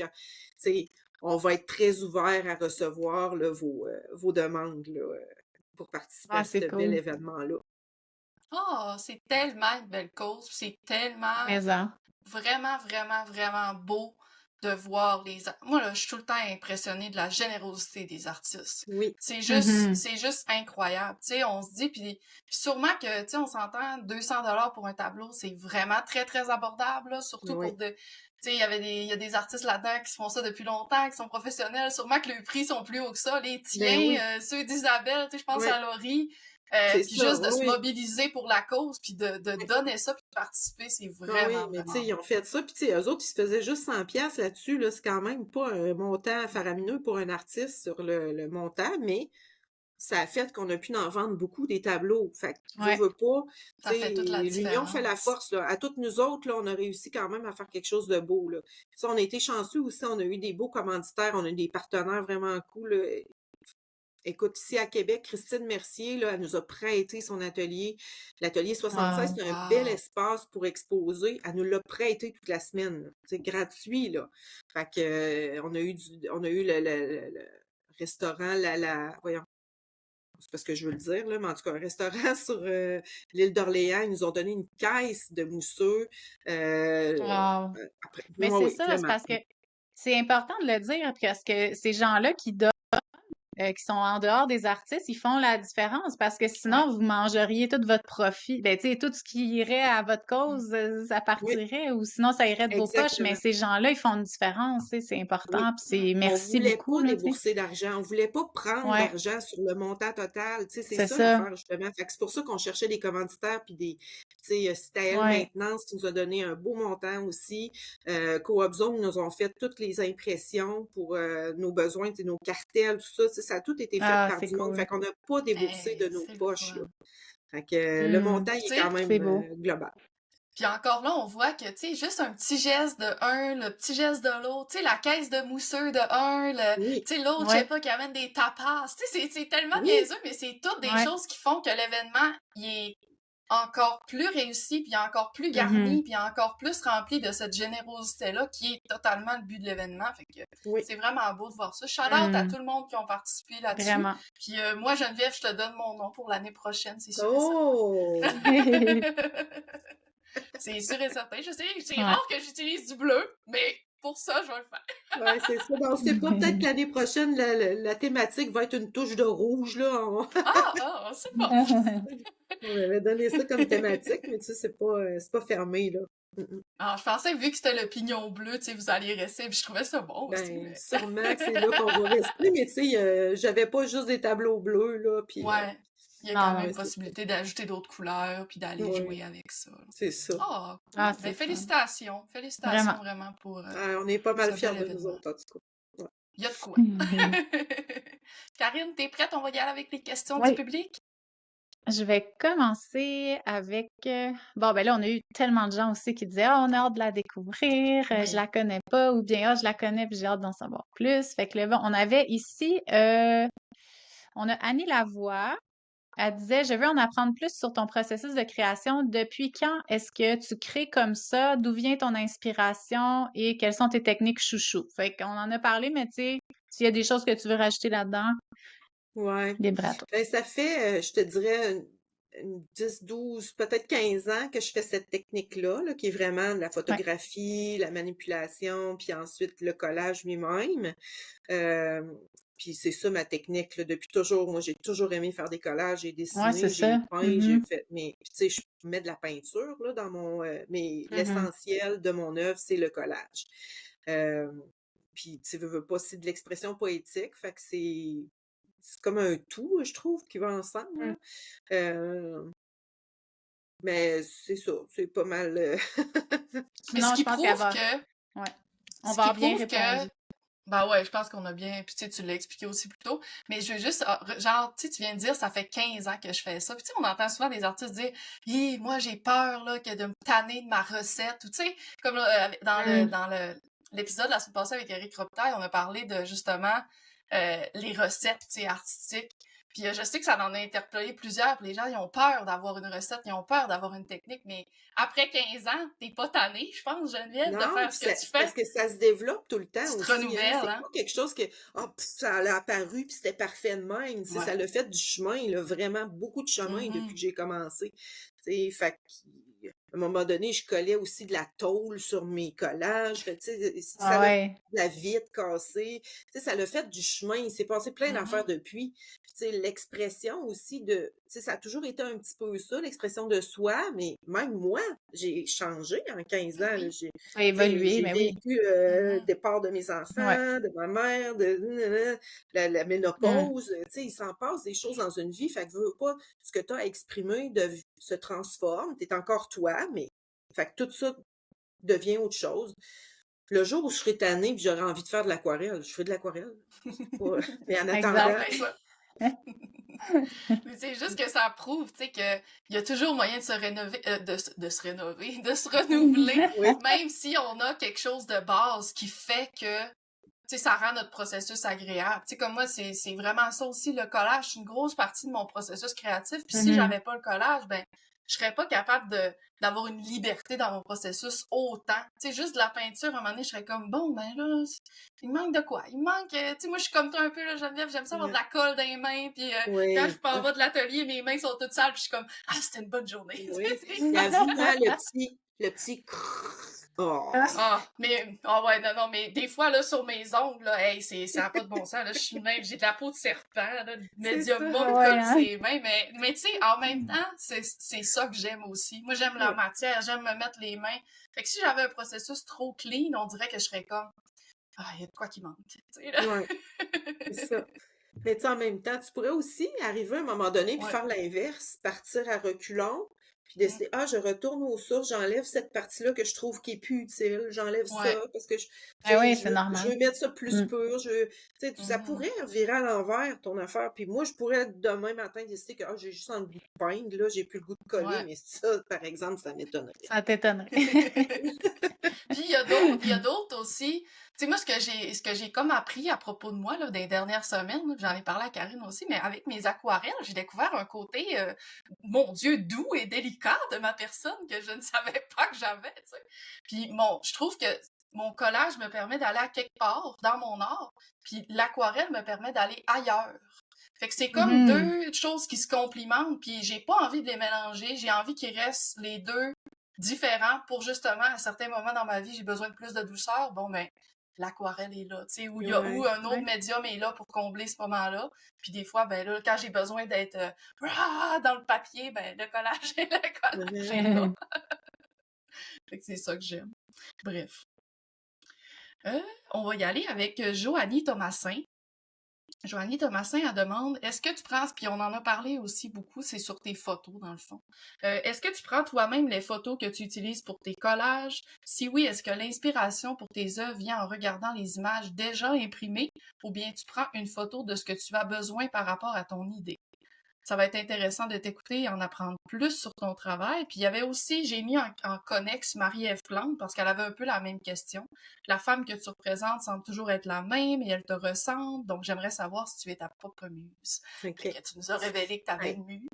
on va être très ouverts à recevoir là, vos demandes là, pour participer Ah, à c'est ce bel cool. événement-là. oh, c'est tellement une belle cause, c'est tellement Mais hein. vraiment, vraiment, vraiment beau de voir moi, là, je suis tout le temps impressionnée de la générosité des artistes. Oui, Mhm. C'est juste incroyable. Tu sais, on se dit, puis sûrement que, tu sais, on s'entend, 200 $ pour un tableau, c'est vraiment très, très abordable, là, surtout pour oui. de... Tu sais, il y a des artistes là-dedans qui se font ça depuis longtemps, qui sont professionnels. Sûrement que les prix sont plus hauts que ça. Les Ben oui, tiens, ceux d'Isabelle, tu sais, je pense à oui, Laurie. c'est Puis ça, juste de oui, se oui. mobiliser pour la cause, puis de Oui. donner ça, puis de participer, c'est Ah oui, vraiment, mais tu sais, vraiment ils ont beau. fait ça, puis tu sais, eux autres, ils se faisaient juste 100 pièces là-dessus, là, c'est quand même pas un montant faramineux pour un artiste sur le montant, mais ça a fait qu'on a pu en vendre beaucoup des tableaux. Fait que, Ouais. veux pas, tu Ça sais, fait toute la l'union fait la différence. force, là. À toutes nous autres, là, on a réussi quand même à faire quelque chose de beau, là. Puis ça, on a été chanceux aussi, on a eu des beaux commanditaires, on a eu des partenaires vraiment cool, là. Écoute, ici à Québec, Christine Mercier, là, elle nous a prêté son atelier. L'atelier 76, Wow. c'est un bel Wow! espace pour exposer. Elle nous l'a prêté toute la semaine, là. C'est gratuit, là. Fait que, on a eu le restaurant, voyons, c'est parce que je veux le dire, là, mais en tout cas, un restaurant sur l'île d'Orléans, ils nous ont donné une caisse de mousseux. Wow. Après, Mais oui, c'est oui, ça, c'est vraiment. parce que c'est important de le dire parce que ces gens-là qui donnent, qui sont en dehors des artistes, ils font la différence parce que Ouais. sinon, vous mangeriez tout votre profit. Ben, tu sais, tout ce qui irait à votre Mm. cause, ça Oui, partirait ou sinon, ça irait de vos poches. Mais exactement. ces gens-là, ils font une différence, tu sais, c'est Oui. important. Puis Mm. c'est On merci voulait beaucoup, pas là, tu sais. débourser d'argent, on voulait pas prendre Ouais, d'argent sur le montant total, tu sais, c'est c'est ça ça. l'affaire justement. Fait que c'est pour ça qu'on cherchait des commanditaires puis tu sais, c'était Elle Ouais. Maintenance qui nous a donné un beau montant aussi. Coop Zone nous ont fait toutes les impressions pour nos besoins, tu sais, nos cartels, tout ça, tu sais, ça a tout été fait Ah, par c'est du monde. cool. Fait qu'on n'a pas déboursé Hey, de nos c'est le poches, là. fun. Fait que le Hmm. montant, Puis il tu est quand sais, C'est même beau. global. puis encore là, on voit que, tu sais, juste un petit geste de un, le petit geste de l'autre, tu sais, la caisse de mousseux de un, Oui, tu sais, l'autre, je sais Ouais, pas, qui amène des tapas. Tu sais, c'est tellement oui, niaiseux, mais c'est toutes des ouais. choses qui font que l'événement, il est encore plus réussi, puis encore plus Mhm. garni, puis encore plus rempli de cette générosité-là qui est totalement le but de l'événement. Fait que oui. c'est vraiment beau de voir ça. Shout out à Hmm. tout le monde qui ont participé là-dessus. Vraiment. Puis moi, Geneviève, je te donne mon nom pour l'année prochaine, c'est sûr et certain. Oh! C'est sûr et certain. Je sais, c'est Ouais. rare que j'utilise du bleu, mais pour ça, je vais le faire. Ouais, c'est ça. Ben, on sait pas, peut-être que l'année prochaine, la thématique va être une touche de rouge, là. C'est bon. On avait donné ça comme thématique, mais tu sais, c'est pas fermé, là. Mm, mm. Alors, je pensais, vu que c'était le pignon bleu, tu sais, vous alliez rester, puis je trouvais ça bon aussi, Ben, mais... sûrement que c'est là qu'on va rester, mais tu sais, j'avais pas juste des tableaux bleus, là, puis Ouais, il y a Non, quand non. même ouais, c'est ça. possibilité d'ajouter d'autres couleurs, puis d'aller Ouais, jouer avec ça, là. c'est ça. Oh, Ah, cool. c'est Ben, le fun. félicitations. Vraiment. Félicitations vraiment On est pas pour mal ce fiers bel de nous événement. autres, en tout cas. Ouais. Il y a de quoi. Karine, t'es prête? On va y aller avec les questions du Oui, public? je vais commencer avec... Bon, ben là, on a eu tellement de gens aussi qui disaient «Ah, on a hâte de la découvrir, je la Oui. connais pas» ou bien «Ah, je la connais puis j'ai hâte d'en savoir plus». Fait que là, bon, on avait ici, on a Annie Lavoie. Elle disait, je veux en apprendre plus sur ton processus de création. Depuis quand est-ce que tu crées comme ça? D'où vient ton inspiration et quelles sont tes techniques chouchou? Fait qu'on en a parlé, mais tu sais, s'il y a des choses que tu veux rajouter là-dedans, Ouais. libre à toi. Ben, ça fait, je te dirais, 10, 12, peut-être 15 ans que je fais cette technique-là, là, qui est vraiment de la Ouais. photographie, la manipulation, puis ensuite le collage lui-même. Euh, Puis c'est ça ma technique, là, depuis toujours. Moi, j'ai toujours aimé faire des collages, j'ai Ouais, c'est dessiné, j'ai ça. peint, j'ai Mhm. fait. Mais tu sais, je mets de la peinture là, dans mon. Mais Mhm. l'essentiel de mon œuvre, c'est le collage. Euh, Puis tu sais, veux pas, c'est de l'expression poétique, fait que c'est comme un tout, je trouve, qui va ensemble, Mm. là. Euh, mais c'est ça, c'est pas mal. Mais ce Sinon, je qui pense qu'elle prouve va. que, Ouais. On ce va qui avoir bien prouve que, répondu. ben ouais, je pense qu'on a bien, puis tu sais, tu l'as expliqué aussi plus tôt, mais je veux juste, genre, tu sais, tu viens de dire, ça fait 15 ans que je fais ça, puis tu sais, on entend souvent des artistes dire, hi, moi, j'ai peur, là, que de me tanner de ma recette, ou tu sais, comme là, Mm. l'épisode la semaine passée avec Eric Robitaille, on a parlé de, justement, les recettes, tu sais, artistiques. Puis je sais que ça en a interpellé plusieurs, puis les gens, ils ont peur d'avoir une recette, ils ont peur d'avoir une technique, mais après 15 ans, t'es pas tanné, je pense, Geneviève, de Non, faire puis ce que tu c'est fais. parce que ça se développe tout le temps Tu te aussi, hein. renouvelles, C'est hein? pas quelque chose que ça a apparu puis c'était parfait de même. Tu sais, Ouais. ça l'a fait du chemin, là, vraiment beaucoup de chemin depuis Mhm. que j'ai commencé. Tu sais, fait qu'à un moment donné, je collais aussi de la tôle sur mes collages. Fait que, tu sais, ça Ah l'a fait ouais. de la vitre cassée. Tu sais, ça l'a fait du chemin. Il s'est passé plein d'affaires Mhm. depuis. Puis, tu sais, l'expression aussi de, tu sais, ça a toujours été un petit peu ça, l'expression de soi, mais même moi, j'ai changé en 15 ans, là. Oui. Ça a Tu sais, évolué, j'ai mais oui. vécu Mhm. départ de mes Ouais. enfants, de ma mère, de la Mm. ménopause. Tu sais, il s'en passe des choses dans une vie. Fait que veux pas, ce que tu as à exprimer se transforme. Tu es encore toi, mais fait que tout ça devient autre chose. Le jour où je serai tannée et j'aurai envie de faire de l'aquarelle, je ferai de l'aquarelle. Mais en En attendant, plein ça. Mais c'est juste que ça prouve, tu sais, qu'il y a toujours moyen de se rénover, de se rénover, de se renouveler, oui, même si on a quelque chose de base qui fait que, tu sais, ça rend notre processus agréable. Tu sais, comme moi, c'est vraiment ça aussi, le collage, c'est une grosse partie de mon processus créatif. Puis si Mhm. j'avais pas le collage, ben, je serais pas capable d'avoir une liberté dans mon processus autant. Tu sais, juste de la peinture, à un moment donné, je serais comme, bon, ben là, il manque de quoi? Il manque, tu sais, moi, je suis comme toi un peu, là, Geneviève, j'aime ça avoir de ouais, la colle dans les mains, puis quand je oui. m'en vais de l'atelier, mes mains sont toutes sales, puis je suis comme, ah, c'était une bonne journée. Oui. Puis avoue-moi le petit oh. Ah, mais, ah ouais, non, non, mais des fois, là, sur mes ongles, là, hey, ça a pas de bon sens, là, je suis même, j'ai de la peau de serpent, là, le C'est médium ça. m'a Ah me ouais, colle hein? ses mains, mais tu sais, en même temps, c'est ça que j'aime aussi. Moi, j'aime la Oui, matière, j'aime me mettre les mains. Fait que si j'avais un processus trop clean, on dirait que je serais comme, ah, il y a de quoi qui manque, tu sais, là. ouais, c'est ça. Mais tu sais, en même temps, tu pourrais aussi arriver à un moment donné puis Ouais. faire l'inverse, partir à reculons, puis décider, ah, je retourne aux sources, j'enlève cette partie-là que je trouve qui est plus utile, j'enlève Ouais. ça parce que tu Ah sais, oui, c'est je normal. veux mettre ça plus Mm. pur, tu sais, ça Mhm. pourrait virer à l'envers ton affaire, puis moi, je pourrais demain matin décider que ah, j'ai juste un goût de peindre, là, j'ai plus le goût de coller, Ouais. mais ça, par exemple, ça m'étonnerait. Ça t'étonnerait. Puis il y a d'autres aussi. Tu sais, moi, ce que j'ai comme appris à propos de moi, là, des dernières semaines, là, j'en ai parlé à Karine aussi, mais avec mes aquarelles, j'ai découvert un côté, mon Dieu, doux et délicat de ma personne que je ne savais pas que j'avais, tu sais. Puis je trouve que mon collage me permet d'aller à quelque part dans mon art, puis l'aquarelle me permet d'aller ailleurs. Fait que c'est comme Mhm. deux choses qui se complimentent, puis j'ai pas envie de les mélanger, j'ai envie qu'ils restent les deux différents pour justement, à certains moments dans ma vie, j'ai besoin de plus de douceur. Bon, ben, l'aquarelle est là, tu sais, ou Ouais. un autre Ouais. médium est là pour combler ce moment-là. Puis des fois, ben là, quand j'ai besoin d'être dans le papier, ben, le collage est là. Fait que c'est ça que j'aime. Bref. On va y aller avec Joanie Thomasin Joanie Thomasin, elle demande, est-ce que tu prends, puis on en a parlé aussi beaucoup, c'est sur tes photos dans le fond. Est-ce que tu prends toi-même les photos que tu utilises pour tes collages? Si oui, est-ce que l'inspiration pour tes œuvres vient en regardant les images déjà imprimées ou bien tu prends une photo de ce que tu as besoin par rapport à ton idée? Ça va être intéressant de t'écouter et en apprendre plus sur ton travail. Puis il y avait aussi, j'ai mis en connexe Marie-Ève Plante parce qu'elle avait un peu la même question. La femme que tu représentes semble toujours être la même et elle te ressemble. Donc j'aimerais savoir si tu es ta propre muse. Fait OK. que tu nous as révélé que tu avais Ouais. une muse.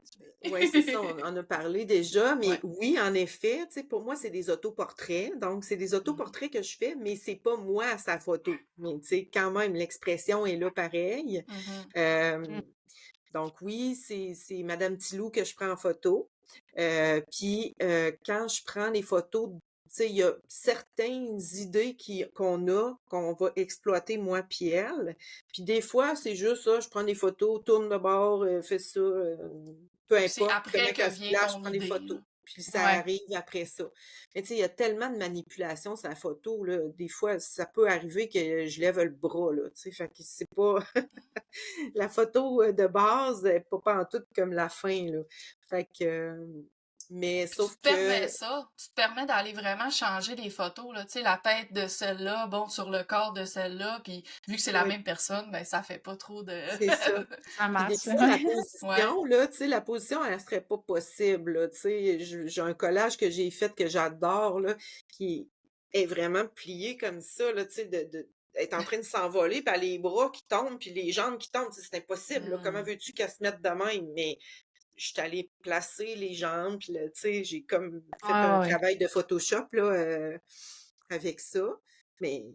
Oui, c'est ça, on en a parlé déjà, mais Ouais. oui, en effet, tu sais, pour moi, c'est des autoportraits. Donc, c'est des Mhm. autoportraits que je fais, mais c'est pas moi sa photo. Mais tu sais, quand même, l'expression est là pareil. Mhm. Euh, donc oui, c'est Madame Tilou que je prends en photo. Puis quand je prends les photos, tu sais, il y a certaines idées qu'on a, qu'on va exploiter moi puis elle. Puis des fois, c'est juste ça, je prends des photos, tourne de bord, fais ça, peu Puis c'est importe, comment après que qu'elle se vient place, je ton prends des idée, photos. là. Puis ça Ouais. arrive après ça. Mais tu sais, il y a tellement de manipulation sur la photo, là. Des fois, ça peut arriver que je lève le bras, là, tu sais. Fait que c'est pas... La photo de base est pas pantoute comme la fin, là. Fait que... mais Puis tu sauf te permets que... ça, tu te permets d'aller vraiment changer les photos, là, tu sais, la tête de celle-là, bon, sur le corps de celle-là, puis vu que c'est la Oui, même personne, ben ça fait pas trop de... c'est ça. Ça Puis des match. fois, la Ouais. position, là, tu sais, la position, elle serait pas possible, là. Tu sais, j'ai un collage que j'ai fait que j'adore, là, qui est vraiment plié comme ça, là, tu sais, être en train de s'envoler, puis elle a les bras qui tombent, puis les jambes qui tombent, tu sais, c'est impossible, là. Comment Hmm. veux-tu qu'elle se mette de même? Mais je suis allée placer les jambes, puis là, tu sais, j'ai comme fait un Ah ouais. travail de Photoshop, là, avec ça. Mais,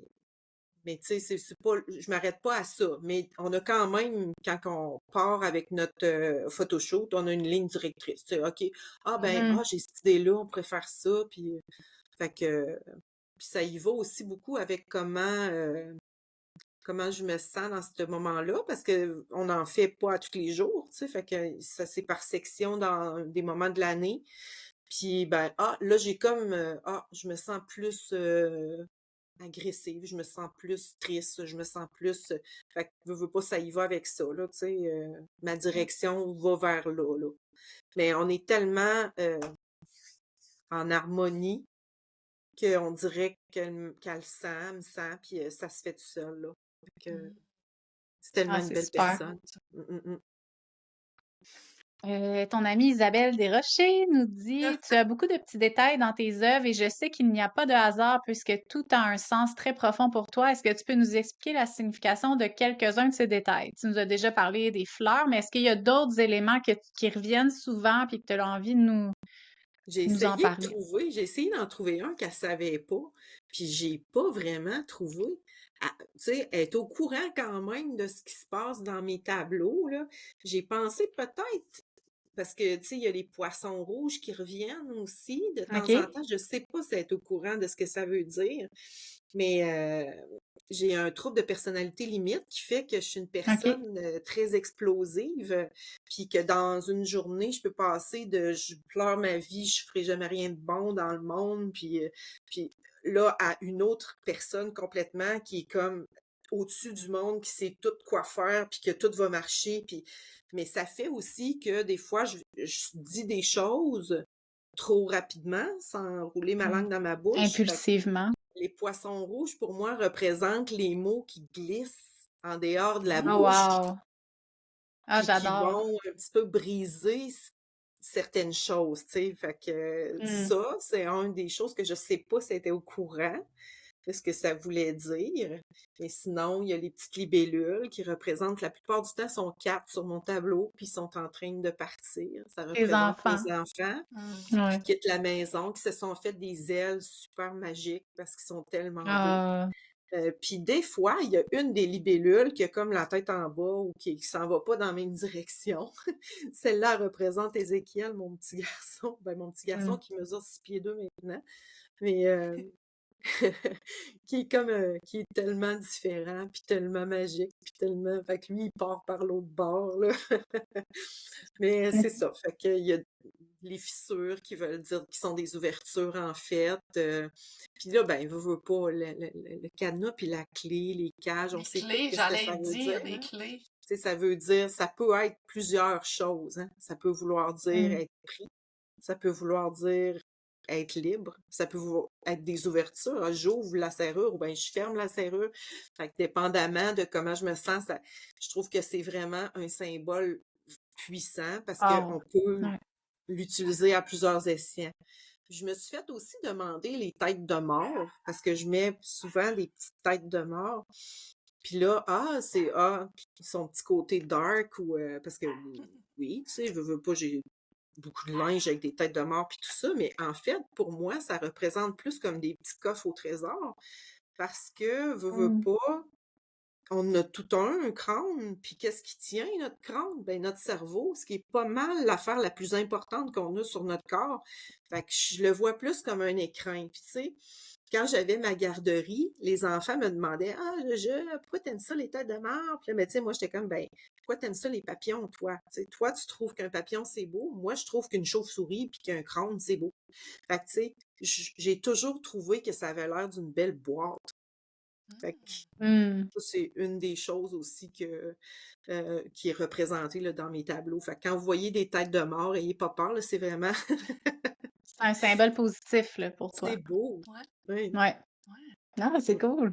mais tu sais, c'est pas, je m'arrête pas à ça. Mais on a quand même, quand on part avec notre photoshoot, on a une ligne directrice. Tu sais, OK, ah ben, Mhm. ah, j'ai cette idée-là, on pourrait faire ça, puis, fait que, puis ça y va aussi beaucoup avec comment je me sens dans ce moment-là, parce que on n'en fait pas à tous les jours, tu sais, fait que ça c'est par section dans des moments de l'année. Puis ben, ah, là j'ai comme je me sens plus agressive, je me sens plus triste, je me sens plus fait que veux pas, ça y va avec ça, là, tu sais, ma direction va vers là. Mais on est tellement en harmonie qu'on dirait qu'elle me sent, puis ça se fait tout seul, là. Fait que, Mhm. c'est tellement Ah, une c'est belle C'est super. personne. beau, ça. Mmh. Ton amie Isabelle Desrochers nous dit: Tu as beaucoup de petits détails dans tes œuvres et je sais qu'il n'y a pas de hasard puisque tout a un sens très profond pour toi. Est-ce que tu peux nous expliquer la signification de quelques-uns de ces détails? Tu nous as déjà parlé des fleurs, mais est-ce qu'il y a d'autres éléments qui reviennent souvent et que tu as envie de nous en parler? J'ai essayé d'en trouver un qu'elle savait pas, puis j'ai pas vraiment trouvé. Tu sais, elle est au courant quand même de ce qui se passe dans mes tableaux, là. J'ai pensé peut-être parce que, tu sais, il y a les poissons rouges qui reviennent aussi de temps en OK? temps. Je sais pas si elle est au courant de ce que ça veut dire, mais j'ai un trouble de personnalité limite qui fait que je suis une OK. personne très explosive, puis que dans une journée, je peux passer de je pleure ma vie, je ferai jamais rien de bon dans le monde, puis là, à une autre personne complètement qui est comme au-dessus du monde, qui sait tout quoi faire, puis que tout va marcher, puis mais ça fait aussi que des fois, je dis des choses trop rapidement, sans rouler ma Mmh. langue dans ma bouche. Fait que Impulsivement. les poissons rouges, pour moi, représentent les mots qui glissent en dehors de la Oh bouche, wow! Ah, puis qui j'adore. vont un petit peu briser certaines choses, tu sais. Fait que Mmh. ça, c'est une des choses que je sais pas si elle était au courant de ce que ça voulait dire. Mais sinon, il y a les petites libellules qui représentent, la plupart du temps, sont 4 sur mon tableau, puis sont en train de partir. Ça Tes représente mes enfants. enfants Mhm. qui Ouais. quittent la maison, qui se sont fait des ailes super magiques parce qu'ils sont tellement beaux. Ah, Puis des fois, il y a une des libellules qui a comme la tête en bas ou qui s'en va pas dans la même direction. Celle-là représente Ézéchiel, mon petit garçon. Ben, mon petit garçon mmh. qui mesure 6 pieds 2 maintenant. Mais qui est comme qui est tellement différent, puis tellement magique, puis tellement. Fait que lui, il part par l'autre bord, là. Mais c'est ça. Fait que il y a les fissures qui veulent dire qui sont des ouvertures en fait. Puis là, ben, veut pas, le cadenas puis la clé, les cages, on Les sait tout clés, qu'est-ce que j'allais ça veut dire dire, des hein. clés. Tu sais, ça veut dire, ça peut être plusieurs choses, hein. Ça peut vouloir dire Mm. être pris, ça peut vouloir dire être libre, ça peut être des ouvertures. Ah, j'ouvre la serrure ou bien je ferme la serrure. Fait que dépendamment de comment je me sens, je trouve que c'est vraiment un symbole puissant parce Oh, qu'on peut ouais. l'utiliser à plusieurs escients. Je me suis fait aussi demander les têtes de mort parce que je mets souvent des petites têtes de mort. Puis là, son petit côté dark ou parce que oui, tu sais, je veux pas, j'ai beaucoup de linge avec des têtes de mort puis tout ça, mais en fait, pour moi, ça représente plus comme des petits coffres au trésor parce que veux Mm. pas, on a tout un crâne, puis qu'est-ce qui tient notre crâne? Ben notre cerveau, ce qui est pas mal l'affaire la plus importante qu'on a sur notre corps. Fait que je le vois plus comme un écrin. Puis tu sais, quand j'avais ma garderie, les enfants me demandaient: «Ah, pourquoi t'aimes ça les têtes de mort?» Puis là, mais tu sais, moi, j'étais comme: «Ben, pourquoi t'aimes ça les papillons, toi? Tu sais, toi, tu trouves qu'un papillon, c'est beau. Moi, je trouve qu'une chauve-souris puis qu'un crâne, c'est beau.» Fait que, tu sais, j'ai toujours trouvé que ça avait l'air d'une belle boîte. Fait que Mm. ça, c'est une des choses aussi qui est représentée là, dans mes tableaux. Fait que quand vous voyez des têtes de mort, ayez pas peur, là, c'est vraiment, C'est un symbole positif là, pour c'est toi. beau. Ouais, Oui. Ouais. ouais. Ah, c'est cool.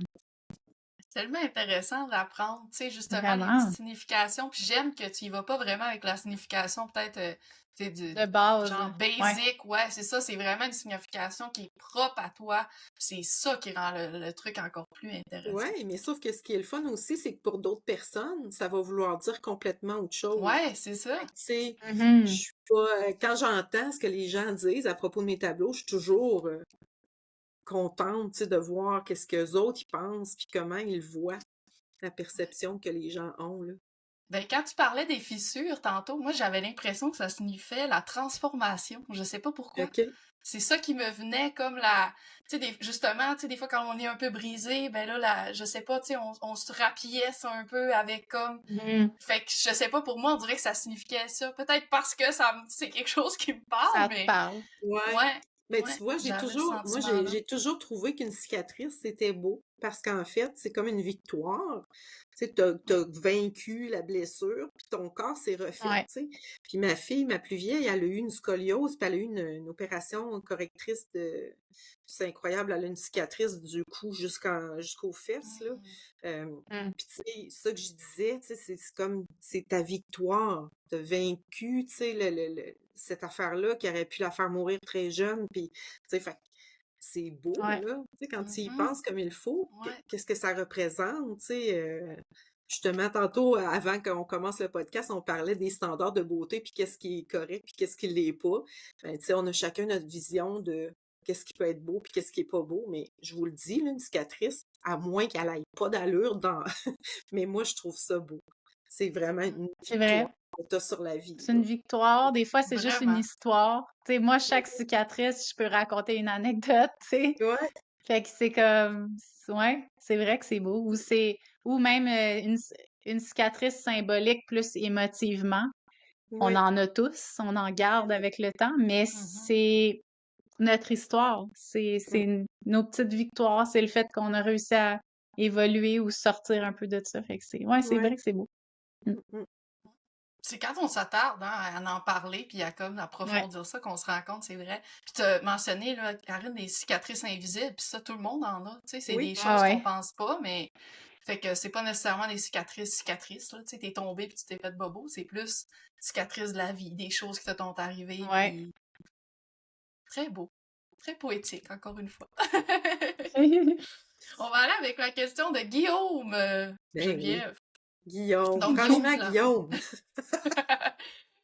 C'est tellement intéressant d'apprendre, tu sais, justement, les petites Vraiment. significations. Puis j'aime que tu y vas pas vraiment avec la signification, peut-être, tu sais, De base. genre Ouais. basic. Ouais, c'est ça, c'est vraiment une signification qui est propre à toi. C'est ça qui rend le truc encore plus intéressant, Ouais, je mais trouve. sauf que ce qui est le fun aussi, c'est que pour d'autres personnes, ça va vouloir dire complètement autre chose. Ouais, c'est ça. Fait que, tu sais, je Mhm. suis pas, quand j'entends ce que les gens disent à propos de mes tableaux, je suis toujours contente, tu sais, de voir qu'est-ce qu'eux autres ils pensent, puis comment ils voient la perception que les gens ont, là. Ben, quand tu parlais des fissures tantôt, moi, j'avais l'impression que ça signifiait la transformation. Je sais pas pourquoi. OK? C'est ça qui me venait comme tu sais, justement, tu sais, des fois, quand on est un peu brisé, ben là, je sais pas, tu sais, on se rapièce un peu avec comme... Mhm. Fait que, je sais pas, pour moi, on dirait que ça signifiait ça. Peut-être parce que c'est quelque chose qui me parle, Ça te mais parle. Ouais. ouais, Ben, tu ouais, vois, j'avais le moi, sentiment-là. j'ai toujours trouvé qu'une cicatrice, c'était beau. Parce qu'en fait, c'est comme une victoire. Tu sais, Ouais. t'as vaincu la blessure, puis ton corps s'est refait, Ouais. tu sais. Puis ma fille, ma plus vieille, elle a eu une scoliose, puis elle a eu une opération correctrice de... C'est incroyable, elle a une cicatrice du cou jusqu'aux fesses, là. Mm. Mm. Puis tu sais, ça que je disais, tu sais, c'est comme, c'est ta victoire. T'as vaincu, tu sais, cette affaire-là qui aurait pu la faire mourir très jeune, puis, tu sais, fait que c'est beau, Ouais. là, tu sais, quand tu y Mhm. penses comme il faut, Ouais. qu'est-ce que ça représente, tu sais, justement, tantôt, avant qu'on commence le podcast, on parlait des standards de beauté, puis qu'est-ce qui est correct, puis qu'est-ce qui l'est pas. Ben, tu sais, on a chacun notre vision de qu'est-ce qui peut être beau, puis qu'est-ce qui est pas beau, mais je vous le dis, là, une cicatrice, à moins qu'elle ait pas d'allure dans... Mais moi, je trouve ça beau. C'est vraiment une C'est victoire vrai. que tu as sur la vie, C'est là. une victoire. Des fois, c'est juste une Vraiment. histoire. Tu sais, moi, chaque cicatrice, je peux raconter une anecdote, tu sais. Ouais, Fait que c'est comme, ouais, c'est vrai que c'est beau. Ou même une cicatrice symbolique plus émotivement. On ouais, en a tous, on en garde avec le temps, mais Mhm. c'est notre histoire. mm, Nos petites victoires, c'est le fait qu'on a réussi à évoluer ou sortir un peu de ça. Fait que ouais, c'est ouais, vrai que c'est beau. Mm. mm, C'est quand on s'attarde hein, à en parler puis à comme Ouais. approfondir ça qu'on se rend compte, c'est vrai. Puis tu as mentionné, là, Karine, des cicatrices invisibles, puis ça, tout le monde en a. Tu sais, c'est oui, des Ah choses qu'on ouais. pense pas, mais fait que c'est pas nécessairement des cicatrices, là. Tu sais, t'es tombé puis tu t'es fait bobo, c'est plus cicatrices de la vie, des choses qui te sont arrivées, Ouais. puis très beau. Très poétique, encore une fois. On va aller avec la question de Guillaume, ben oui. Geneviève. Guillaume, Donc, Guillaume franchement, Flamand. Guillaume.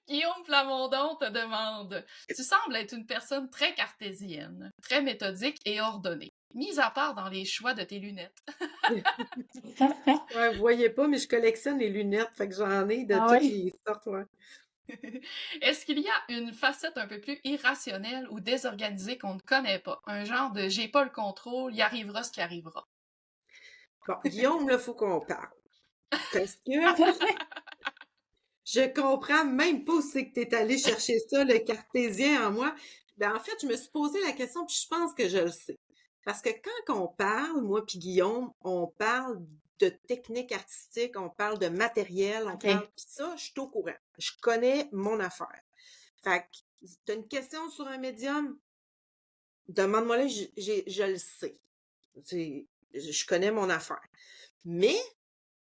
Guillaume Plamondon te demande: Tu sembles être une personne très cartésienne, très méthodique et ordonnée, mise à part dans les choix de tes lunettes. Ouais, vous voyez pas, mais je collectionne les lunettes, fait que j'en ai de Ah toutes ouais. les sortes, ouais. Est-ce qu'il y a une facette un peu plus irrationnelle ou désorganisée qu'on ne connaît pas? Un genre de j'ai pas le contrôle, il arrivera ce qui arrivera. Bon, Guillaume, là, faut qu'on parle. Parce que Je comprends même pas où c'est que tu es allé chercher ça, le cartésien en moi. Ben, en fait, je me suis posé la question, puis je pense que je le sais. Parce que quand on parle, moi puis Guillaume, on parle de technique artistique, on parle de matériel, on parle, OK. puis ça, je suis au courant. Je connais mon affaire. Fait que, t'as une question sur un médium, demande-moi là, je le sais. Je connais mon affaire. Mais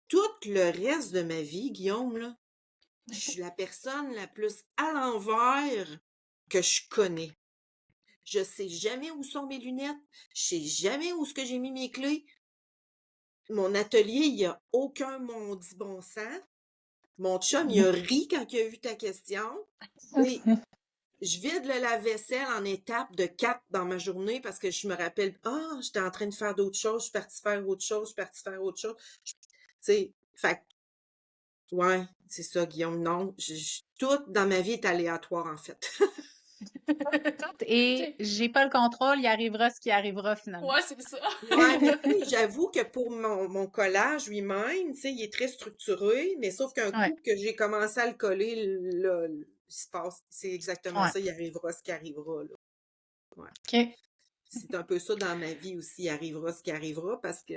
tout le reste de ma vie, Guillaume, là, je suis la personne la plus à l'envers que je connais. Je sais jamais où sont mes lunettes. Je sais jamais où est-ce que j'ai mis mes clés. Mon atelier, il y a aucun maudit bon sens. Mon chum, il a ri quand il a vu ta question. Et je vide le lave-vaisselle en étapes de 4 dans ma journée parce que je me rappelle, j'étais en train de faire d'autres choses, je suis partie faire autre chose, je suis partie faire autre chose. Tu sais, fait ouais, c'est ça, Guillaume. Non, tout dans ma vie est aléatoire, en fait. Et OK. j'ai pas le contrôle, il arrivera ce qui arrivera finalement. Ouais, c'est ça. Ouais, mais tu sais, j'avoue que pour mon collage lui-même, tu sais, il est très structuré, mais sauf qu'un Ouais, coup que j'ai commencé à le coller, là, il se passe, c'est exactement ouais. ça, il arrivera ce qui arrivera, là. Ouais. OK. C'est un peu ça dans ma vie aussi, il arrivera ce qui arrivera parce que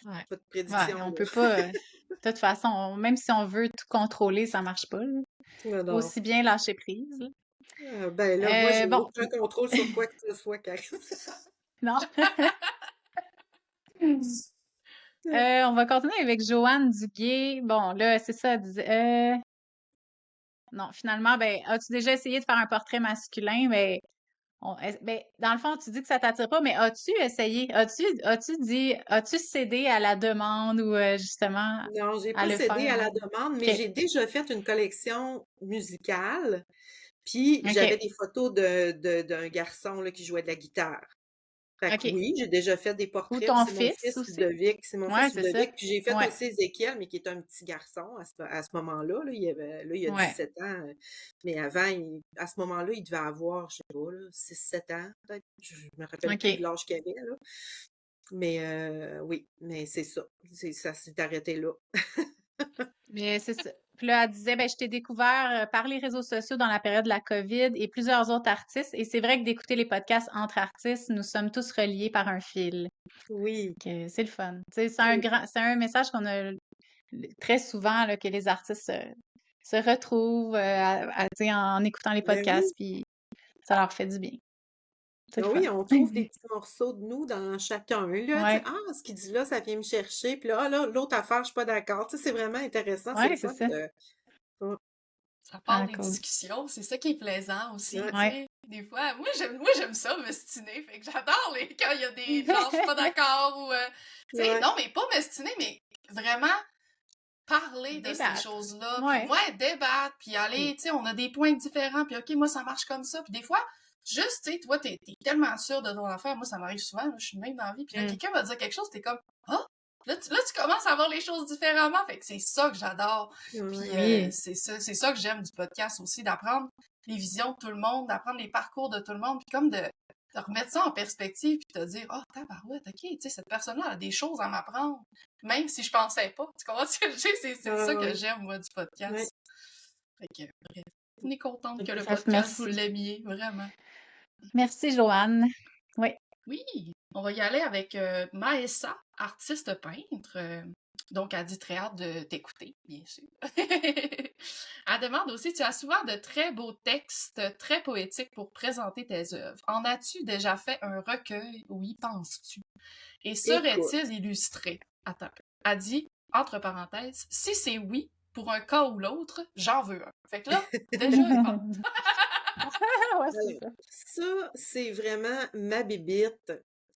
Ouais. pas de Ouais, prédiction, on là. peut pas. De toute façon, même si on veut tout contrôler, ça marche pas, là. Non, non. Aussi bien lâcher prise, là. Ben là, moi, j'ai Bon, aucun contrôle sur quoi que ce soit, Karine. non. On va continuer avec Joanne Duguay. Bon, là, c'est ça, elle disait. Non, finalement, ben, as-tu déjà essayé de faire un portrait masculin? Ben, ben, dans le fond, tu dis que ça t'attire pas, mais as-tu essayé? As-tu cédé à la demande ou justement Non, j'ai à pas le cédé à faire? la demande, mais OK. j'ai déjà fait une collection musicale, puis j'avais OK. des photos d'un garçon là, qui jouait de la guitare. Fait que OK. oui, j'ai déjà fait des Ou portraits, puis ton c'est mon fils fils aussi? Ludovic, c'est mon Ouais, fils c'est ça. Ludovic, puis j'ai fait Ouais. aussi Ézéchiel, mais qui est un petit garçon à ce moment-là, là, il a Ouais. 17 ans, mais avant, à ce moment-là, il devait avoir, je sais pas, là, 6-7 ans, peut-être, je me rappelle plus de OK. l'âge qu'il avait, là, mais oui, mais c'est ça, ça s'est arrêté là. Mais c'est ça. Puis là, elle disait, ben, je t'ai découvert par les réseaux sociaux dans la période de la COVID et plusieurs autres artistes. Et c'est vrai que d'écouter les podcasts entre artistes, nous sommes tous reliés par un fil. Oui, C'est le fun. Tu sais, oui. c'est un message qu'on a très souvent, là, que les artistes se retrouvent tu sais, en écoutant les Ben oui. podcasts, puis ça leur fait du bien. C'est le Ben fun. oui, on trouve des petits morceaux de nous dans chacun, là, tu sais, Ouais, ce qu'il dit là, ça vient me chercher, puis là, là, l'autre affaire, je suis pas d'accord. Tu sais, c'est vraiment intéressant, c'est le ouais, c'est fun ça. de... Ouais, Ça part Ah, des cool. discussions, c'est ça qui est plaisant aussi, ouais, tu Ouais. sais. Des fois, moi j'aime ça, m'estiner, fait que j'adore quand il y a des, genre, je suis pas d'accord ou, tu sais, ouais, non, mais pas m'estiner, mais vraiment parler de ces Débattre. choses-là, puis Ouais. ouais, débattre, puis mm, aller, tu sais, on a des points différents, puis OK, moi, ça marche comme ça, puis des fois, juste, tu sais, toi, t'es tellement sûr de ton affaire, moi, ça m'arrive souvent, là, je suis même dans la vie, puis là, Mm. quelqu'un va dire quelque chose, t'es comme, ah, là, tu commences à voir les choses différemment, fait que c'est ça que j'adore, puis ouais, Oui. c'est ça que j'aime du podcast aussi, d'apprendre les visions de tout le monde, d'apprendre les parcours de tout le monde, puis comme de remettre ça en perspective, puis de dire, oh, tabarouette, OK, tu sais, cette personne-là a des choses à m'apprendre, même si je pensais pas. Tu comprends ce que je dis? C'est ça que ouais, j'aime, moi, du ouais. podcast. Fait que, bref, on est contente que le Bref, podcast, vous merci. l'aimiez, vraiment. Merci, Joanne. Oui. Oui, on va y aller avec Maessa, artiste peintre. Donc, elle dit très hâte de t'écouter, bien sûr. Elle demande aussi, tu as souvent de très beaux textes, très poétiques pour présenter tes œuvres. En as-tu déjà fait un recueil ou y penses-tu? Et Écoute, serait-il illustré? Attends un peu. Elle dit, entre parenthèses, si c'est oui, pour un cas ou l'autre, j'en veux un. Fait que là, déjà, elle vente. Ouais, c'est alors, ça. ça, c'est vraiment ma bébite.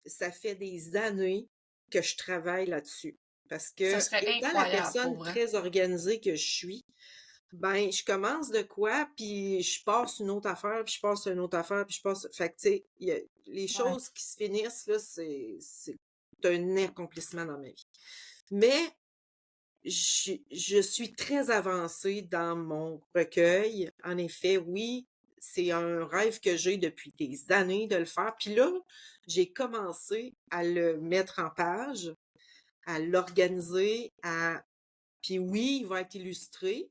Ça fait des années que je travaille là-dessus. Parce Ça que, serait étant la incroyable, pour personne vrai. très organisée que je suis, ben, je commence de quoi, puis je passe une autre affaire, puis je passe une autre affaire, puis je passe... Fait que, tu sais, les Ouais. choses qui se finissent, là, c'est un accomplissement dans ma vie. Mais je suis très avancée dans mon recueil. En effet, oui, c'est un rêve que j'ai depuis des années de le faire. Puis là, j'ai commencé à le mettre en page, à l'organiser, à... Puis oui, il va être illustré.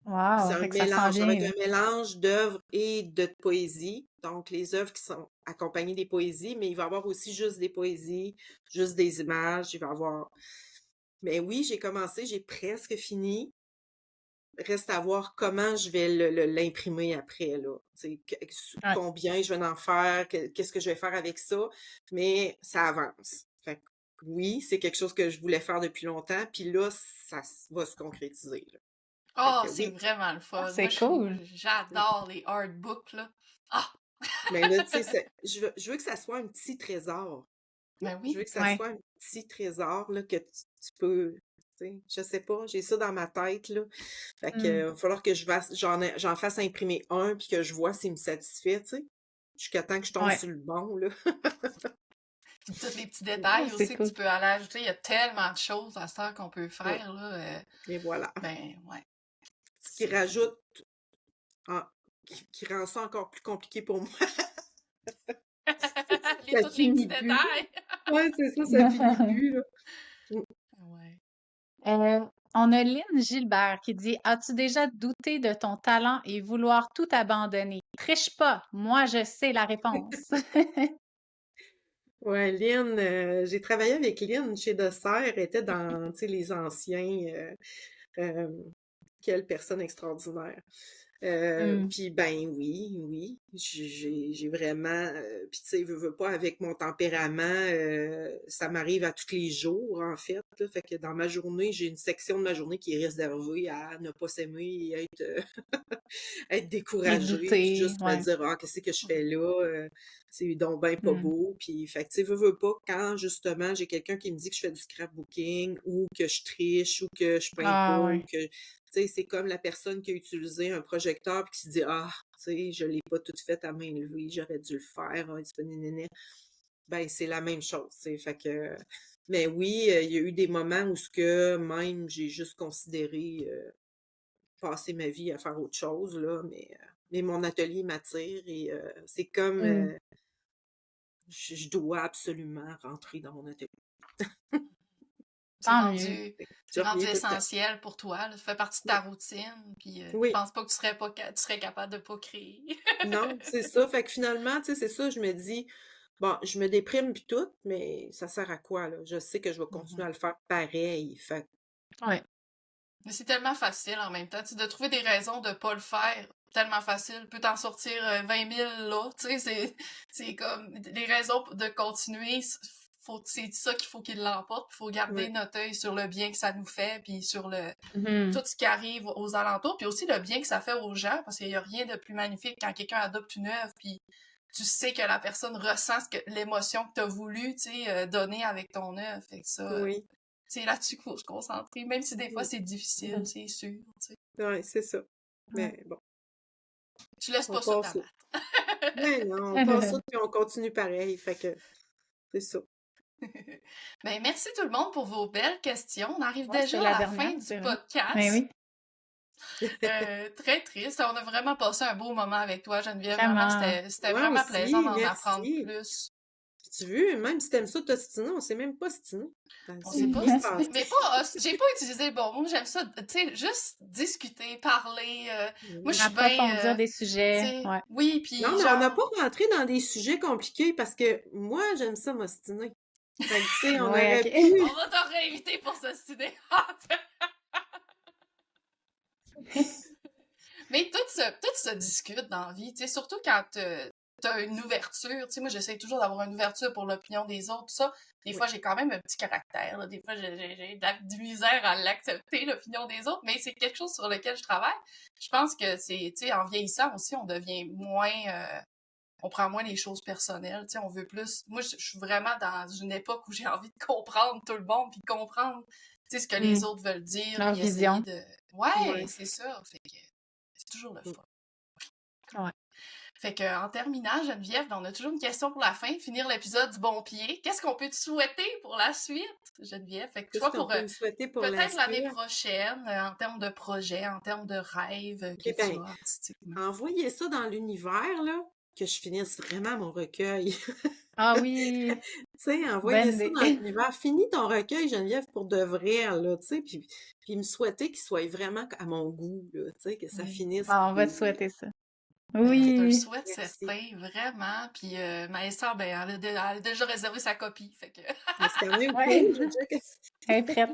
C'est Wow! un Fait que ça sent mélange, bien, avec là. un mélange d'œuvres et de poésie. Donc, les œuvres qui sont accompagnées des poésies, mais il va y avoir aussi juste des poésies, juste des images. Il va y avoir. Mais oui, j'ai commencé, j'ai presque fini. Reste à voir comment je vais l'imprimer après, là. Tu sais, Ouais. combien je vais en faire, qu'est-ce que je vais faire avec ça, mais ça avance. Fait que oui, c'est quelque chose que je voulais faire depuis longtemps, puis là, va se concrétiser, là. Fait Oh, que c'est oui, vraiment le Ah, fun. Moi, c'est cool! j'adore les artbooks, là. Ah! mais là, tu sais, je veux que ça soit un petit trésor. Ben Je oui. veux que ça Ouais. soit un petit trésor, là, que tu peux, tu sais, je sais pas, j'ai ça dans ma tête, là. Fait que, Mmh. va falloir que j'en fasse imprimer un, puis que je vois s'il me satisfait, tu sais. Jusqu'à temps que je tombe Ouais. sur le bon, là. Puis tous les petits Ah, détails c'est aussi que cool. tu peux aller ajouter. Il y a tellement de choses à ça qu'on peut Oui, faire, là. et voilà. Ben, ouais. Ce qui C'est... rajoute, qui rend ça encore plus compliqué pour moi. Ça Tous les petits finit plus. détails. Ouais, c'est ça finit plus, là. Mm. Ouais. On a Lynn Gilbert qui dit: As-tu déjà douté de ton talent et vouloir tout abandonner? Triche pas, moi je sais la réponse. Ouais, Lynn, j'ai travaillé avec Lynn chez Dessert, elle était dans, tu sais, les anciens, euh, quelle personne extraordinaire. Hmm. Puis ben oui, j'ai vraiment, puis tu sais, veux pas, avec mon tempérament, ça m'arrive à tous les jours, en fait, là, fait que dans ma journée, j'ai une section de ma journée qui est réservée à ne pas s'aimer et être, être Et découragée, puis douter, juste me ouais. dire, ah, qu'est-ce que je fais là, c'est donc ben pas Hmm. beau, puis fait que tu sais, veux pas, quand justement j'ai quelqu'un qui me dit que je fais du scrapbooking, ou que je triche, ou que je peins pas, Ah ou ouais. que tu sais, c'est comme la personne qui a utilisé un projecteur puis qui se dit: «Ah, tu sais, je l'ai pas tout fait à main levée, j'aurais dû le faire, hein, c'est pas nénéné». Ben, c'est la même chose, tu sais, fait que mais oui, il y a eu des moments où ce que même j'ai juste considéré, passer ma vie à faire autre chose, là, mais mon atelier m'attire et c'est comme, Hmm. je dois absolument rentrer dans mon atelier. C'est Tant mieux. rendu, Je c'est rendu reviens tout le temps. essentiel pour toi, là. Ça fait partie de ta Ouais. routine. Puis je Oui. pense pas que tu serais capable de pas créer. Non, c'est ça. Fait que finalement, tu sais, c'est ça, je me dis, bon, je me déprime puis tout, mais ça sert à quoi, là? Je sais que je vais continuer Mhm. à le faire pareil. Fait Ouais. Mais c'est tellement facile en même temps. Tu sais, de trouver des raisons de pas le faire, tellement facile. Peut t'en sortir 20 000 là. Tu sais, c'est comme les raisons de continuer. C'est ça qu'il faut qu'il l'emporte. Il faut garder ouais, notre œil sur le bien que ça nous fait, puis sur Mhm. tout ce qui arrive aux alentours, puis aussi le bien que ça fait aux gens, parce qu'il y a rien de plus magnifique quand quelqu'un adopte une œuvre, puis tu sais que la personne ressent l'émotion que tu as voulu, tu sais, donner avec ton œuvre. Fait que ça, oui, c'est là-dessus qu'il faut se concentrer, même si des fois oui. c'est difficile, Mhm. c'est sûr, tu sais. Ouais, c'est ça. Ouais. Mais bon, Tu laisses on pas ça passe. t'abattre. Mais non, on passe ça puis on continue pareil. Fait que c'est ça. Ben, merci tout le monde pour vos belles questions. On arrive Ouais, c'était déjà la à la dernière, fin du c'est vrai. Mais podcast. oui, Très triste. On a vraiment passé un beau moment avec toi, Geneviève. Vraiment, vraiment. c'était Moi vraiment plaisant aussi, d'en apprendre merci. plus. Tu vu, même si t'aimes ça t'ostiner, on s'est même pas ostiné. Ben, On c'est s'est pas bien ostiné, passé. mais pas j'ai pas utilisé le bon mot, j'aime ça, tu sais, juste discuter, parler. Moi, je suis Approfondir bien, des tu sujets. sais, Ouais. oui, Non, puis mais on n'a genre, pas rentré dans des sujets compliqués parce que moi, j'aime ça m'ostiner. Fait que, tu sais, on Ouais, aurait OK. on pu. va t'en réinviter pour s'ostiner. Mais tout se discute dans la vie, tu sais, surtout quand t'as une ouverture. Tu sais, moi, j'essaie toujours d'avoir une ouverture pour l'opinion des autres, tout ça. Des Oui, fois, j'ai quand même un petit caractère, là. Des fois, j'ai de la du misère à l'accepter, l'opinion des autres, mais c'est quelque chose sur lequel je travaille. Je pense que c'est, tu sais, en vieillissant aussi, on devient moins, on prend moins les choses personnelles, tu sais, on veut plus. Moi, je suis vraiment dans une époque où j'ai envie de comprendre tout le monde, puis comprendre, tu sais, ce que les Hmm. autres veulent dire, Leur puis essayer vision. de. Ouais, ouais. c'est ça. Fait que c'est toujours le Mm. fun. Ouais. Fait que, en terminant, Geneviève, on a toujours une question pour la fin, finir l'épisode du bon pied. Qu'est-ce qu'on peut te souhaiter pour la suite, Geneviève? Fait que, tu Qu'est-ce vois, qu'on pour peut me souhaiter pour la peut-être l'année suite? prochaine, en termes de projets, en termes de rêves que OK, tu ben, as artistiquement. envoyez ça dans l'univers, là, que je finisse vraiment mon recueil. Ah oui, Tu sais, envoyer bonne ça idée. dans l'univers. Finis ton recueil, Geneviève, pour de vrai, là, tu sais, puis me souhaiter qu'il soit vraiment à mon goût, là, tu sais, que ça Oui. finisse. Ah, on va te Puis, souhaiter ça. Ben, je te le Oui, souhaite, merci. certain, vraiment. Puis Maëssa, ben, elle a déjà réservé sa copie. Fait que Mais c'est quand même ouais, cool. Je veux dire que... elle est prête.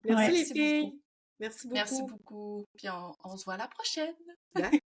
Merci Ouais. les merci beaucoup. filles. Merci Merci beaucoup. beaucoup. Puis on se voit à la prochaine. Bye.